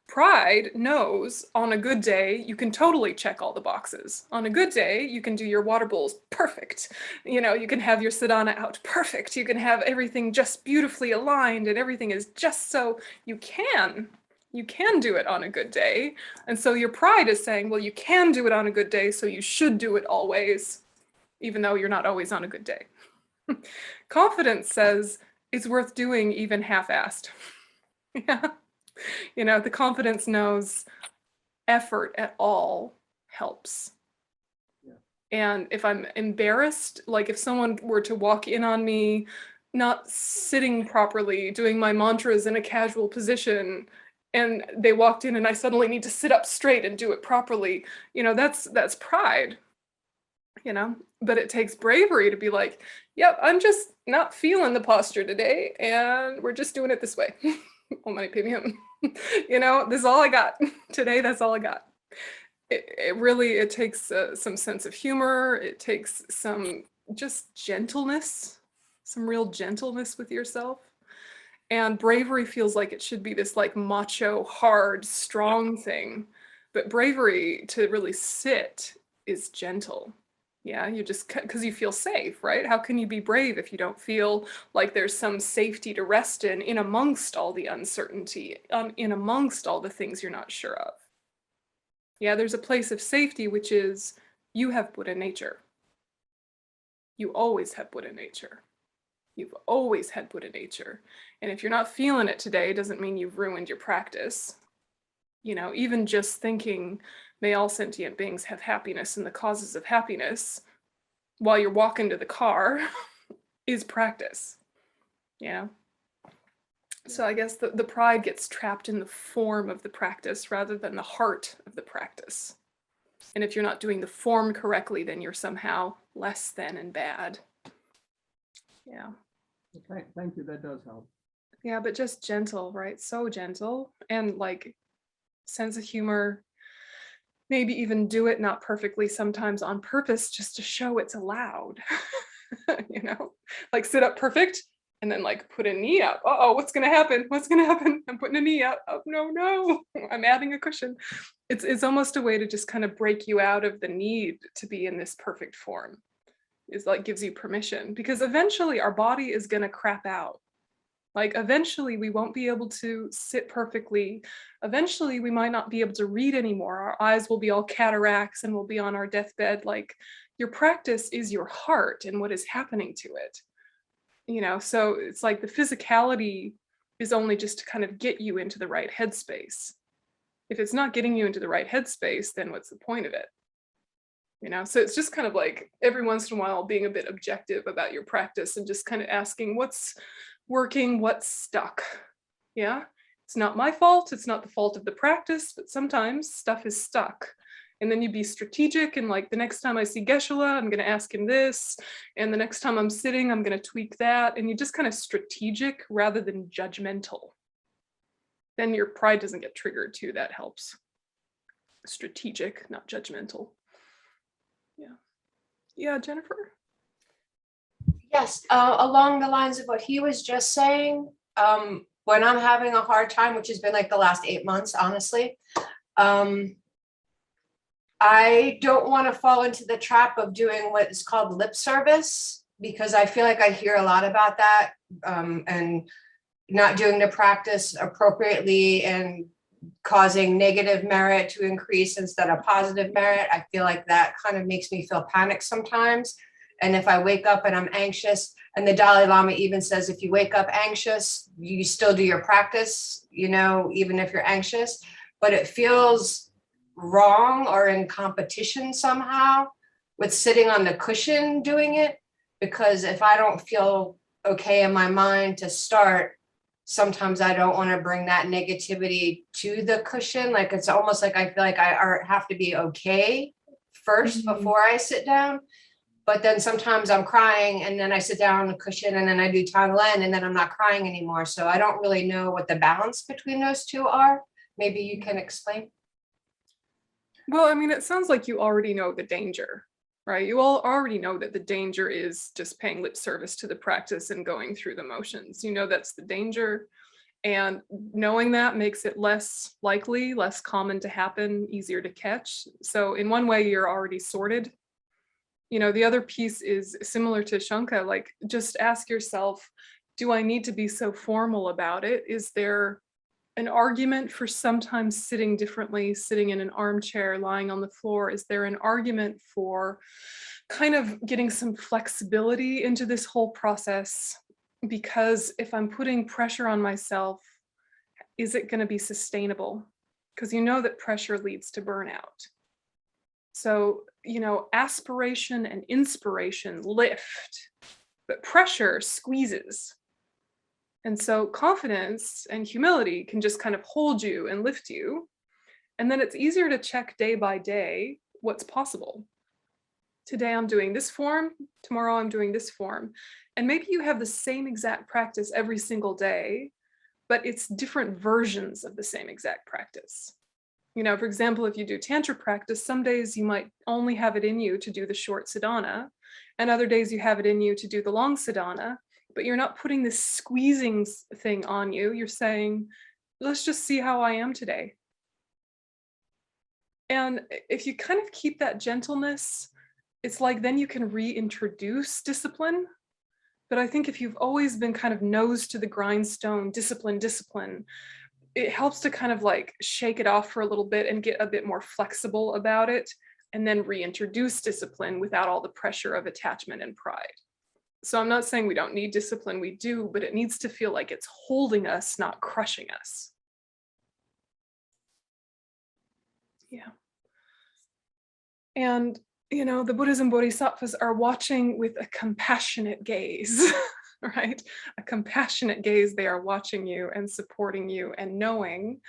Pride knows on a good day, you can totally check all the boxes. On a good day, you can do your water bowls perfect. You know, you can have your sadhana out perfect. You can have everything just beautifully aligned and everything is just so you can do it on a good day. And so your pride is saying, well, you can do it on a good day, so you should do it always, even though you're not always on a good day. Confidence says it's worth doing even half-assed. Yeah. You know, the confidence knows effort at all helps. And if I'm embarrassed, like if someone were to walk in on me, not sitting properly, doing my mantras in a casual position, and they walked in and I suddenly need to sit up straight and do it properly, you know, that's pride, you know, but it takes bravery to be like, yep, I'm just not feeling the posture today and we're just doing it this way. Om Mani Padme Hum. You know, this is all I got today. That's all I got. It really takes some sense of humor. It takes some just gentleness, some real gentleness with yourself. And bravery feels like it should be this like macho, hard, strong thing. But bravery to really sit is gentle. Yeah, you just, because you feel safe, right? How can you be brave if you don't feel like there's some safety to rest in amongst all the uncertainty, in amongst all the things you're not sure of? Yeah, there's a place of safety, which is you have Buddha nature. You always have Buddha nature. You've always had Buddha nature. And if you're not feeling it today, it doesn't mean you've ruined your practice. You know, even just thinking, may all sentient beings have happiness and the causes of happiness while you're walking to the car is practice. Yeah. So I guess the pride gets trapped in the form of the practice rather than the heart of the practice. And if you're not doing the form correctly, then you're somehow less than and bad. Yeah. Okay, thank you. That does help. Yeah, but just gentle, right? So gentle, and like sense of humor. Maybe even do it not perfectly, sometimes on purpose, just to show it's allowed. You know, like sit up perfect and then like put a knee up. Uh-oh, what's gonna happen? What's gonna happen? I'm putting a knee up. Oh, no, I'm adding a cushion. It's almost a way to just kind of break you out of the need to be in this perfect form. Is like gives you permission, because eventually our body is gonna crap out. Like eventually we won't be able to sit perfectly. Eventually we might not be able to read anymore. Our eyes will be all cataracts and we'll be on our deathbed. Like your practice is your heart and what is happening to it. You know, so it's like the physicality is only just to kind of get you into the right headspace. If it's not getting you into the right headspace, then what's the point of it? You know, so it's just kind of like every once in a while being a bit objective about your practice and just kind of asking what's working, what's stuck. Yeah, it's not my fault. It's not the fault of the practice, but sometimes stuff is stuck. And then you be strategic and like the next time I see Geshe-la, I'm going to ask him this. And the next time I'm sitting, I'm going to tweak that. And you just kind of strategic rather than judgmental. Then your pride doesn't get triggered too. That helps. Strategic, not judgmental. Yeah. Yeah, Jennifer? Yes, along the lines of what he was just saying, when I'm having a hard time, which has been like the last 8 months, honestly, I don't want to fall into the trap of doing what is called lip service, because I feel like I hear a lot about that, and not doing the practice appropriately and causing negative merit to increase instead of positive merit. I feel like that kind of makes me feel panicked sometimes. And if I wake up and I'm anxious, and the Dalai Lama even says, if you wake up anxious, you still do your practice, you know, even if you're anxious, but it feels wrong or in competition somehow with sitting on the cushion doing it. Because if I don't feel okay in my mind to start, sometimes I don't want to bring that negativity to the cushion. Like it's almost like I feel like I have to be okay first before I sit down. But then sometimes I'm crying and then I sit down on the cushion and then I do Tonglen and then I'm not crying anymore. So I don't really know what the balance between those two are. Maybe you can explain. Well, I mean, it sounds like you already know the danger, right? You all already know that the danger is just paying lip service to the practice and going through the motions. You know that's the danger. And knowing that makes it less likely, less common to happen, easier to catch. So in one way, you're already sorted. You know, the other piece is similar to Shanka, like just ask yourself, do I need to be so formal about it? Is there an argument for sometimes sitting differently, sitting in an armchair, lying on the floor? Is there an argument for kind of getting some flexibility into this whole process? Because if I'm putting pressure on myself, is it going to be sustainable? because you know that pressure leads to burnout. So, you know, aspiration and inspiration lift, but pressure squeezes. And so confidence and humility can just kind of hold you and lift you. And then it's easier to check day by day what's possible. Today I'm doing this form, tomorrow I'm doing this form. And maybe you have the same exact practice every single day, but it's different versions of the same exact practice. You know, for example, if you do Tantra practice, some days you might only have it in you to do the short sadhana, and other days you have it in you to do the long sadhana, but you're not putting this squeezing thing on you. You're saying, let's just see how I am today. And if you kind of keep that gentleness, it's like then you can reintroduce discipline. But I think if you've always been kind of nose to the grindstone, discipline, it helps to kind of like shake it off for a little bit and get a bit more flexible about it, and then reintroduce discipline without all the pressure of attachment and pride. So I'm not saying we don't need discipline, we do, but it needs to feel like it's holding us, not crushing us. Yeah. And, you know, the Buddhas and Bodhisattvas are watching with a compassionate gaze, right? A compassionate gaze. They are watching you and supporting you and knowing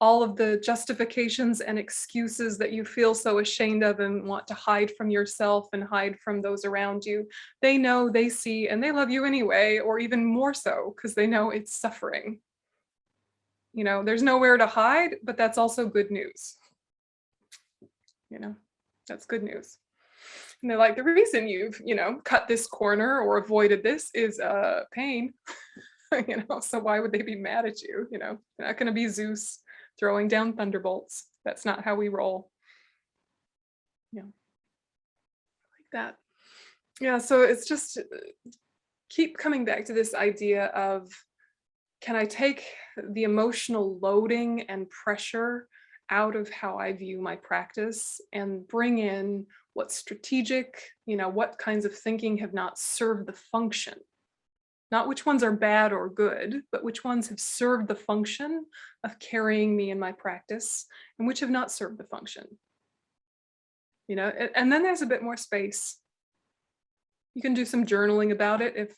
all of the justifications and excuses that you feel so ashamed of and want to hide from yourself and hide from those around you. They know, they see, and they love you anyway, or even more so, because they know it's suffering. You know, there's nowhere to hide, but that's also good news. You know, that's good news. And they're like, the reason you've, you know, cut this corner or avoided this is pain. You know, so why would they be mad at you? You know, they're not going to be Zeus throwing down thunderbolts. That's not how we roll. Yeah, like that. Yeah, so it's just keep coming back to this idea of, can I take the emotional loading and pressure out of how I view my practice and bring in what's strategic, you know, what kinds of thinking have not served the function. Not which ones are bad or good, but which ones have served the function of carrying me in my practice and which have not served the function. You know, and then there's a bit more space. You can do some journaling about it. If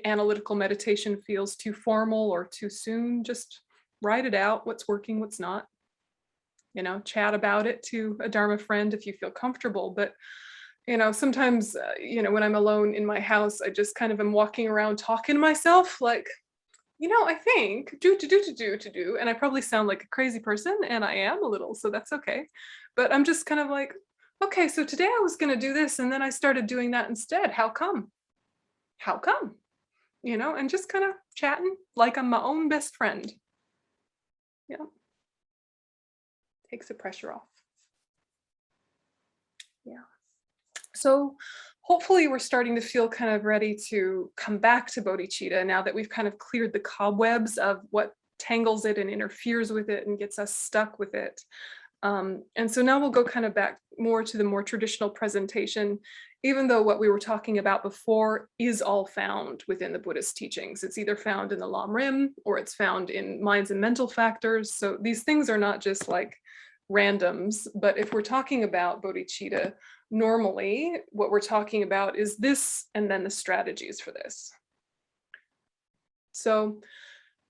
analytical meditation feels too formal or too soon, just write it out, what's working, what's not. You know, chat about it to a Dharma friend if you feel comfortable. But you know, sometimes, you know, when I'm alone in my house, I just kind of am walking around talking to myself like, you know, I think do, and I probably sound like a crazy person, and I am a little, so that's okay. But I'm just kind of like, okay, so today I was going to do this, and then I started doing that instead. How come? How come? You know, and just kind of chatting like I'm my own best friend. Yeah. Takes the pressure off. Yeah. So hopefully we're starting to feel kind of ready to come back to bodhicitta now that we've kind of cleared the cobwebs of what tangles it and interferes with it and gets us stuck with it. And so now we'll go kind of back more to the more traditional presentation, even though what we were talking about before is all found within the Buddhist teachings. It's either found in the Lam Rim or it's found in Minds and Mental Factors. So these things are not just like randoms, but if we're talking about bodhicitta, normally what we're talking about is this and then the strategies for this. So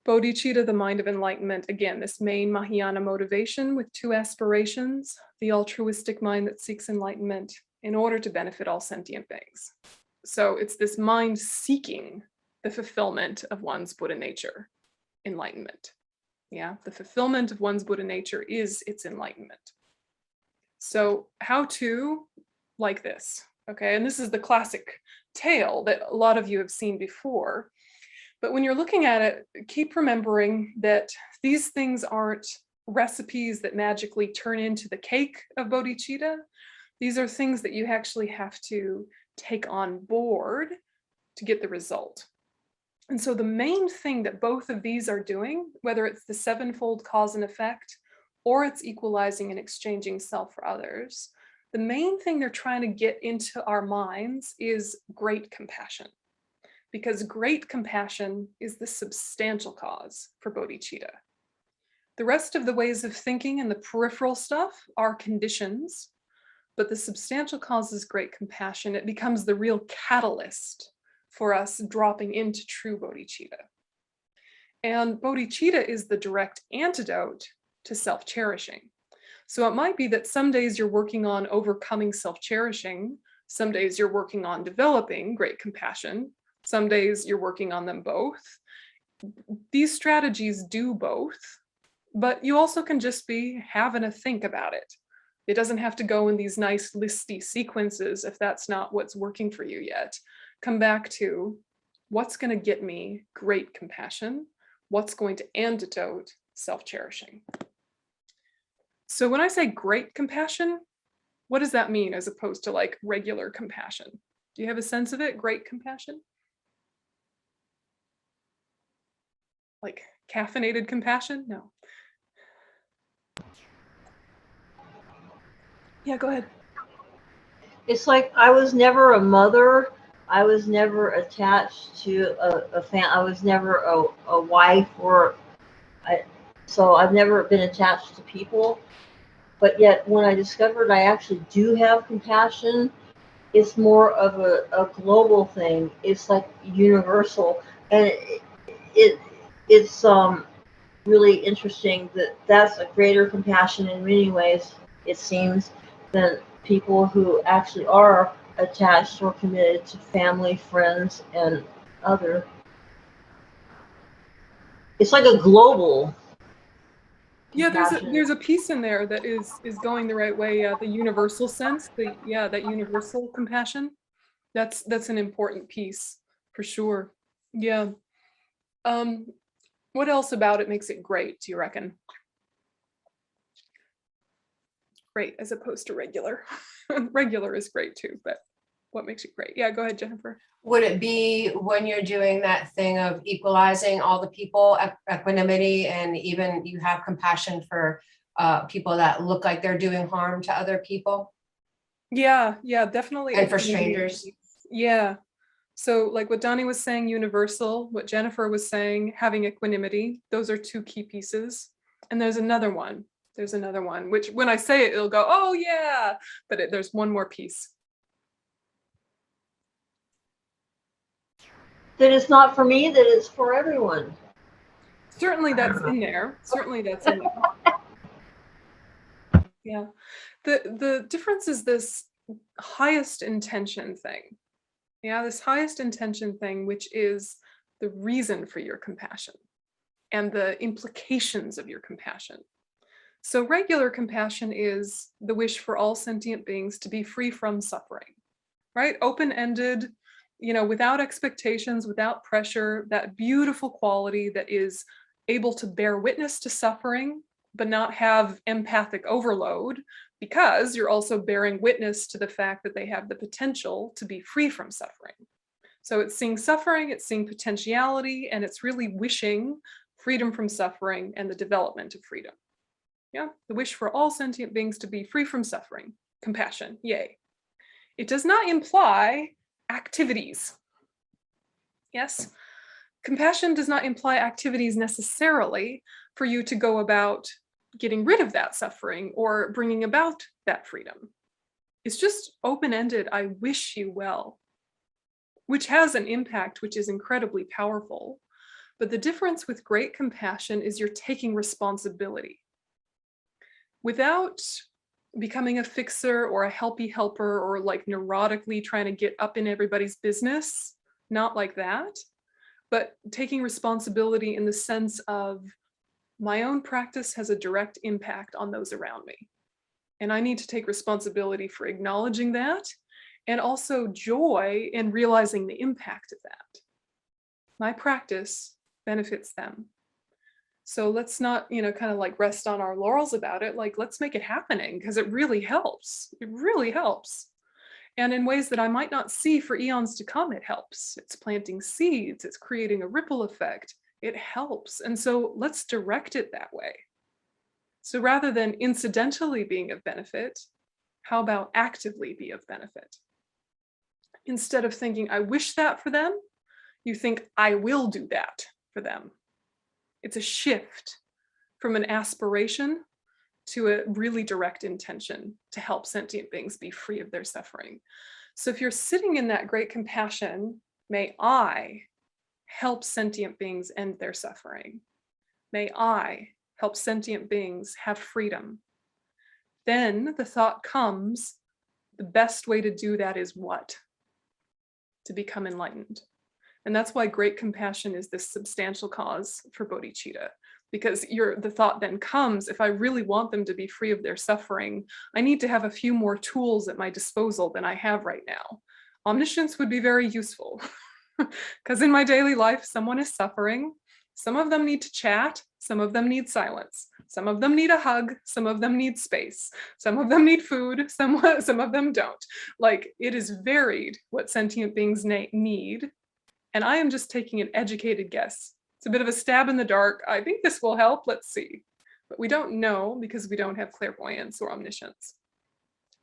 bodhicitta, the mind of enlightenment, again, this main Mahayana motivation with two aspirations, the altruistic mind that seeks enlightenment in order to benefit all sentient beings. So it's this mind seeking the fulfillment of one's Buddha nature, enlightenment. Yeah, the fulfillment of one's Buddha nature is its enlightenment. So how to, like this, okay? And this is the classic tale that a lot of you have seen before. But when you're looking at it, keep remembering that these things aren't recipes that magically turn into the cake of bodhicitta. These are things that you actually have to take on board to get the result. And so the main thing that both of these are doing, whether it's the sevenfold cause and effect, or it's equalizing and exchanging self for others, the main thing they're trying to get into our minds is great compassion. Because great compassion is the substantial cause for bodhicitta. The rest of the ways of thinking and the peripheral stuff are conditions, but the substantial cause is great compassion. It becomes the real catalyst for us dropping into true bodhicitta. And bodhicitta is the direct antidote to self-cherishing. So it might be that some days you're working on overcoming self-cherishing, some days you're working on developing great compassion, some days you're working on them both. These strategies do both, but you also can just be having a think about it. It doesn't have to go in these nice listy sequences if that's not what's working for you yet. Come back to what's going to get me great compassion, what's going to antidote self-cherishing. So when I say great compassion, what does that mean as opposed to like regular compassion? Do you have a sense of it? Great compassion? Like caffeinated compassion? No. Yeah, go ahead. It's like I was never a mother. I was never attached to a family. I was never a wife so I've never been attached to people. But yet when I discovered I actually do have compassion, it's more of a global thing. It's like universal. And it's really interesting that that's a greater compassion in many ways, it seems, than people who actually are attached or committed to family, friends, and other. It's like a global Yeah, compassion. there's a piece in there that is going the right way. The universal sense, that universal compassion. That's an important piece for sure. Yeah. What else about it makes it great, do you reckon? Great as opposed to regular. Regular is great too, but what makes it great? Yeah, go ahead, Jennifer. Would it be when you're doing that thing of equalizing all the people, equanimity, and even you have compassion for people that look like they're doing harm to other people? Yeah, definitely. And for strangers? Yeah. So like what Donnie was saying, universal, what Jennifer was saying, having equanimity, those are two key pieces. And there's another one, which when I say it, it'll go, oh yeah, but there's one more piece. That it's not for me, that it's for everyone. Certainly that's in there. Yeah. The difference is this highest intention thing. Yeah, this highest intention thing, which is the reason for your compassion and the implications of your compassion. So regular compassion is the wish for all sentient beings to be free from suffering, right? Open-ended, without expectations, without pressure, that beautiful quality that is able to bear witness to suffering, but not have empathic overload, because you're also bearing witness to the fact that they have the potential to be free from suffering. So it's seeing suffering, it's seeing potentiality, and it's really wishing freedom from suffering and the development of freedom. Yeah, the wish for all sentient beings to be free from suffering. Compassion, yay. It does not imply activities. Yes, compassion does not imply activities necessarily for you to go about getting rid of that suffering or bringing about that freedom. It's just open-ended, I wish you well, which has an impact which is incredibly powerful. But the difference with great compassion is you're taking responsibility. Without becoming a fixer or a helpy helper or like neurotically trying to get up in everybody's business, not like that, but taking responsibility in the sense of my own practice has a direct impact on those around me. And I need to take responsibility for acknowledging that and also joy in realizing the impact of that. My practice benefits them. So let's not, kind of like rest on our laurels about it. Like, let's make it happening because it really helps. It really helps. And in ways that I might not see for eons to come, it helps. It's planting seeds. It's creating a ripple effect. It helps. And so let's direct it that way. So rather than incidentally being of benefit, how about actively be of benefit? Instead of thinking, I wish that for them, you think, I will do that for them. It's a shift from an aspiration to a really direct intention to help sentient beings be free of their suffering. So if you're sitting in that great compassion, may I help sentient beings end their suffering. May I help sentient beings have freedom. Then the thought comes, the best way to do that is what? To become enlightened. And that's why great compassion is this substantial cause for bodhicitta, because the thought then comes, if I really want them to be free of their suffering, I need to have a few more tools at my disposal than I have right now. Omniscience would be very useful, because in my daily life, someone is suffering. Some of them need to chat, some of them need silence, some of them need a hug, some of them need space, some of them need food, some of them don't. Like, it is varied what sentient beings need. And I am just taking an educated guess. It's a bit of a stab in the dark. I think this will help, let's see. But we don't know because we don't have clairvoyance or omniscience.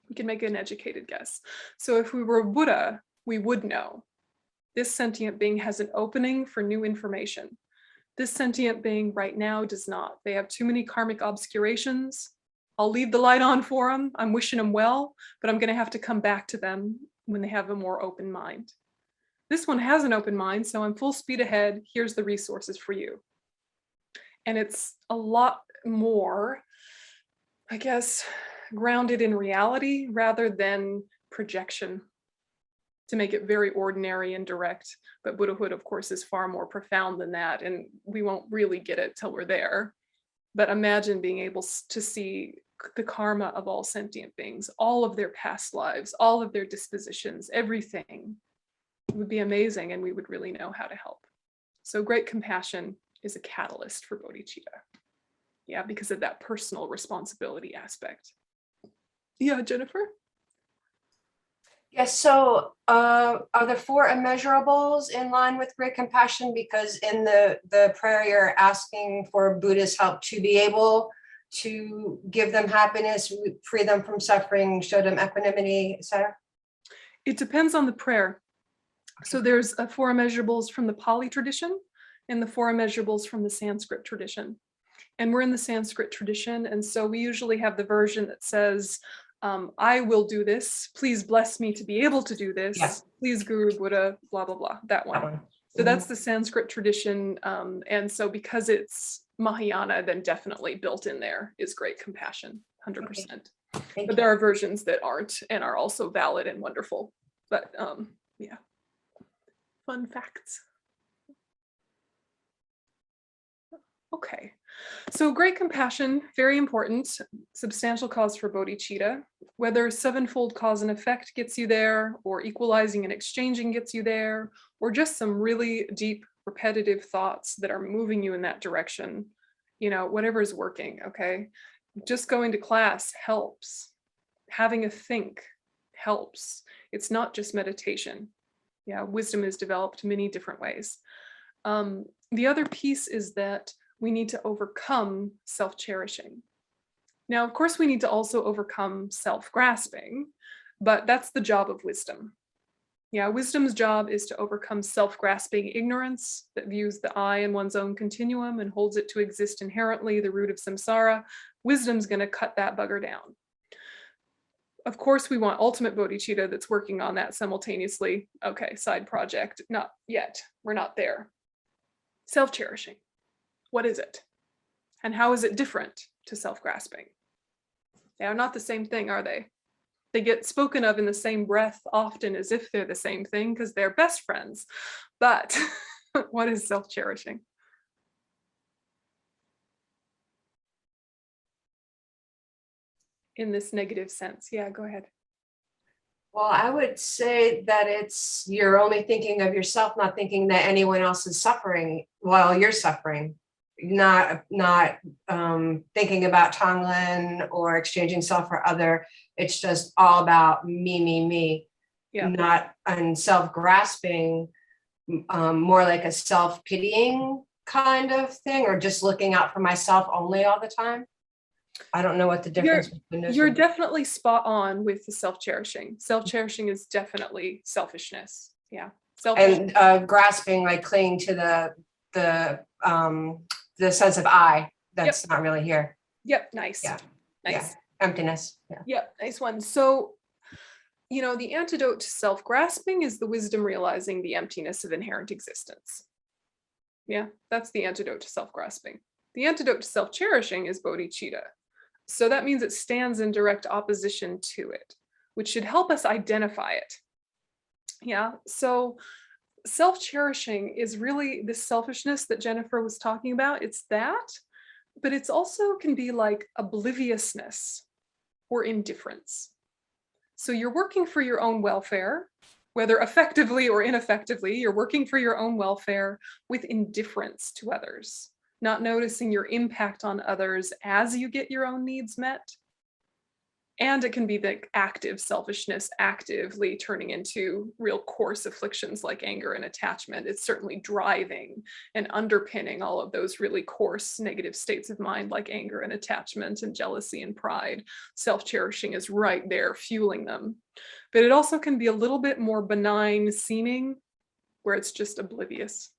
We can make an educated guess. So if we were Buddha, we would know. This sentient being has an opening for new information. This sentient being right now does not. They have too many karmic obscurations. I'll leave the light on for them. I'm wishing them well, but I'm going to have to come back to them when they have a more open mind. This one has an open mind, so I'm full speed ahead. Here's the resources for you. And it's a lot more, I guess, grounded in reality rather than projection, to make it very ordinary and direct. But Buddhahood, of course, is far more profound than that, and we won't really get it till we're there. But imagine being able to see the karma of all sentient beings, all of their past lives, all of their dispositions, everything. It would be amazing, and we would really know how to help. So great compassion is a catalyst for bodhicitta. Yeah, because of that personal responsibility aspect. Yeah, Jennifer? Yes, so are the 4 immeasurables in line with great compassion? Because in the prayer you're asking for Buddha's help to be able to give them happiness, free them from suffering, show them equanimity, etc. It depends on the prayer. So there's 4 immeasurables from the Pali tradition and the 4 immeasurables from the Sanskrit tradition. And we're in the Sanskrit tradition, and so we usually have the version that says, I will do this, please bless me to be able to do this, yeah. Please Guru Buddha, blah, blah, blah, that one. So that's the Sanskrit tradition, and so because it's Mahayana, then definitely built in there is great compassion, 100%. Okay. But there are versions that aren't and are also valid and wonderful. But yeah, fun facts. Okay, so great compassion, very important, substantial cause for bodhicitta. Whether 7-fold cause and effect gets you there, or equalizing and exchanging gets you there, or just some really deep repetitive thoughts that are moving you in that direction, you know, whatever is working, okay? Just going to class helps. Having a think helps. It's not just meditation. Yeah, wisdom is developed many different ways. The other piece is that we need to overcome self-cherishing. Now, of course, we need to also overcome self-grasping, but that's the job of wisdom. Yeah, wisdom's job is to overcome self-grasping ignorance that views the I in one's own continuum and holds it to exist inherently, the root of samsara. Wisdom's going to cut that bugger down. Of course, we want ultimate bodhicitta that's working on that simultaneously. Okay, side project, not yet. We're not there. Self-cherishing. What is it? And how is it different to self-grasping? They are not the same thing, are they? They get spoken of in the same breath often as if they're the same thing because they're best friends. But what is self-cherishing? In this negative sense. Yeah, go ahead. Well, I would say that you're only thinking of yourself, not thinking that anyone else is suffering while you're suffering. Not thinking about Tonglen or exchanging self for other. It's just all about me. Yeah. Not and self-grasping, more like a self-pitying kind of thing, or just looking out for myself only all the time. I don't know what the difference between those. You're definitely spot on with the self-cherishing. Self-cherishing is definitely selfishness. Yeah. And grasping, like clinging to the sense of I, that's not really here. Yep, nice. Yeah. Nice. Yeah. Emptiness. Yeah. Yep, nice one. So, you know, the antidote to self-grasping is the wisdom realizing the emptiness of inherent existence. Yeah, that's the antidote to self-grasping. The antidote to self-cherishing is bodhicitta. So that means it stands in direct opposition to it, which should help us identify it. Yeah, so self-cherishing is really this selfishness that Jennifer was talking about. It's that, but it's also can be like obliviousness or indifference. So you're working for your own welfare, whether effectively or ineffectively, you're working for your own welfare with indifference to others, not noticing your impact on others as you get your own needs met. And it can be the active selfishness, actively turning into real coarse afflictions like anger and attachment. It's certainly driving and underpinning all of those really coarse negative states of mind like anger and attachment and jealousy and pride. Self-cherishing is right there fueling them. But it also can be a little bit more benign seeming, where it's just oblivious,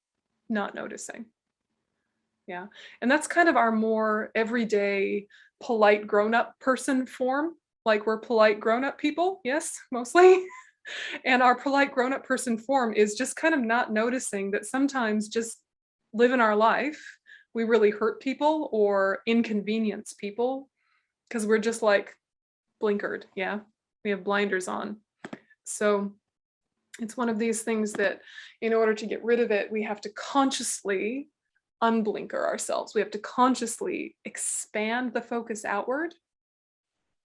not noticing. Yeah, and that's kind of our more everyday, polite grown-up person form. Like we're polite grown-up people, yes, mostly. And our polite grown-up person form is just kind of not noticing that sometimes just living our life, we really hurt people or inconvenience people because we're just like blinkered, yeah? We have blinders on. So it's one of these things that in order to get rid of it, we have to consciously unblinker ourselves. We have to consciously expand the focus outward.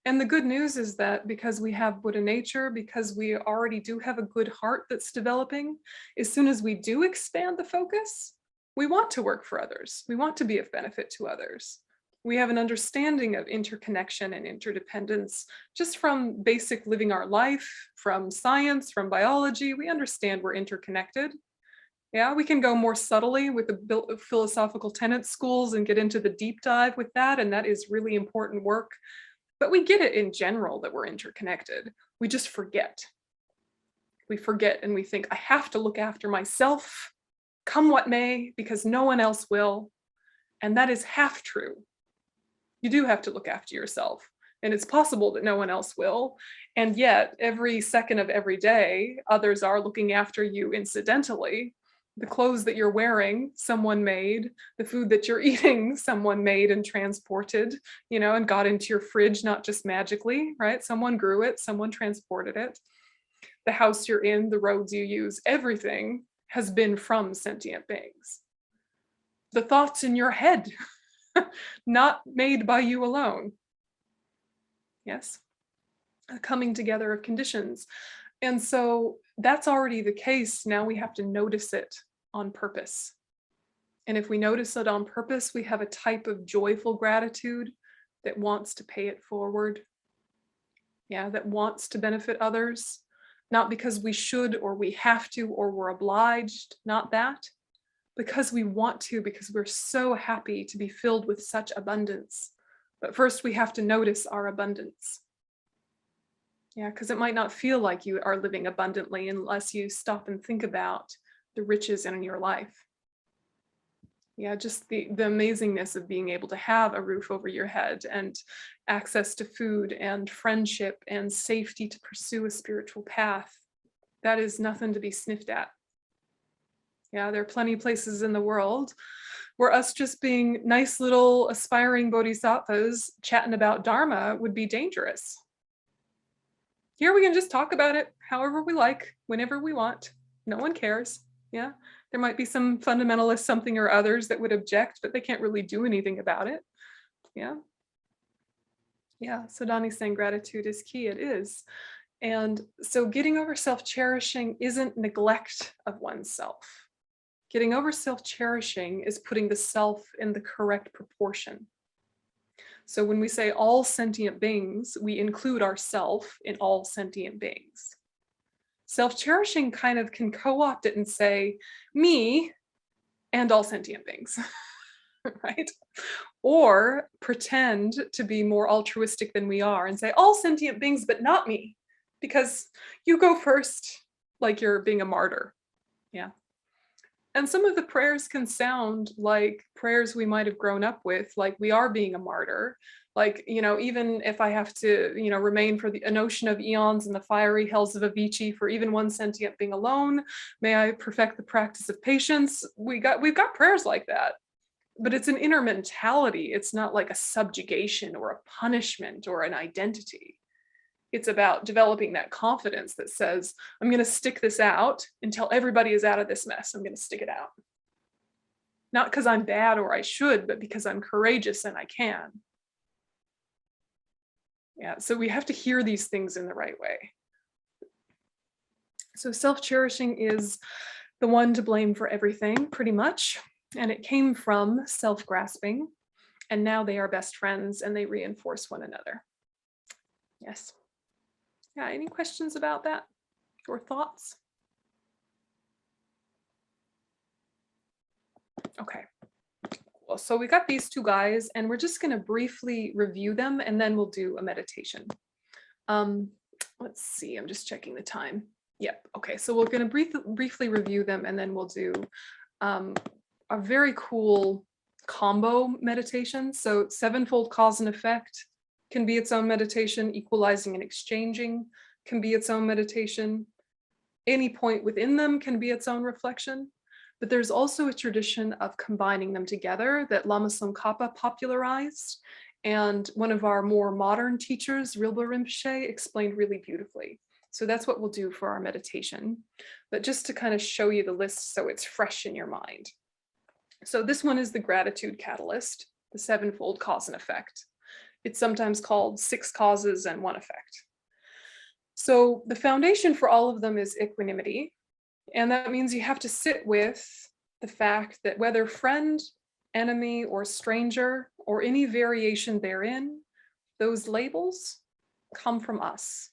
And the good news is that because we have Buddha nature, because we already do have a good heart that's developing, as soon as we do expand the focus, we want to work for others. We want to be of benefit to others. We have an understanding of interconnection and interdependence just from basic living our life, from science, from biology. We understand we're interconnected. Yeah, we can go more subtly with the philosophical tenet schools and get into the deep dive with that, and that is really important work. But we get it in general that we're interconnected. We just forget. We forget and we think, I have to look after myself, come what may, because no one else will. And that is half true. You do have to look after yourself. And it's possible that no one else will. And yet, every second of every day, others are looking after you incidentally. The clothes that you're wearing, someone made. The food that you're eating, someone made and transported, you know, and got into your fridge, not just magically, right? Someone grew it, someone transported it. The house you're in, the roads you use, everything has been from sentient beings. The thoughts in your head, not made by you alone. Yes, a coming together of conditions. And so that's already the case. Now we have to notice it on purpose. And if we notice it on purpose, we have a type of joyful gratitude that wants to pay it forward. Yeah, that wants to benefit others, not because we should or we have to or we're obliged, not that, because we want to, because we're so happy to be filled with such abundance. But first we have to notice our abundance. Yeah, because it might not feel like you are living abundantly unless you stop and think about the riches in your life. Yeah, just the amazingness of being able to have a roof over your head and access to food and friendship and safety to pursue a spiritual path. That is nothing to be sniffed at. Yeah, there are plenty of places in the world where us just being nice little aspiring bodhisattvas chatting about Dharma would be dangerous. Here we can just talk about it however we like, whenever we want. No one cares. Yeah, there might be some fundamentalist something or others that would object, but they can't really do anything about it. Yeah. Yeah, so Donnie's saying gratitude is key. It is. And so getting over self-cherishing isn't neglect of oneself. Getting over self-cherishing is putting the self in the correct proportion. So when we say all sentient beings, we include ourself in all sentient beings. Self-cherishing kind of can co-opt it and say, me and all sentient beings, right? Or pretend to be more altruistic than we are and say, all sentient beings, but not me, because you go first, like you're being a martyr. Yeah. And some of the prayers can sound like prayers we might have grown up with, like we are being a martyr. Like, even if I have to, remain for an ocean of eons in the fiery hells of Avicii for even one sentient being alone, may I perfect the practice of patience. We've got prayers like that, but it's an inner mentality. It's not like a subjugation or a punishment or an identity. It's about developing that confidence that says, I'm going to stick this out until everybody is out of this mess. I'm going to stick it out. Not because I'm bad or I should, but because I'm courageous and I can. Yeah, so we have to hear these things in the right way. So self-cherishing is the one to blame for everything, pretty much. And it came from self-grasping. And now they are best friends and they reinforce one another. Yes. Yeah, any questions about that or thoughts? Okay. Cool. So we got these two guys and we're just going to briefly review them and then we'll do a meditation. Let's see, I'm just checking the time. Yep. Okay, so we're going to briefly review them and then we'll do a very cool combo meditation. So sevenfold cause and effect can be its own meditation. Equalizing and exchanging can be its own meditation. Any point within them can be its own reflection. But there's also a tradition of combining them together that Lama Tsongkhapa popularized. And one of our more modern teachers, Rilpa Rinpoche, explained really beautifully. So that's what we'll do for our meditation. But just to kind of show you the list so it's fresh in your mind. So this one is the gratitude catalyst, the sevenfold cause and effect. It's sometimes called 6 causes and 1 effect. So the foundation for all of them is equanimity. And that means you have to sit with the fact that whether friend, enemy, or stranger, or any variation therein, those labels come from us.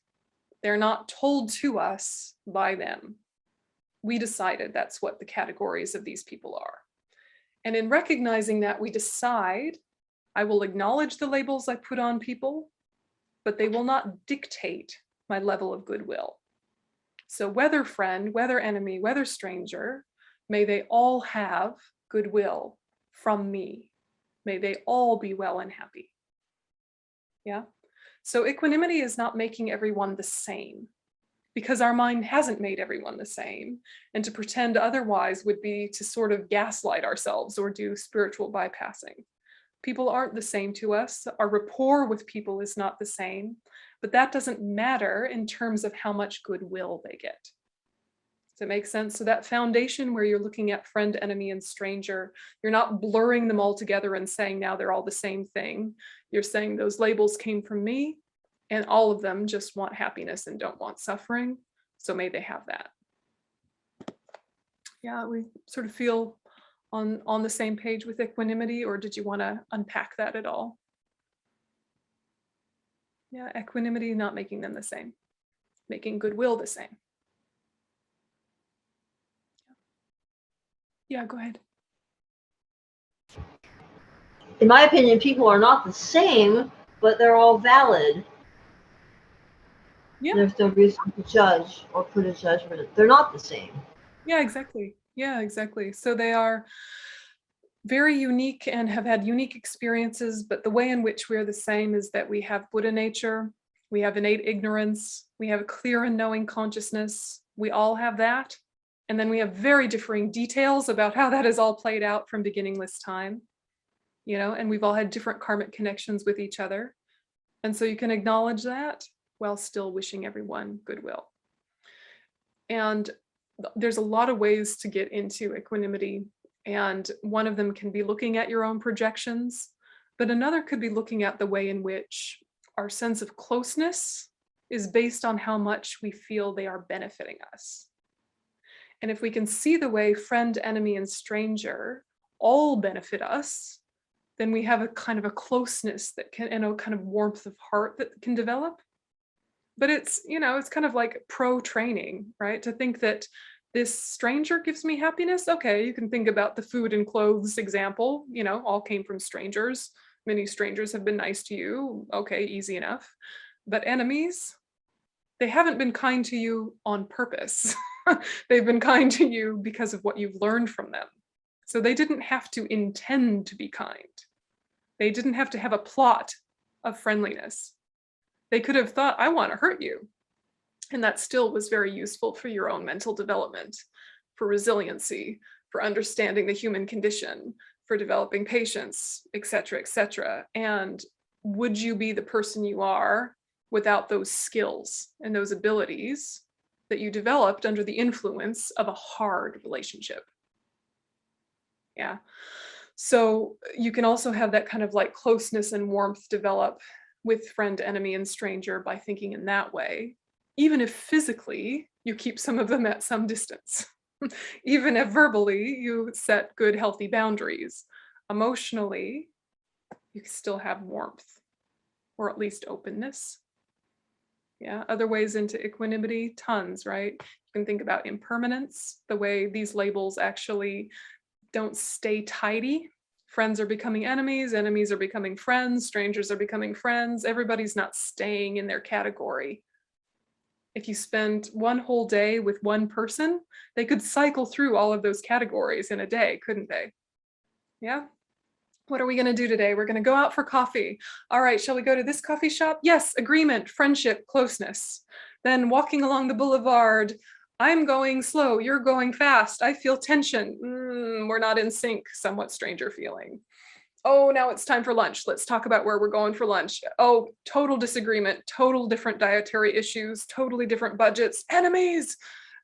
They're not told to us by them. We decided that's what the categories of these people are. And in recognizing that, we decide, I will acknowledge the labels I put on people, but they will not dictate my level of goodwill. So whether friend, whether enemy, whether stranger, may they all have goodwill from me. May they all be well and happy. Yeah. So equanimity is not making everyone the same, because our mind hasn't made everyone the same. And to pretend otherwise would be to sort of gaslight ourselves or do spiritual bypassing. People aren't the same to us. Our rapport with people is not the same, but that doesn't matter in terms of how much goodwill they get. Does that make sense? So that foundation where you're looking at friend, enemy, and stranger, you're not blurring them all together and saying now they're all the same thing. You're saying those labels came from me and all of them just want happiness and don't want suffering. So may they have that. Yeah, we sort of feel on the same page with equanimity, or did you want to unpack that at all? Yeah, equanimity, not making them the same, making goodwill the same. Yeah, go ahead. In my opinion, people are not the same, but they're all valid. Yeah. There's no reason to judge or put a judgment. They're not the same. Yeah, exactly. Yeah, exactly. So they are very unique and have had unique experiences, but the way in which we're the same is that we have Buddha nature, we have innate ignorance, we have a clear and knowing consciousness. We all have that. And then we have very differing details about how that is all played out from beginningless time, and we've all had different karmic connections with each other. And so you can acknowledge that while still wishing everyone goodwill. And there's a lot of ways to get into equanimity. And one of them can be looking at your own projections, but another could be looking at the way in which our sense of closeness is based on how much we feel they are benefiting us. And if we can see the way friend, enemy, and stranger all benefit us, then we have a kind of a closeness that can, and a kind of warmth of heart that can develop. But it's, it's kind of like pro-training, right? To think that this stranger gives me happiness. Okay, you can think about the food and clothes example, all came from strangers. Many strangers have been nice to you. Okay, easy enough. But enemies, they haven't been kind to you on purpose. They've been kind to you because of what you've learned from them. So they didn't have to intend to be kind. They didn't have to have a plot of friendliness. They could have thought, I want to hurt you. And that still was very useful for your own mental development, for resiliency, for understanding the human condition, for developing patience, etc., etc. And would you be the person you are without those skills and those abilities that you developed under the influence of a hard relationship? Yeah. So you can also have that kind of like closeness and warmth develop with friend, enemy, and stranger by thinking in that way, even if physically you keep some of them at some distance. Even if verbally you set good, healthy boundaries, emotionally, you can still have warmth, or at least openness. Yeah, other ways into equanimity, tons, right? You can think about impermanence, the way these labels actually don't stay tidy. Friends are becoming enemies, enemies are becoming friends, strangers are becoming friends. Everybody's not staying in their category. If you spend one whole day with one person, they could cycle through all of those categories in a day, couldn't they? Yeah. What are we going to do today? We're going to go out for coffee. All right, shall we go to this coffee shop? Yes, agreement, friendship, closeness. Then walking along the boulevard, I'm going slow, you're going fast. I feel tension. We're not in sync, somewhat stranger feeling. Oh, now it's time for lunch. Let's talk about where we're going for lunch. Oh, total disagreement, total different dietary issues, totally different budgets, enemies.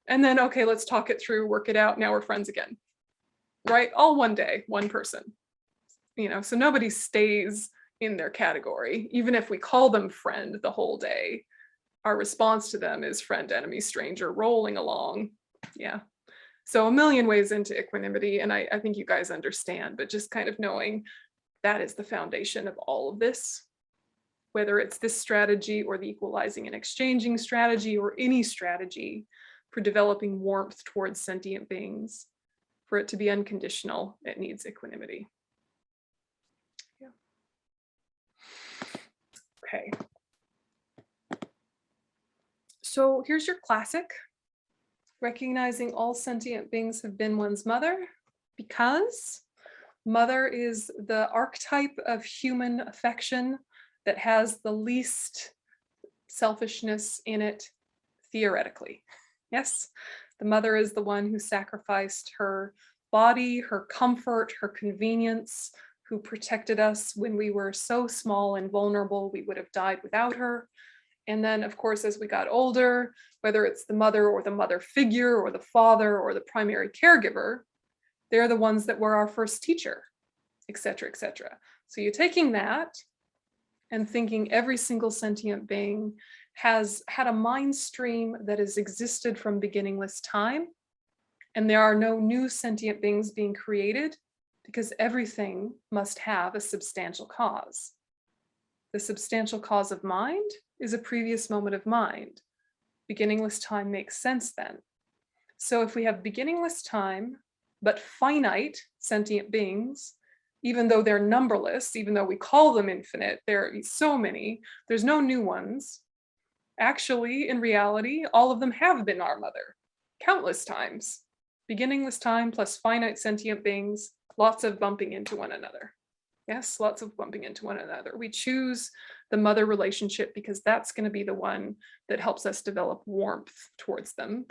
And then, okay, let's talk it through, work it out. Now we're friends again, right? All one day, one person, you know, so nobody stays in their category. Even if we call them friend the whole day, our response to them is friend, enemy, stranger, rolling along. Yeah. So a million ways into equanimity, and I think you guys understand, but just kind of knowing that is the foundation of all of this, whether it's this strategy or the equalizing and exchanging strategy or any strategy for developing warmth towards sentient beings. For it to be unconditional, it needs equanimity. Yeah. Okay. So here's your classic. Recognizing all sentient beings have been one's mother, because mother is the archetype of human affection that has the least selfishness in it, theoretically. Yes, the mother is the one who sacrificed her body, her comfort, her convenience, who protected us when we were so small and vulnerable we would have died without her. And then, of course, as we got older, whether it's the mother or the mother figure or the father or the primary caregiver, they're the ones that were our first teacher, et cetera, et cetera. So you're taking that and thinking every single sentient being has had a mind stream that has existed from beginningless time, and there are no new sentient beings being created because everything must have a substantial cause. The substantial cause of mind is a previous moment of mind. Beginningless time makes sense then. So if we have beginningless time, but finite sentient beings, even though they're numberless, even though we call them infinite, there are so many, there's no new ones. Actually, in reality, all of them have been our mother, countless times. Beginningless time plus finite sentient beings, lots of bumping into one another. Yes, lots of bumping into one another. We choose the mother relationship because that's going to be the one that helps us develop warmth towards them.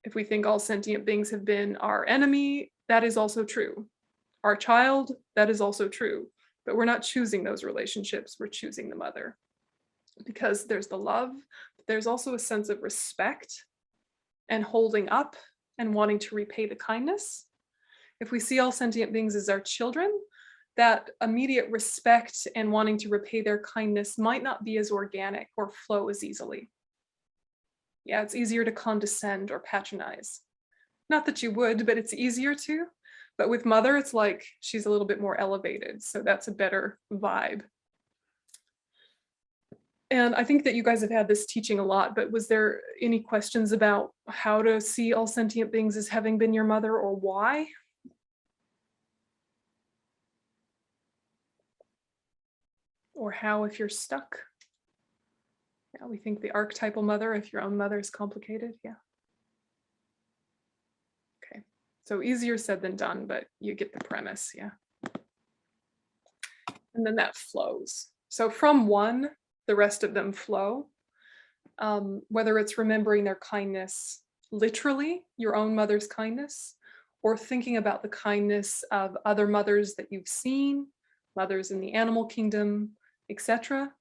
If we think all sentient beings have been our enemy, that is also true. Our child, that is also true. But we're not choosing those relationships, we're choosing the mother. Because there's the love, but there's also a sense of respect and holding up and wanting to repay the kindness. If we see all sentient beings as our children, that immediate respect and wanting to repay their kindness might not be as organic or flow as easily. Yeah, it's easier to condescend or patronize. Not that you would, but it's easier to. But with mother, it's like she's a little bit more elevated, so that's a better vibe. And I think that you guys have had this teaching a lot, but was there any questions about how to see all sentient beings as having been your mother, or why? Or how if you're stuck? Yeah, we think the archetypal mother, if your own mother is complicated, yeah. So easier said than done, but you get the premise, yeah. And then that flows. So from one, the rest of them flow. Whether it's remembering their kindness, literally, your own mother's kindness, or thinking about the kindness of other mothers that you've seen, mothers in the animal kingdom, etc.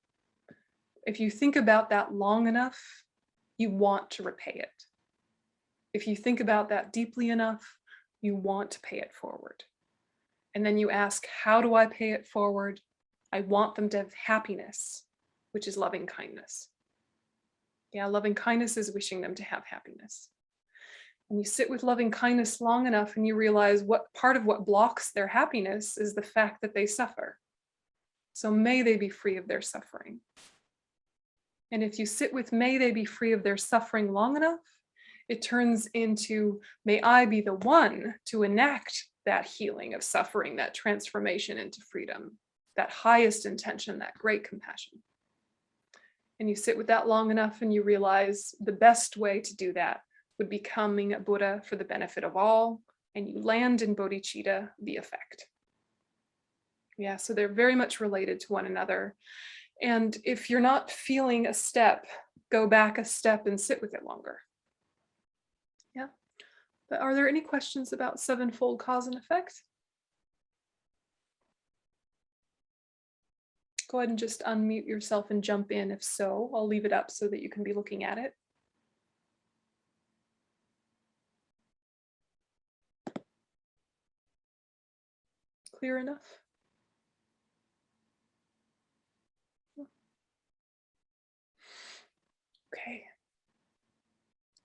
If you think about that long enough, you want to repay it. If you think about that deeply enough, you want to pay it forward. And then you ask, how do I pay it forward? I want them to have happiness, which is loving kindness. Yeah, loving kindness is wishing them to have happiness. And you sit with loving kindness long enough and you realize what part of what blocks their happiness is the fact that they suffer. So may they be free of their suffering. And if you sit with may they be free of their suffering long enough, it turns into may I be the one to enact that healing of suffering, that transformation into freedom, that highest intention, that great compassion. And you sit with that long enough and you realize the best way to do that would be becoming a Buddha for the benefit of all, and you land in bodhicitta, the effect. Yeah, so they're very much related to one another. And if you're not feeling a step, go back a step and sit with it longer. Yeah. But are there any questions about sevenfold cause and effect? Go ahead and just unmute yourself and jump in. If so, I'll leave it up so that you can be looking at it. Clear enough? Okay.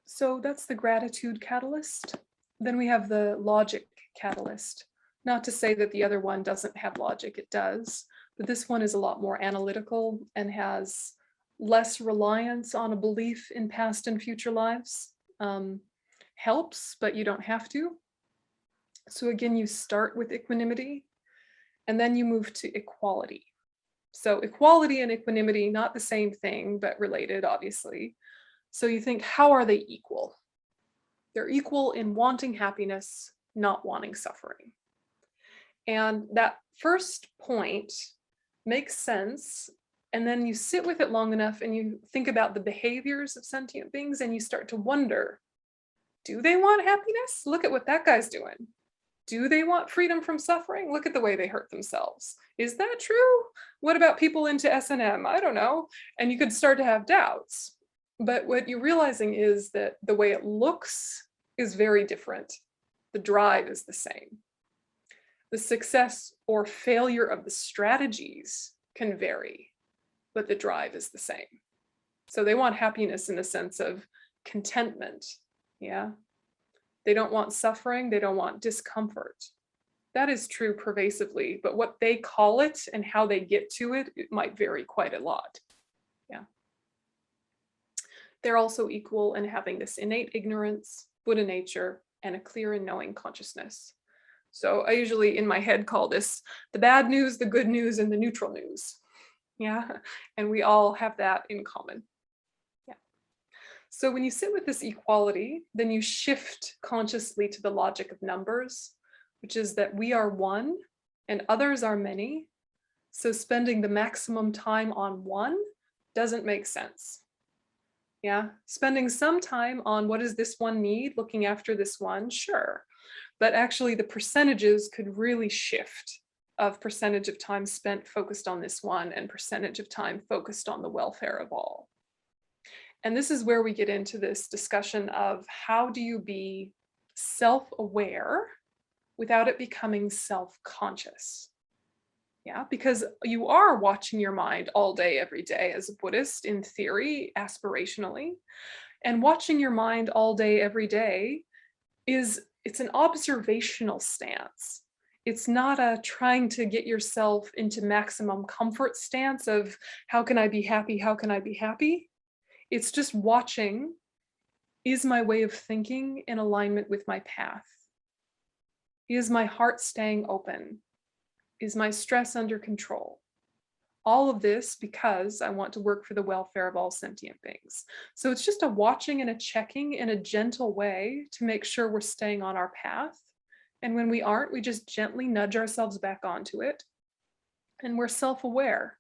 So that's the gratitude catalyst. Then we have the logic catalyst. Not to say that the other one doesn't have logic, it does, but this one is a lot more analytical and has less reliance on a belief in past and future lives. Helps, but you don't have to. So again, you start with equanimity and then you move to equality. So equality and equanimity, not the same thing, but related, obviously. So you think, how are they equal? They're equal in wanting happiness, not wanting suffering. And that first point makes sense. And then you sit with it long enough and you think about the behaviors of sentient beings and you start to wonder, do they want happiness? Look at what that guy's doing. Do they want freedom from suffering? Look at the way they hurt themselves. Is that true? What about people into S&M? I don't know. And you could start to have doubts. But what you're realizing is that the way it looks is very different. The drive is the same. The success or failure of the strategies can vary, but the drive is the same. So they want happiness in the sense of contentment. Yeah. They don't want suffering. They don't want discomfort. That is true pervasively, but what they call it and how they get to it, it might vary quite a lot. Yeah. They're also equal in having this innate ignorance, Buddha nature, and a clear and knowing consciousness. So I usually in my head call this the bad news, the good news, and the neutral news. Yeah, and we all have that in common. Yeah. So when you sit with this equality, then you shift consciously to the logic of numbers, which is that we are one and others are many. So spending the maximum time on one doesn't make sense. Yeah, spending some time on what does this one need, looking after this one, sure. But actually the percentages could really shift of percentage of time spent focused on this one and percentage of time focused on the welfare of all. And this is where we get into this discussion of how do you be self-aware without it becoming self-conscious? Yeah, because you are watching your mind all day, every day as a Buddhist, in theory, aspirationally. And watching your mind all day, every day it's an observational stance. It's not a trying to get yourself into maximum comfort stance of how can I be happy? How can I be happy? It's just watching, is my way of thinking in alignment with my path? Is my heart staying open? Is my stress under control? All of this because I want to work for the welfare of all sentient beings. So it's just a watching and a checking in a gentle way to make sure we're staying on our path. And when we aren't, we just gently nudge ourselves back onto it. And we're self-aware,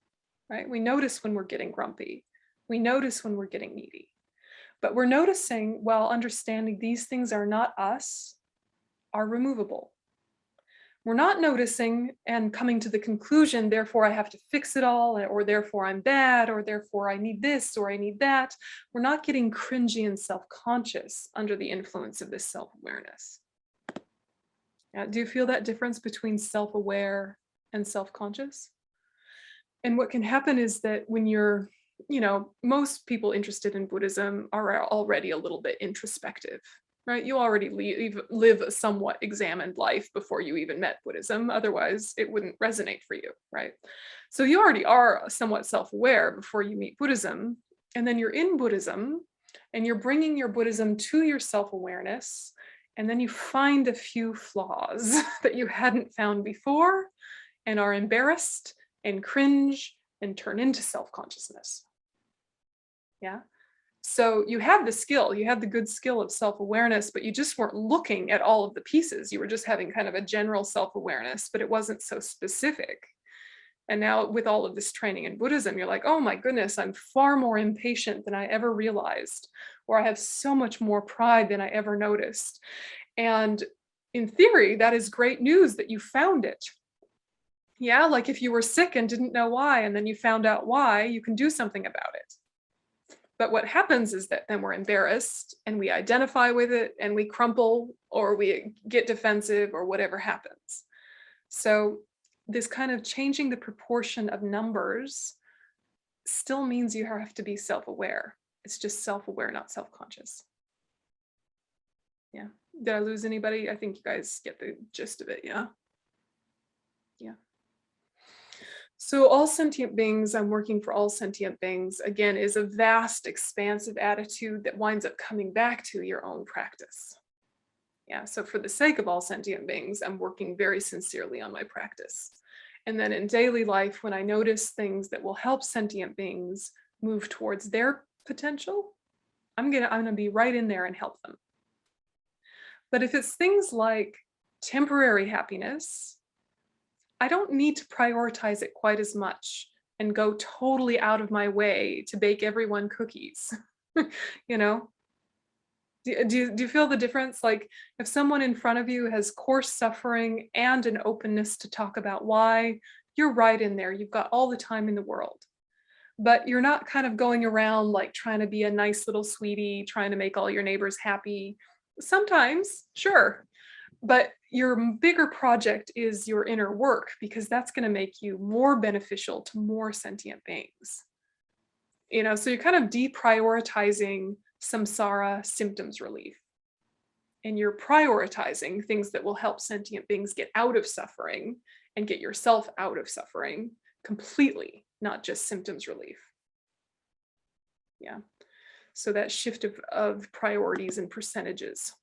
right? We notice when we're getting grumpy. We notice when we're getting needy. But we're noticing while understanding these things are not us, are removable. We're not noticing and coming to the conclusion, therefore I have to fix it all, or therefore I'm bad, or therefore I need this, or I need that. We're not getting cringy and self-conscious under the influence of this self-awareness. Do you feel that difference between self-aware and self-conscious? And what can happen is that when you're, most people interested in Buddhism are already a little bit introspective, right? You already live a somewhat examined life before you even met Buddhism. Otherwise, it wouldn't resonate for you, right? So you already are somewhat self-aware before you meet Buddhism. And then you're in Buddhism and you're bringing your Buddhism to your self-awareness. And then you find a few flaws that you hadn't found before and are embarrassed and cringe and turn into self-consciousness. Yeah. So you had the skill, you had the good skill of self-awareness, but you just weren't looking at all of the pieces. You were just having kind of a general self-awareness, but it wasn't so specific. And now with all of this training in Buddhism, you're like, oh my goodness, I'm far more impatient than I ever realized, or I have so much more pride than I ever noticed. And in theory, that is great news that you found it. Yeah, like if you were sick and didn't know why, and then you found out why, you can do something about it. But what happens is that then we're embarrassed and we identify with it and we crumple or we get defensive or whatever happens. So this kind of changing the proportion of numbers still means you have to be self-aware. It's just self-aware, not self-conscious. Yeah. Did I lose anybody? I think you guys get the gist of it. Yeah. Yeah. So all sentient beings, I'm working for all sentient beings, again, is a vast, expansive attitude that winds up coming back to your own practice. Yeah, so for the sake of all sentient beings, I'm working very sincerely on my practice. And then in daily life, when I notice things that will help sentient beings move towards their potential, I'm gonna be right in there and help them. But if it's things like temporary happiness, I don't need to prioritize it quite as much and go totally out of my way to bake everyone cookies. You know? Do you feel the difference? Like if someone in front of you has coarse suffering and an openness to talk about why, you're right in there. You've got all the time in the world. But you're not kind of going around like trying to be a nice little sweetie, trying to make all your neighbors happy. Sometimes, sure. But your bigger project is your inner work, because that's going to make you more beneficial to more sentient beings. You know, so you're kind of deprioritizing samsara symptoms relief. And you're prioritizing things that will help sentient beings get out of suffering and get yourself out of suffering completely, not just symptoms relief. Yeah. So that shift of priorities and percentages.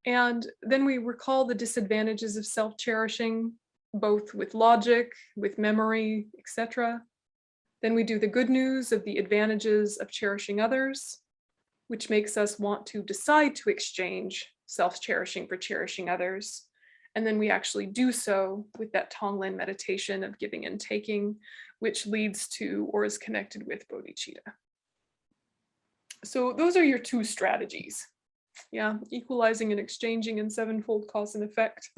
And then we recall the disadvantages of self-cherishing, both with logic, with memory, etc. Then we do the good news of the advantages of cherishing others, which makes us want to decide to exchange self-cherishing for cherishing others. And then we actually do so with that Tonglen meditation of giving and taking, which leads to or is connected with bodhicitta. So those are your two strategies. Yeah, equalizing and exchanging in sevenfold cause and effect.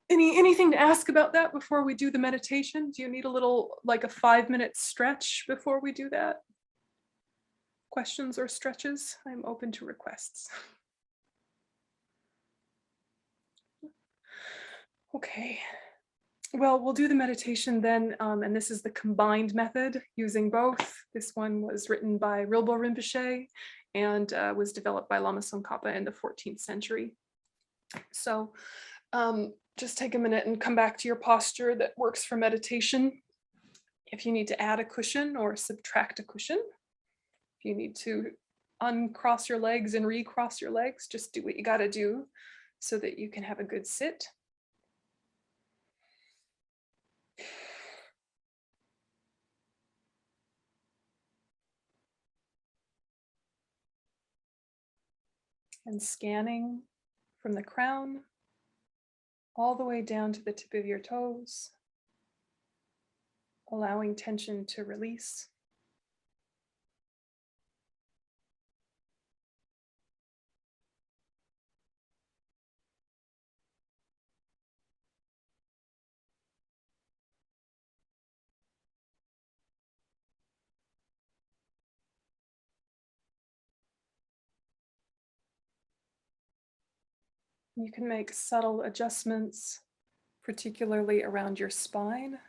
Anything to ask about that before we do the meditation? Do you need a little, like a 5-minute stretch before we do that? Questions or stretches? I'm open to requests. Okay. Well, we'll do the meditation then, and this is the combined method using both. This one was written by Rilbo Rinpoche and was developed by Lama Tsongkhapa in the 14th century. So just take a minute and come back to your posture that works for meditation. If you need to add a cushion or subtract a cushion, if you need to uncross your legs and recross your legs, just do what you got to do so that you can have a good sit. And scanning from the crown all the way down to the tip of your toes, allowing tension to release. You can make subtle adjustments, particularly around your spine,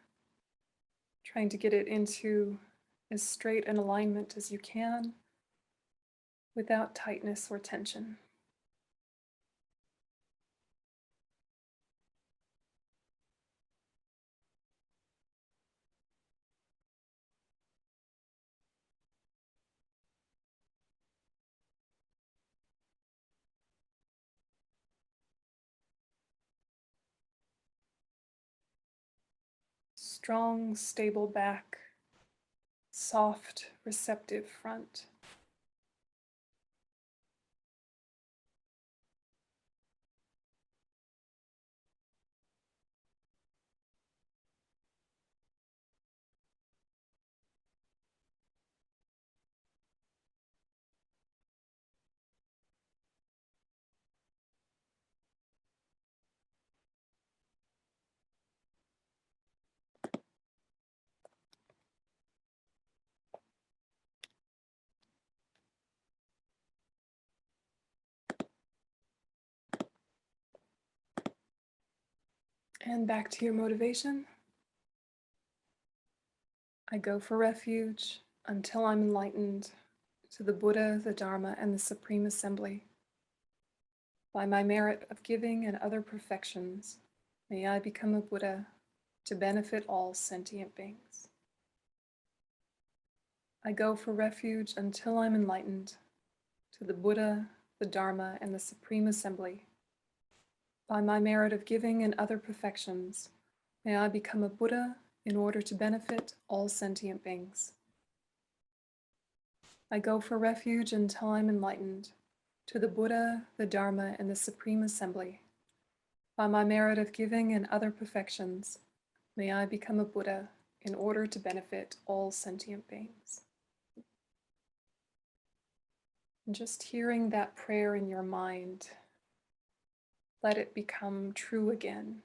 trying to get it into as straight an alignment as you can without tightness or tension. Strong, stable back, soft, receptive front. And back to your motivation. I go for refuge until I'm enlightened to the Buddha, the Dharma, and the Supreme Assembly. By my merit of giving and other perfections, may I become a Buddha to benefit all sentient beings. I go for refuge until I'm enlightened to the Buddha, the Dharma, and the Supreme Assembly. By my merit of giving and other perfections, may I become a Buddha in order to benefit all sentient beings. I go for refuge until I'm enlightened to the Buddha, the Dharma, and the Supreme Assembly. By my merit of giving and other perfections, may I become a Buddha in order to benefit all sentient beings. And just hearing that prayer in your mind, let it become true again,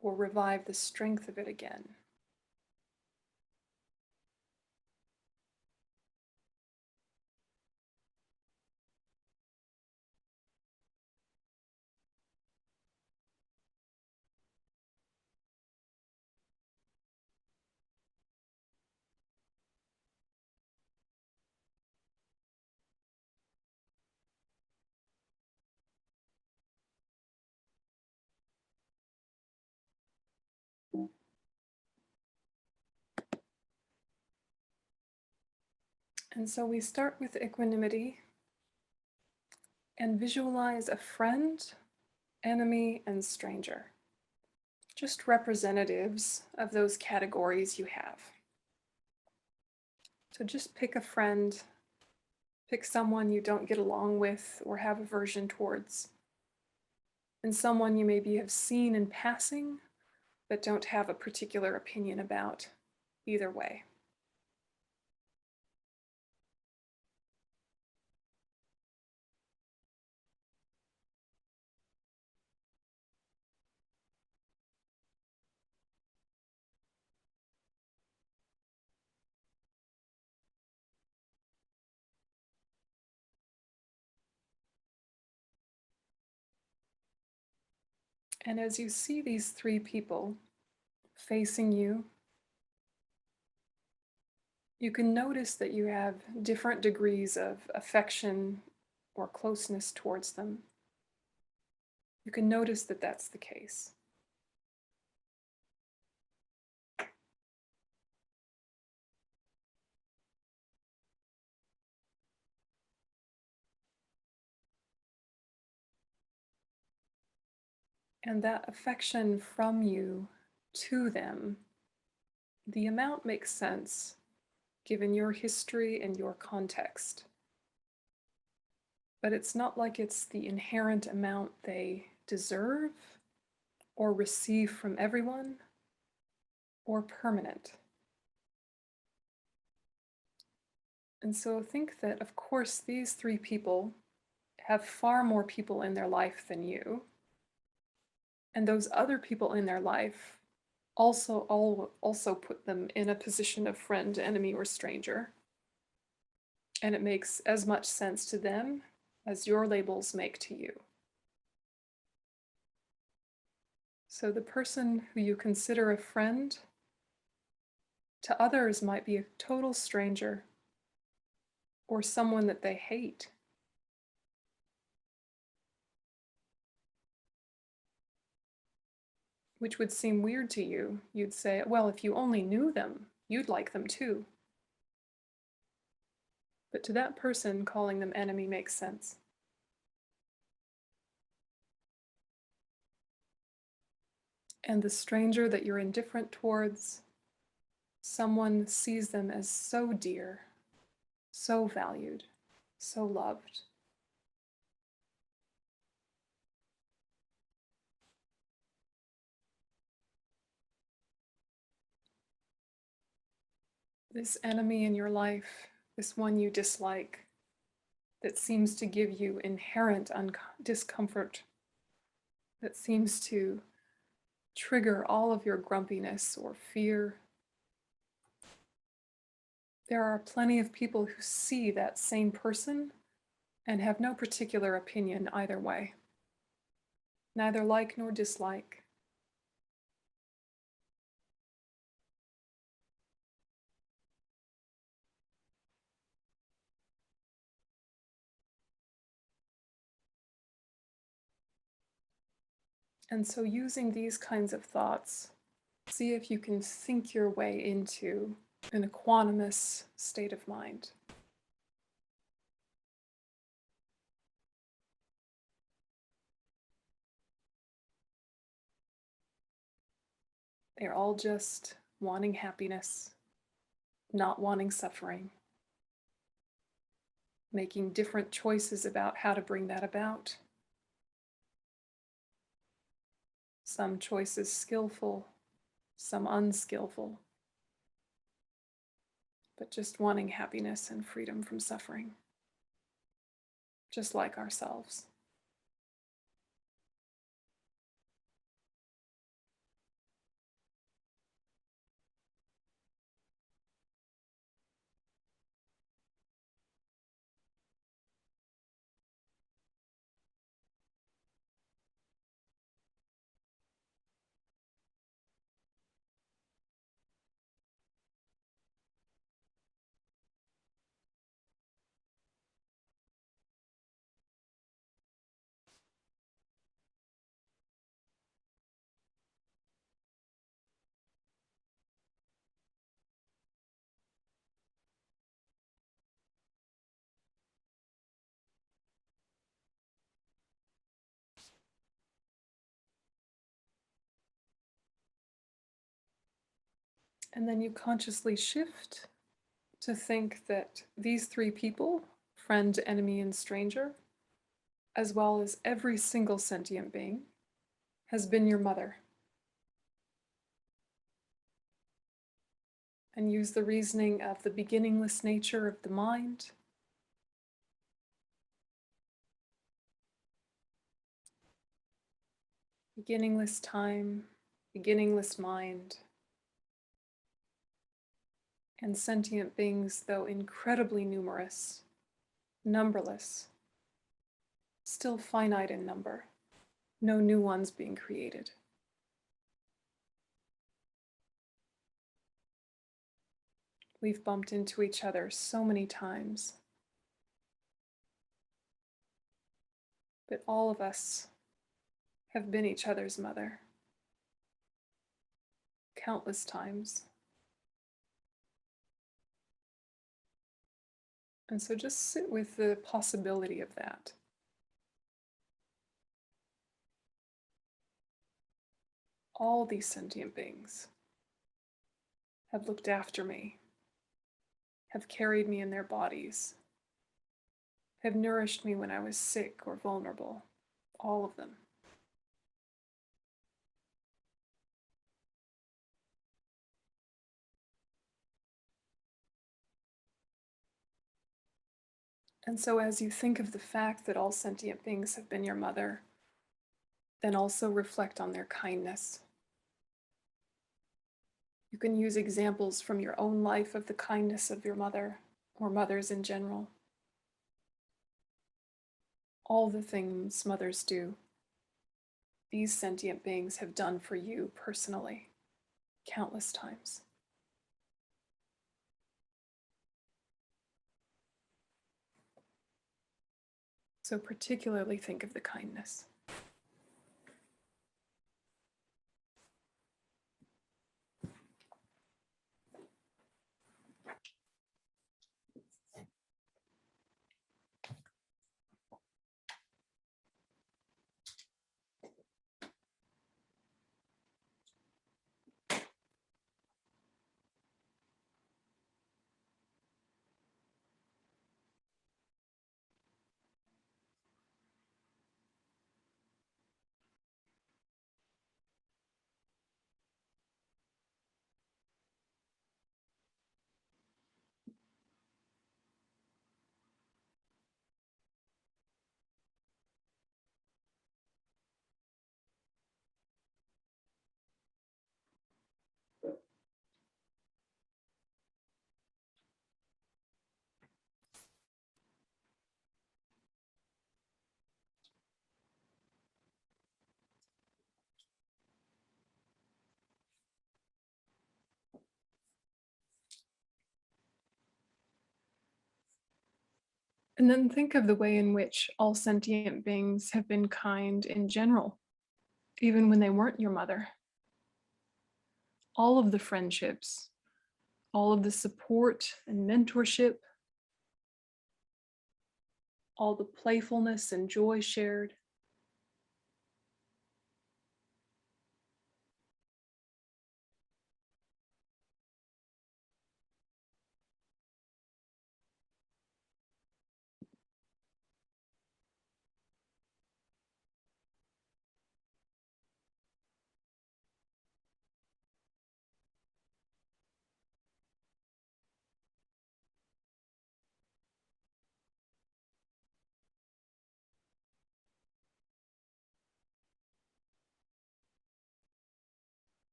or revive the strength of it again. And so we start with equanimity and visualize a friend, enemy, and stranger. Just representatives of those categories you have. So just pick a friend, pick someone you don't get along with or have aversion towards, and someone you maybe have seen in passing, but don't have a particular opinion about either way. And as you see these three people facing you, you can notice that you have different degrees of affection or closeness towards them. You can notice that that's the case. And that affection from you to them, the amount makes sense given your history and your context. but it's not like it's the inherent amount they deserve or receive from everyone or permanent. And so think that, of course, these three people have far more people in their life than you. And those other people in their life also put them in a position of friend, enemy, or stranger. And it makes as much sense to them as your labels make to you. So the person who you consider a friend to others might be a total stranger or someone that they hate. Which would seem weird to you. You'd say, well, if you only knew them, you'd like them too. But to that person, calling them enemy makes sense. And the stranger that you're indifferent towards, someone sees them as so dear, so valued, so loved. This enemy in your life, this one you dislike, that seems to give you inherent discomfort, that seems to trigger all of your grumpiness or fear. There are plenty of people who see that same person and have no particular opinion either way, neither like nor dislike. And so using these kinds of thoughts, see if you can think your way into an equanimous state of mind. They're all just wanting happiness, not wanting suffering, making different choices about how to bring that about. Some choices skillful, some unskillful, but just wanting happiness and freedom from suffering, just like ourselves. And then you consciously shift to think that these three people, friend, enemy, and stranger, as well as every single sentient being, has been your mother. And use the reasoning of the beginningless nature of the mind. Beginningless time, beginningless mind. And sentient beings, though incredibly numerous, numberless, still finite in number, no new ones being created. We've bumped into each other so many times, but all of us have been each other's mother countless times. And so just sit with the possibility of that. All these sentient beings have looked after me, have carried me in their bodies, have nourished me when I was sick or vulnerable. All of them. And so as you think of the fact that all sentient beings have been your mother, then also reflect on their kindness. You can use examples from your own life of the kindness of your mother or mothers in general. All the things mothers do, these sentient beings have done for you personally, countless times. So particularly think of the kindness. And then think of the way in which all sentient beings have been kind in general, even when they weren't your mother. All of the friendships, all of the support and mentorship, all the playfulness and joy shared.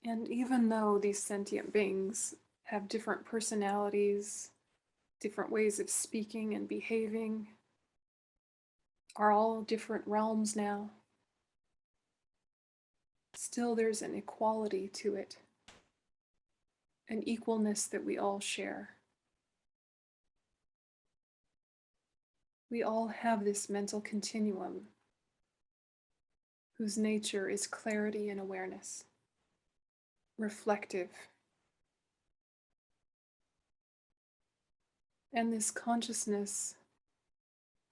And even though these sentient beings have different personalities, different ways of speaking and behaving, are all different realms now, still there's an equality to it, an equalness that we all share. We all have this mental continuum whose nature is clarity and awareness, reflective. And this consciousness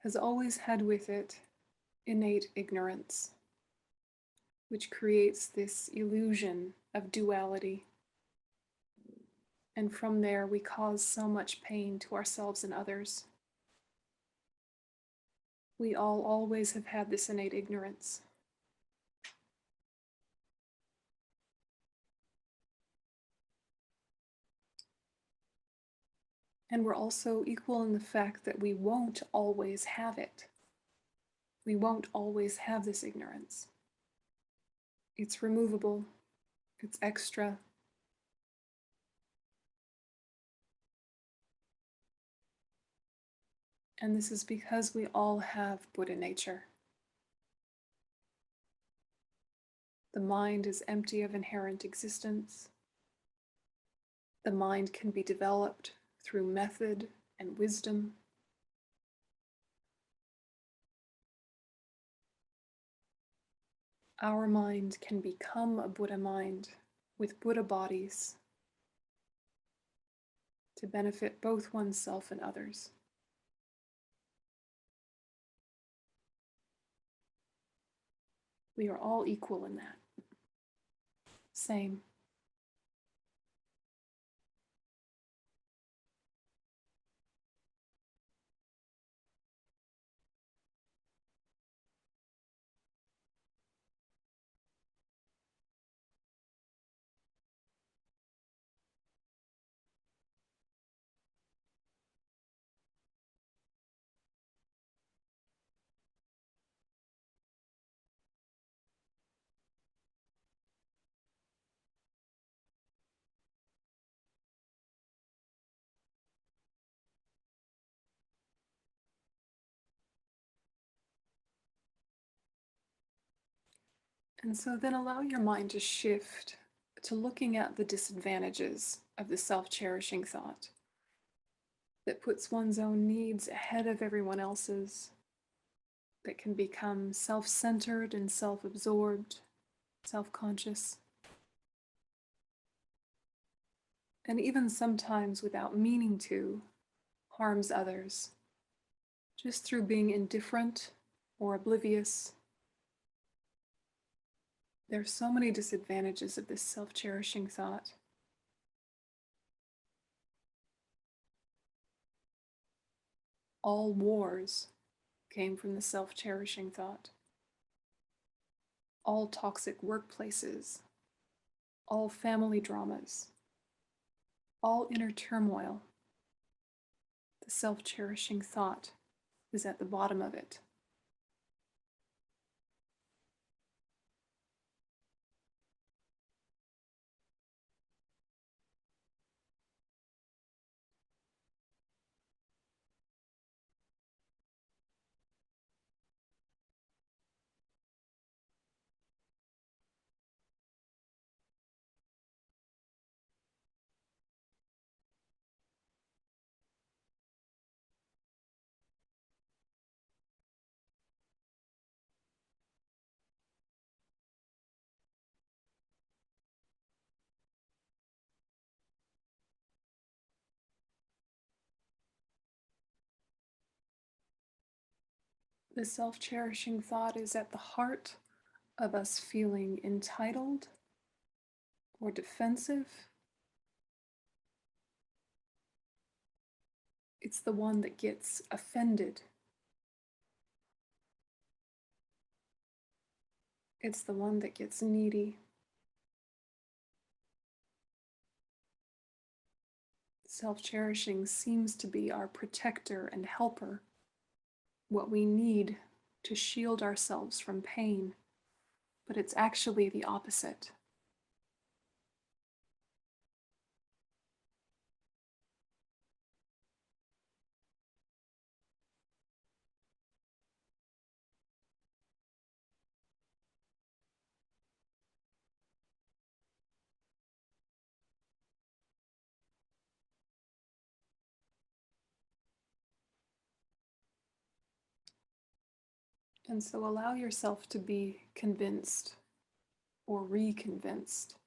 has always had with it innate ignorance, which creates this illusion of duality. And from there, we cause so much pain to ourselves and others. We all always have had this innate ignorance. And we're also equal in the fact that we won't always have it. We won't always have this ignorance. It's removable. It's extra. And this is because we all have Buddha nature. The mind is empty of inherent existence. The mind can be developed through method and wisdom. our mind can become a Buddha mind with Buddha bodies to benefit both oneself and others. We are all equal in that. Same. And so then allow your mind to shift to looking at the disadvantages of the self-cherishing thought that puts one's own needs ahead of everyone else's, that can become self-centered and self-absorbed, self-conscious, and even sometimes without meaning to, harms others, just through being indifferent or oblivious. There are so many disadvantages of this self-cherishing thought. All wars came from the self-cherishing thought. All toxic workplaces, all family dramas, all inner turmoil. The self-cherishing thought is at the bottom of it. The self-cherishing thought is at the heart of us feeling entitled or defensive. It's the one that gets offended. It's the one that gets needy. Self-cherishing seems to be our protector and helper, what we need to shield ourselves from pain, but it's actually the opposite. And so allow yourself to be convinced or reconvinced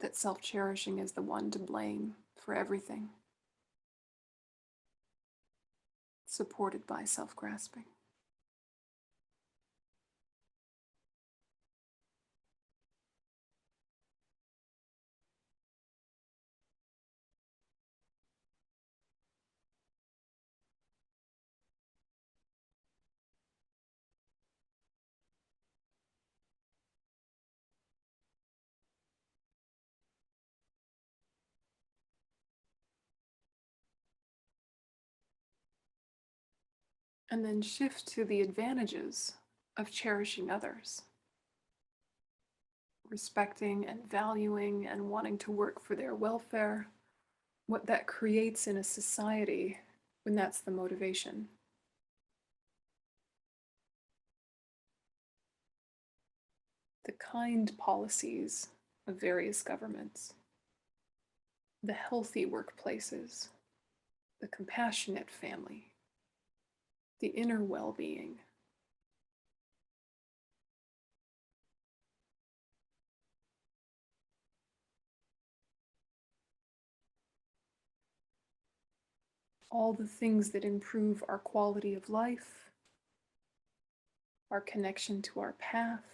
that self-cherishing is the one to blame for everything, supported by self-grasping. And then shift to the advantages of cherishing others, respecting and valuing and wanting to work for their welfare, what that creates in a society when that's the motivation. The kind policies of various governments, the healthy workplaces, the compassionate family, the inner well-being. all the things that improve our quality of life, our connection to our path,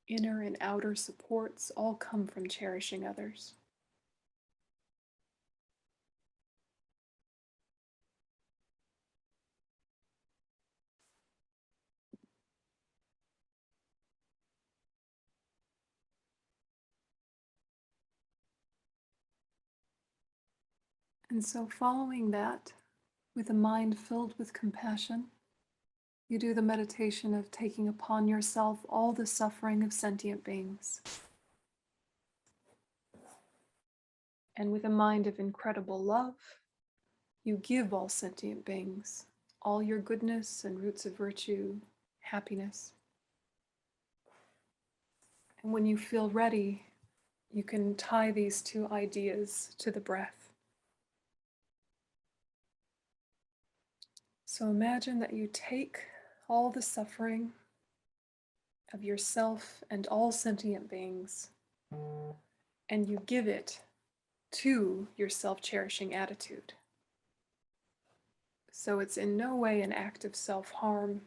inner and outer supports all come from cherishing others. And so following that, with a mind filled with compassion, you do the meditation of taking upon yourself all the suffering of sentient beings. And with a mind of incredible love, you give all sentient beings all your goodness and roots of virtue, happiness. And when you feel ready, you can tie these two ideas to the breath. So imagine that you take all the suffering of yourself and all sentient beings, and you give it to your self-cherishing attitude. So it's in no way an act of self-harm.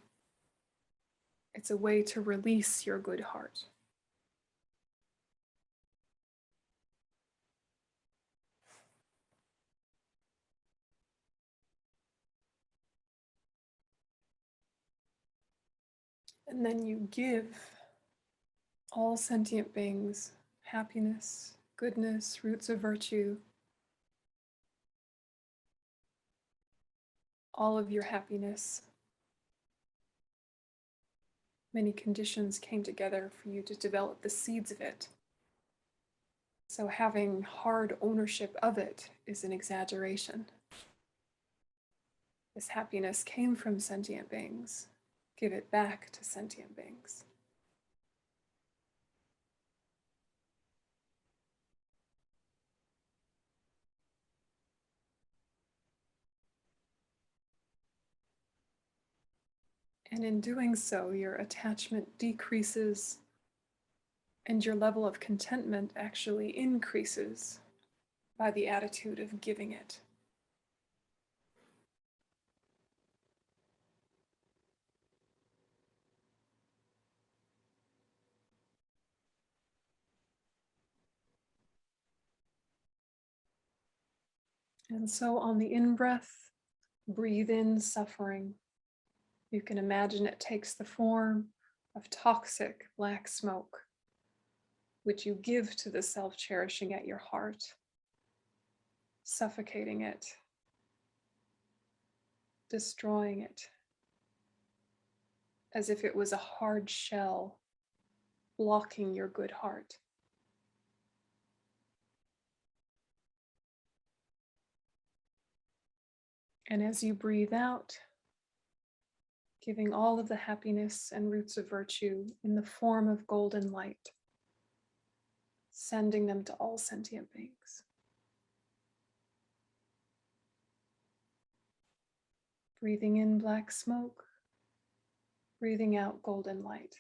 It's a way to release your good heart. And then you give all sentient beings happiness, goodness, roots of virtue, all of your happiness. Many conditions came together for you to develop the seeds of it. So having hard ownership of it is an exaggeration. This happiness came from sentient beings. Give it back to sentient beings. And in doing so, your attachment decreases and your level of contentment actually increases by the attitude of giving it. And so on the in-breath, breathe in suffering. You can imagine it takes the form of toxic black smoke, which you give to the self-cherishing at your heart, suffocating it, destroying it, as if it was a hard shell blocking your good heart. And as you breathe out, giving all of the happiness and roots of virtue in the form of golden light, sending them to all sentient beings. Breathing in black smoke, breathing out golden light.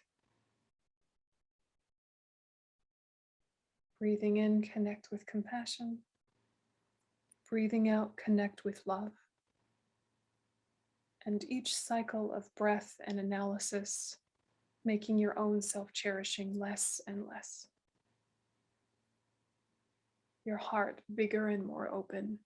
Breathing in, connect with compassion. Breathing out, connect with love. And each cycle of breath and analysis, making your own self-cherishing less and less. Your heart bigger and more open.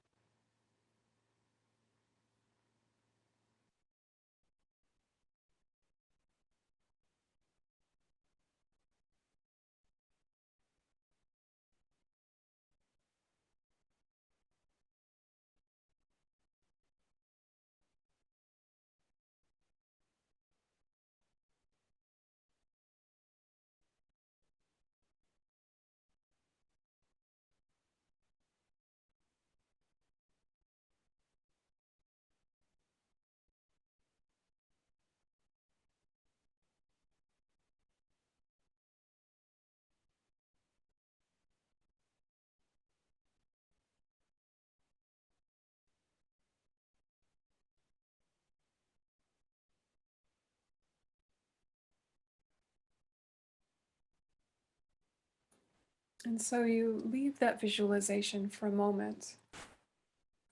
And so you leave that visualization for a moment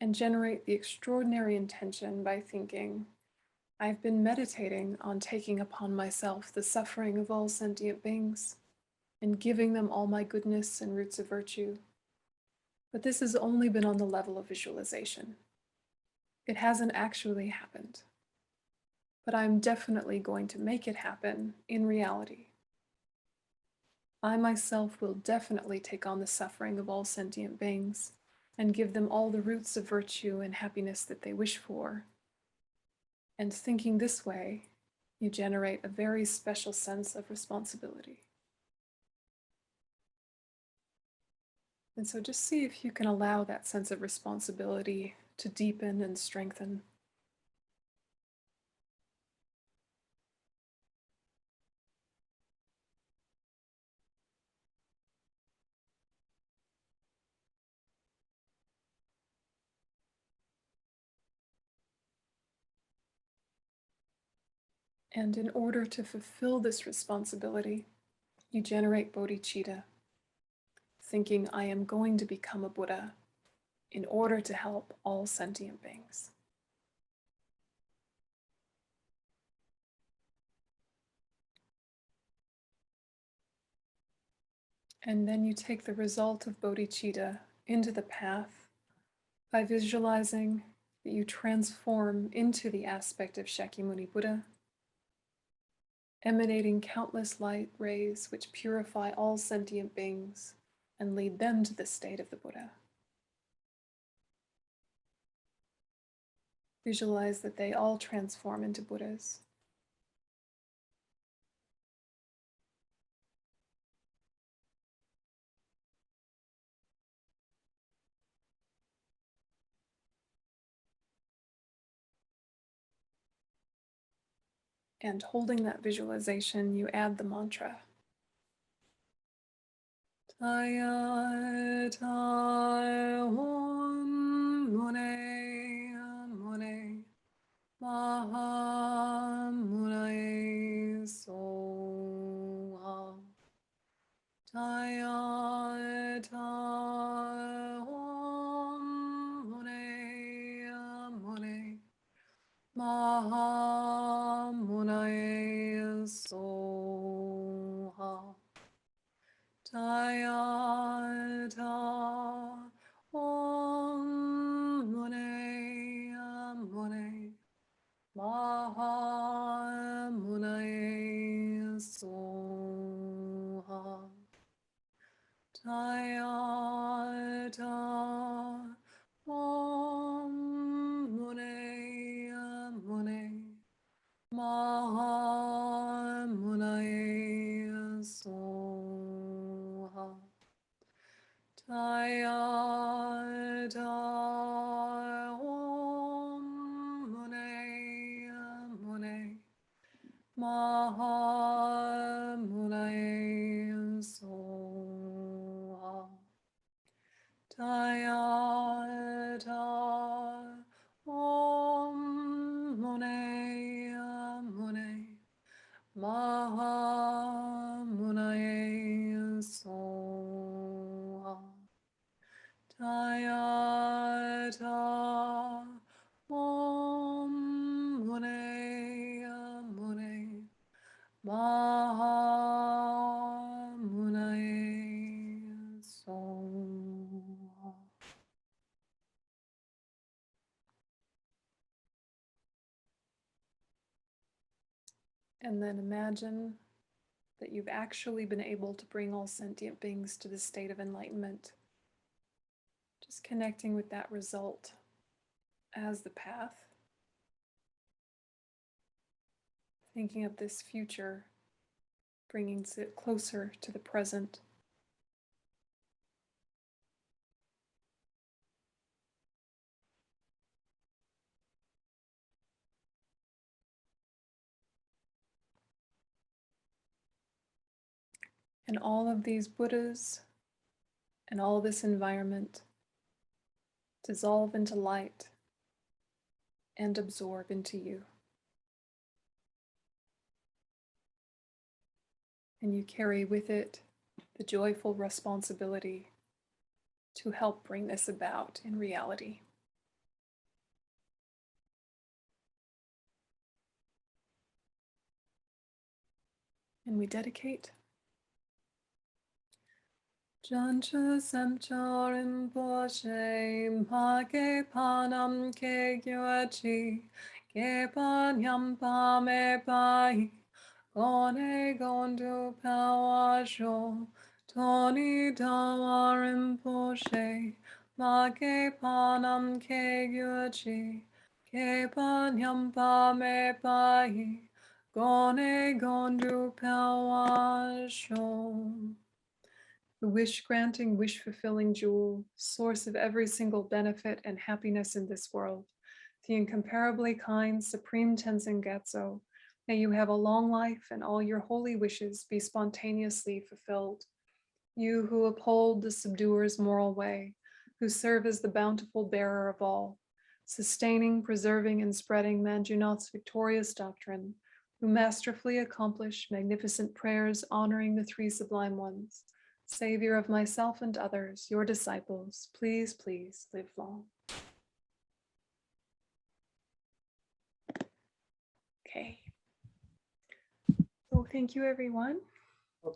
and generate the extraordinary intention by thinking, I've been meditating on taking upon myself the suffering of all sentient beings and giving them all my goodness and roots of virtue. But this has only been on the level of visualization. It hasn't actually happened. But I'm definitely going to make it happen in reality. I myself will definitely take on the suffering of all sentient beings and give them all the roots of virtue and happiness that they wish for. And thinking this way, you generate a very special sense of responsibility. And so just see if you can allow that sense of responsibility to deepen and strengthen. And in order to fulfill this responsibility, you generate bodhicitta, thinking, I am going to become a Buddha in order to help all sentient beings. And then you take the result of bodhicitta into the path by visualizing that you transform into the aspect of Shakyamuni Buddha, emanating countless light rays which purify all sentient beings and lead them to the state of the Buddha. Visualize that they all transform into Buddhas. And holding that visualization, you add the mantra. Taya tai hon mune mune maha mune soha. Taya tai hon mune mune maha mune soha. Taya ta om mune mune maha mune soha. Taya ta om mune mune maha mune soha. Taya ta om mune mune maha mune soha. Taya ta om mune mune maha mune soha. Taya ta om mune mune maha mune soha. And then imagine that you've actually been able to bring all sentient beings to the state of enlightenment. Just connecting with that result as the path. Thinking of this future, bringing it closer to the present. And all of these Buddhas and all this environment dissolve into light and absorb into you. And you carry with it the joyful responsibility to help bring this about in reality. And we dedicate Jancha Samcha Rinpoche Mage Panam Ke Gyochi Ke Panyam Pame Pai Gone Gondu Pawasho Tony Dawa Rinpoche Mage Panam Ke Gyochi Ke Panyam Pame Pai Gone Gondu Pawasho. The wish-granting, wish-fulfilling jewel, source of every single benefit and happiness in this world, the incomparably kind Supreme Tenzin Gyatso, may you have a long life and all your holy wishes be spontaneously fulfilled. You who uphold the subduer's moral way, who serve as the bountiful bearer of all, sustaining, preserving, and spreading Manjunat's victorious doctrine, who masterfully accomplish magnificent prayers honoring the three sublime ones, Savior of myself and others, your disciples, please, please live long. Okay. So thank you, everyone.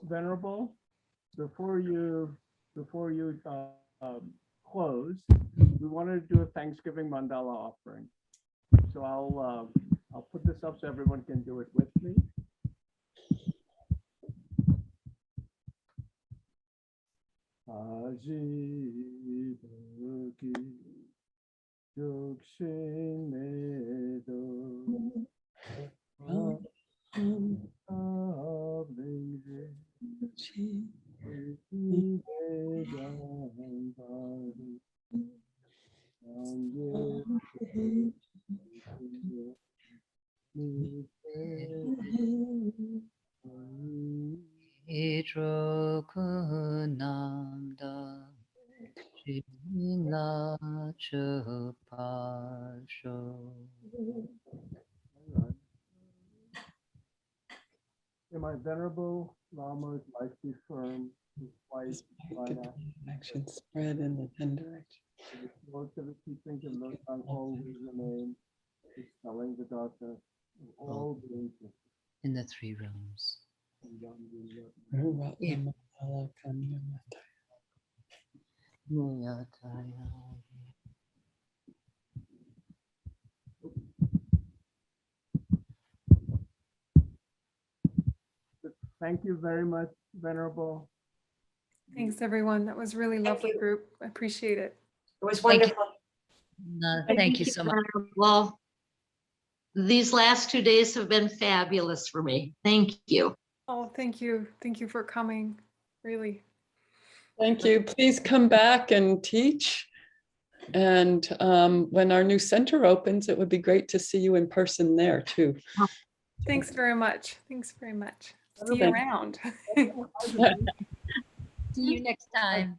Venerable, before you close, we wanted to do a Thanksgiving mandala offering. So I'll put this up so everyone can do it with me. Ajibuki Yukshinedo Idrokunamda Shina Chupasho. In my venerable Lama's life be firm, his wife, action spread in the 10 directions. most of the teachings of Lozang always remain, dispelling the darkness of all beings. In the three realms. Thank you very much, Venerable. Thanks, everyone. That was really lovely group. I appreciate it. It was Thank you. wonderful. Thank you so much. Well, these last 2 days have been fabulous for me. Thank you. Oh, thank you. Thank you for coming. Really. Thank you. Please come back and teach. And when our new center opens, it would be great to see you in person there too. Thanks very much. Thanks very much. See you Thank around. See you next time.